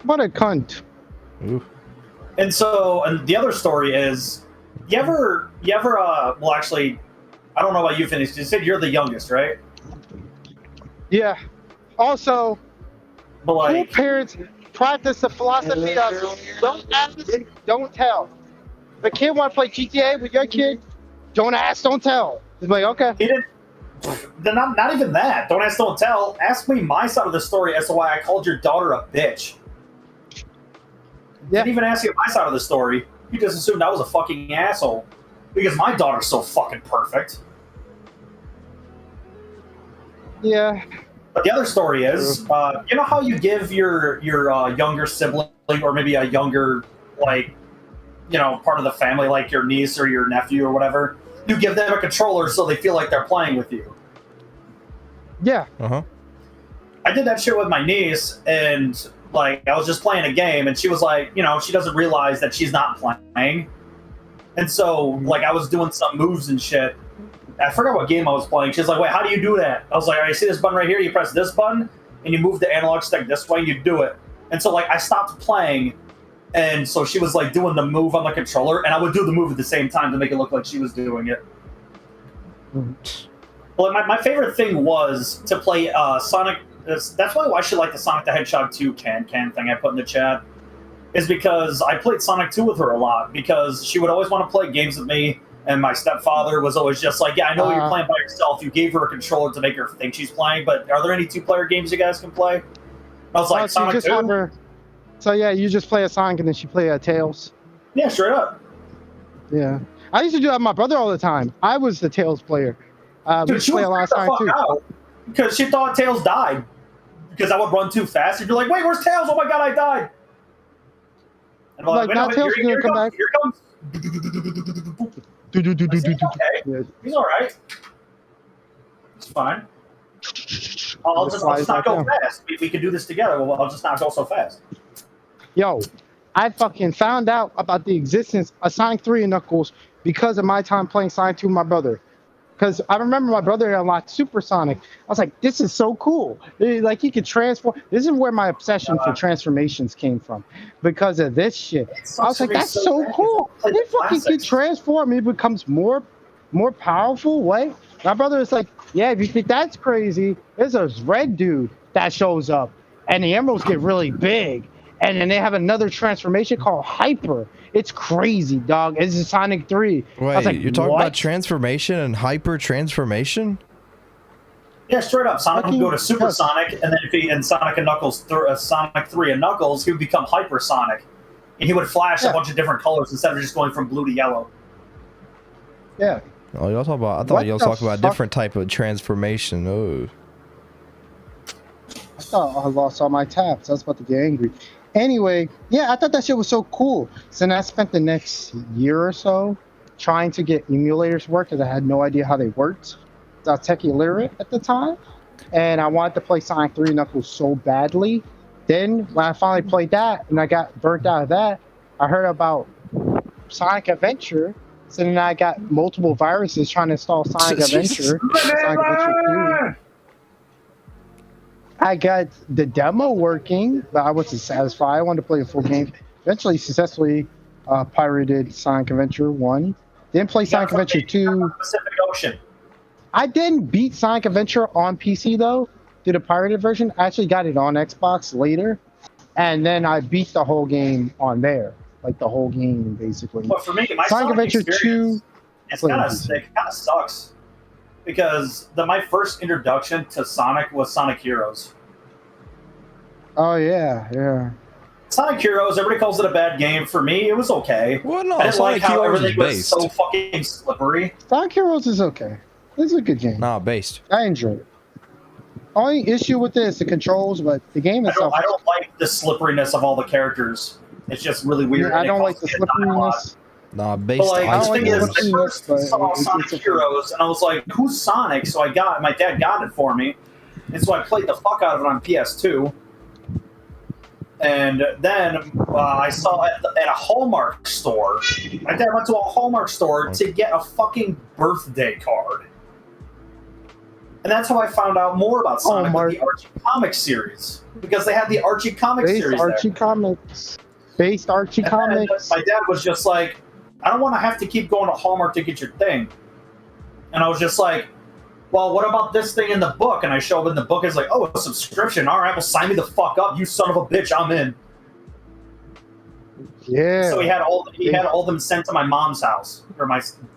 What a cunt. Ooh. And so, and the other story is, you ever, well, actually, I don't know about you, Phoenix. You said you're the youngest, right? Yeah. Also, But cool like, parents practice the philosophy of don't ask, don't tell. If a kid want to play GTA with your kid, don't ask, don't tell. It's like, okay. he didn't. Then not even that. Don't ask, don't tell. Ask me my side of the story as to why I called your daughter a bitch. Yeah. Didn't even ask you my side of the story. You just assumed I was a fucking asshole because my daughter's so fucking perfect. Yeah. But the other story is, you know how you give your younger sibling or maybe a younger, like, you know, part of the family, like your niece or your nephew or whatever, you give them a controller so they feel like they're playing with you. Yeah. Uh-huh. I did that shit with my niece, and like I was just playing a game, and she was like, you know, she doesn't realize that she's not playing, and so like I was doing some moves and shit. I forgot what game I was playing. She's like, wait, how do you do that? I was like, all right, you see this button right here? You press this button, and you move the analog stick this way, and you do it. And so like I stopped playing, and so she was like doing the move on the controller, and I would do the move at the same time to make it look like she was doing it. Well, my favorite thing was to play Sonic. That's why I should like the Sonic the Hedgehog 2 can thing I put in the chat. Is because I played Sonic 2 with her a lot because she would always want to play games with me, and my stepfather was always just like, yeah, I know you're playing by yourself. You gave her a controller to make her think she's playing, but are there any 2-player games you guys can play? I was like, Sonic 2? So yeah, you just play a Sonic and then she play a Tails? Yeah, straight up. Yeah. I used to do that with my brother all the time. I was the Tails player. We Dude, play a lot of Sonic too. Because she thought Tails died. Because I would run too fast. And you're like, wait, where's Tails? Oh my god, I died. And I'm like, now Tails is going to come back. Here comes. Okay. He's alright. It's fine. I'll just not go fast. We can do this together. Well, I'll just not go so fast. Yo, I fucking found out about the existence of Sonic 3 and Knuckles because of my time playing Sonic 2 with my brother. Because I remember my brother unlocked Super Sonic. I was like, this is so cool. Like, he could transform. This is where my obsession for transformations came from. Because of this shit. I was like, that's so cool. He fucking can transform. He becomes more powerful. What? My brother was like, yeah, if you think that's crazy, there's a red dude that shows up. And the emeralds get really big. And then they have another transformation called Hyper. It's crazy, dog. It's Sonic 3. Wait, I was like, you're talking what? about transformation and hyper transformation? Yeah, straight up. Sonic would go to Super Sonic, and then if he and Sonic and Knuckles, Sonic 3 and Knuckles, he would become Hyper Sonic, and he would flash a bunch of different colors instead of just going from blue to yellow. Yeah. Oh, y'all talking about? I thought y'all talking about a different type of transformation. Oh. I thought I lost all my tabs. I was about to get angry. Anyway, yeah, I thought that shit was so cool. So then I spent the next year or so trying to get emulators to work because I had no idea how they worked. I was tech illiterate at the time, and I wanted to play Sonic 3 Knuckles so badly. Then when I finally played that and I got burnt out of that, I heard about Sonic Adventure. So then I got multiple viruses trying to install Sonic Adventure. Sonic Adventure 2. I got the demo working, but I wasn't satisfied. I wanted to play the full game. Eventually, successfully pirated Sonic Adventure 1. Then play Sonic Adventure 2. Pacific Ocean. I didn't beat Sonic Adventure on PC, though. Did a pirated version. I actually got it on Xbox later. And then I beat the whole game on there. like the whole game basically. But for me, my Sonic Adventure 2. it kind of sucks because my first introduction to Sonic was Sonic Heroes. Oh yeah. Sonic Heroes, everybody calls it a bad game. For me, it was okay. Well, no, I didn't Sonic like how Heroes everything is was based. so fucking slippery. Sonic Heroes is okay. It's a good game. Nah, based. I enjoy it. Only issue with this, the controls, but the game itself. I don't like the slipperiness of all the characters. It's just really weird. I don't like the slipperiness. Nah, based. But like, ice the thing is, forms. I first saw Sonic Heroes, and I was like, "Who's Sonic?" So my dad got it for me, and so I played the fuck out of it on PS2. And then I saw it at a Hallmark store. My dad went to a Hallmark store to get a fucking birthday card. And that's how I found out more about Sonic with the Archie Comics series. Because they had the Archie Comics series Archie there. Comics. Based Archie Comics. My dad was just like, I don't want to have to keep going to Hallmark to get your thing. And I was just like, well, what about this thing in the book? And I show up in the book, it's like, oh, a subscription. All right, well, sign me the fuck up, you son of a bitch, I'm in. Yeah. So he had all them sent to my mom's house. Or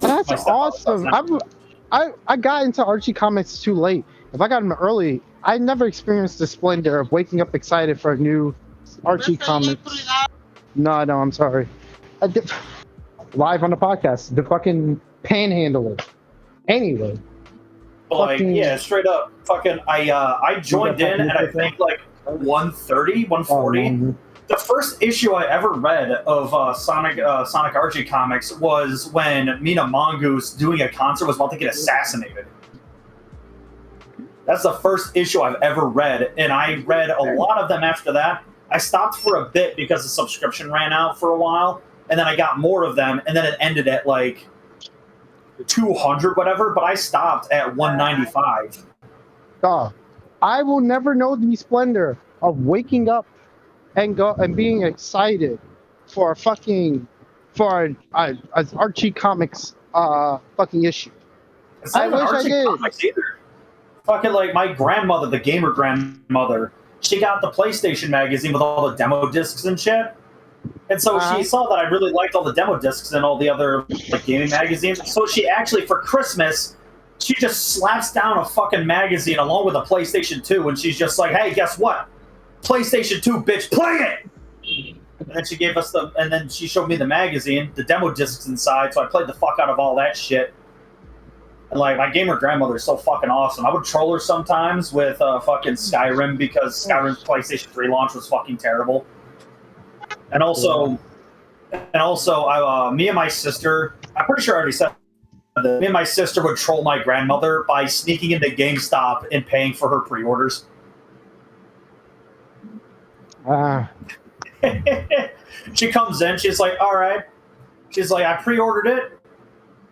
That's my awesome. I got into Archie Comics too late. If I got them early, I never experienced the splendor of waking up excited for a new Archie Comics. No, I'm sorry. Live on the podcast, the fucking panhandler. Anyway. Like, yeah, straight up. Fucking, I joined in and I think like 130, 140. The first issue I ever read of Sonic Archie Comics was when Mina Mongoose doing a concert was about to get assassinated. That's the first issue I've ever read, and I read a lot of them after that. I stopped for a bit because the subscription ran out for a while, and then I got more of them, and then it ended at like 200 whatever, but I stopped at 195. I will never know the splendor of waking up and being excited for an Archie Comics fucking issue. It's not even Archie Comics either. Fucking like my grandmother, the gamer grandmother, she got the PlayStation magazine with all the demo discs and shit. And so she saw that I really liked all the demo discs and all the other like gaming magazines. So she actually, for Christmas, she just slaps down a fucking magazine along with a PlayStation 2, and she's just like, "Hey, guess what? PlayStation 2, bitch, play it!" And then she gave us and then she showed me the magazine, the demo discs inside. So I played the fuck out of all that shit. And like my gamer grandmother is so fucking awesome. I would troll her sometimes with fucking Skyrim because Skyrim's PlayStation 3 launch was fucking terrible. And also, me and my sister, I'm pretty sure I already said that, me and my sister would troll my grandmother by sneaking into GameStop and paying for her pre-orders. She comes in, she's like, all right. She's like, I pre-ordered it.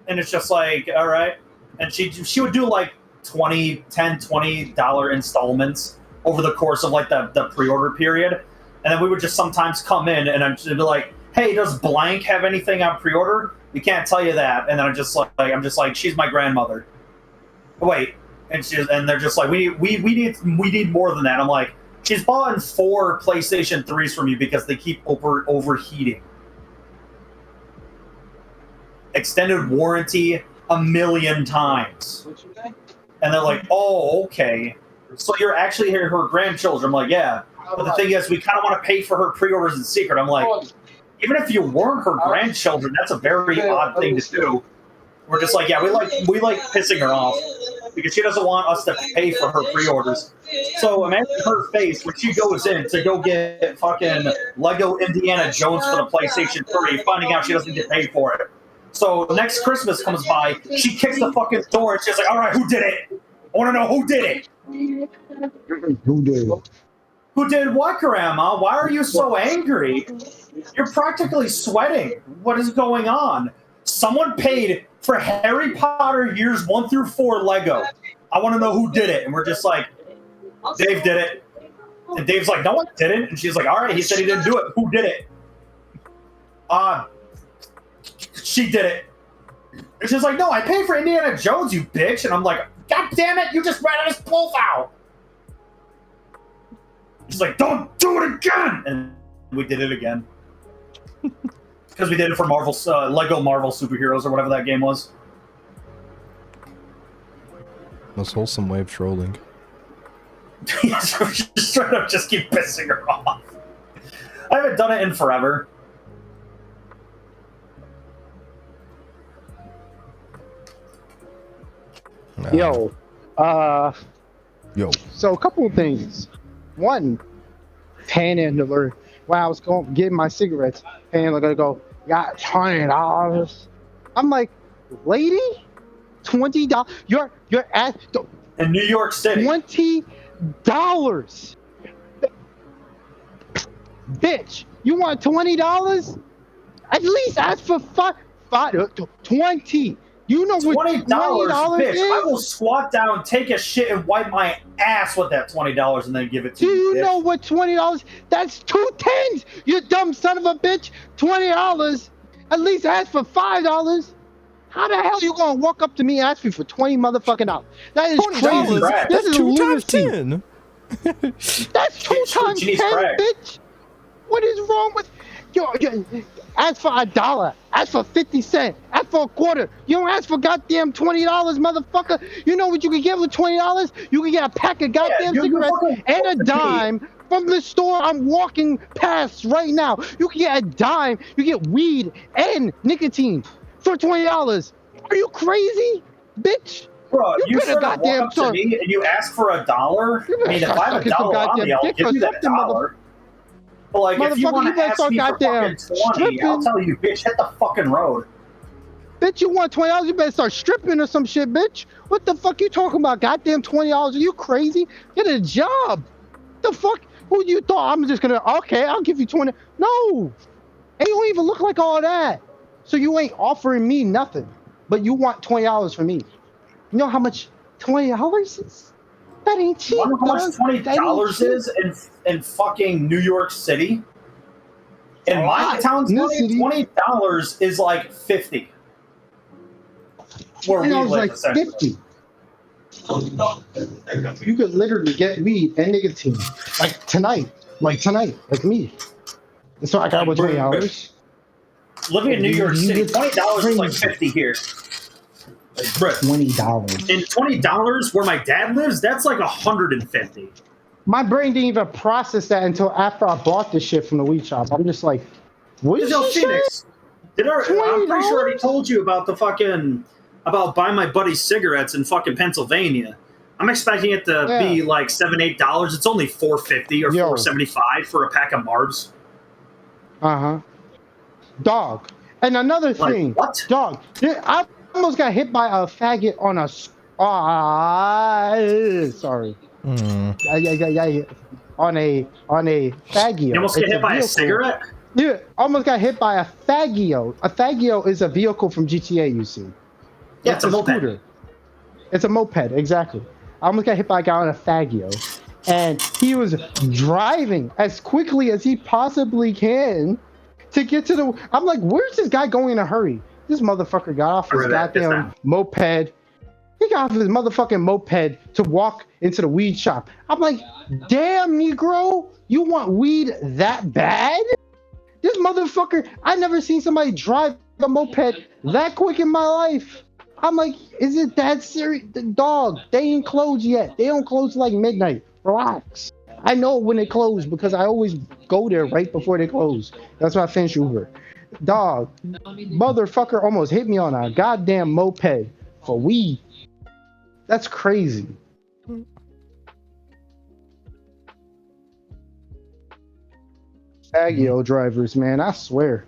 And it's just like, all right. And she would do like $20 installments over the course of like the pre-order period. And then we would just sometimes come in and I'd be like, hey, does blank have anything on pre-order? We can't tell you that. And then I'm just like, she's my grandmother. Wait. And they're just like, we need more than that. I'm like, she's bought 4 PlayStation 3s from you because they keep overheating. Extended warranty 1,000,000 times. And they're like, oh, okay. So you're actually her grandchildren. I'm like, yeah. But the thing is, we kind of want to pay for her pre-orders in secret. I'm like, even if you weren't her grandchildren, that's a very odd thing to do. We're just like, yeah, we like pissing her off because she doesn't want us to pay for her pre-orders. So imagine her face when she goes in to go get fucking Lego Indiana Jones for the PlayStation 3, finding out she doesn't get paid for it. So next Christmas comes by, she kicks the fucking door and she's like, all right, who did it? I want to know who did it. Who did it? Who did what, Grandma? Why are you so angry? You're practically sweating. What is going on? Someone paid for Harry Potter years 1 through 4 Lego. I want to know who did it. And we're just like, Dave did it. And Dave's like, no, I didn't. And she's like, all right, he said he didn't do it. Who did it? She did it. And she's like, no, I paid for Indiana Jones, you bitch. And I'm like, God damn it, you just read his profile. She's like, don't do it again. And we did it again. Because we did it for Marvel's Lego Marvel Superheroes or whatever that game was. Most wholesome way of trolling. Yeah, so we just straight up just keep pissing her off. I haven't done it in forever. Yo, Yo. So a couple of things. One, panhandler. When I was going getting my cigarettes, panhandler gonna go, got $20. I'm like, lady, $20. You're at In New York City. $20. Bitch, you want $20? At least ask for 20. You know what $20, bitch. is? I will squat down, take a shit, and wipe my ass with that $20 and then give it to Do you. you know what $20? That's 2 tens. You dumb son of a bitch. $20. At least ask for $5. How the hell you gonna walk up to me and ask me for 20 motherfucking dollars? That is crazy. crack. This is 2 times lunacy. 10. That's 2 times She needs 10, crack. bitch. What is wrong with yo? Ask for $1. Ask for 50 cents. Ask for a quarter. You don't ask for goddamn $20, motherfucker. You know what you can get with $20? You can get a pack of goddamn cigarettes and a dime from the store I'm walking past right now. You can get a dime. You get weed and nicotine for $20. Are you crazy, bitch? Bro, you better should have walked up to start- me and you ask for $1. I mean, if I have sucking some $1 on me, goddamn I'll dick give or you that something, $1. But like, if you Motherfucker, want you to better ask start me for goddamn fucking 20, I'll stripping. tell you, bitch, hit the fucking road. Bitch, you want $20? You better start stripping or some shit, bitch. What the fuck you talking about? Goddamn $20? Are you crazy? Get a job. The fuck? Who you thought I'm just gonna? Okay, I'll give you 20. No, and you don't even look like all that. So you ain't offering me nothing, but you want $20 from me. You know how much $20 is? That ain't cheap. You know how much dog. $20 That ain't cheap. is in fucking New York City? In my town's money, city. $20 is like 50. Where we $20 live, like essentially. 50. You could literally get weed and nicotine like tonight, like me. And so I got with $20. Living in New York You City, get $20 is like crazy. 50 here. Like, bro, $20. and $20 where my dad lives, that's like 150. My brain didn't even process that until after I bought this shit from the weed shop. I'm just like, what did Yo, you say? Phoenix, I'm pretty sure I already $20? told you about about buying my buddy's cigarettes in fucking Pennsylvania. I'm expecting it to be like $7-8. It's only $4.50 or $4.75 for a pack of Marbs. Dog. And another thing, what? Dog. I almost got hit by a faggot on a. Sorry. On a fagio. You almost get hit by a vehicle. cigarette? Yeah, almost got hit by a fagio. A fagio is a vehicle from GTA, you see. Yeah, it's a moped. Scooter. It's a moped, exactly. I almost got hit by a guy on a fagio. And he was driving as quickly as he possibly can to get to the... I'm like, where's this guy going in a hurry? This motherfucker got off his goddamn moped. He got off his motherfucking moped to walk into the weed shop. I'm like, damn, Negro, you want weed that bad? This motherfucker, I never seen somebody drive a moped that quick in my life. I'm like, is it that serious? Dog, they ain't closed yet. They don't close till like midnight. Relax. I know when they close because I always go there right before they close. That's why I finish Uber. Dog, motherfucker almost hit me on a goddamn moped for weed. That's crazy. Fagio drivers, man, I swear.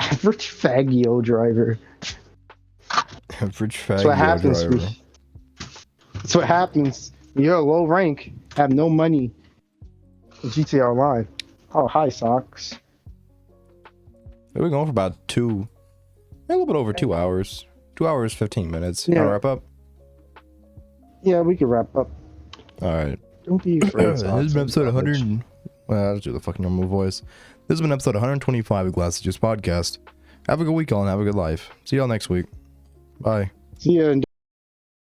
Average fagio driver. Average That's what faggot happens. driver. That's what happens. You're a low rank, have no money. GTA Online. Oh, hi, Socks. We're going for about a little bit over 2 hours. 2 hours, 15 minutes. Yeah. Wanna wrap up? Yeah, we can wrap up. All right. Don't be afraid. This has been episode 100. Well, I'll do the fucking normal voice. This has been episode 125 of Glass of Juice Podcast. Have a good week, all, and have a good life. See y'all next week. Bye. See ya.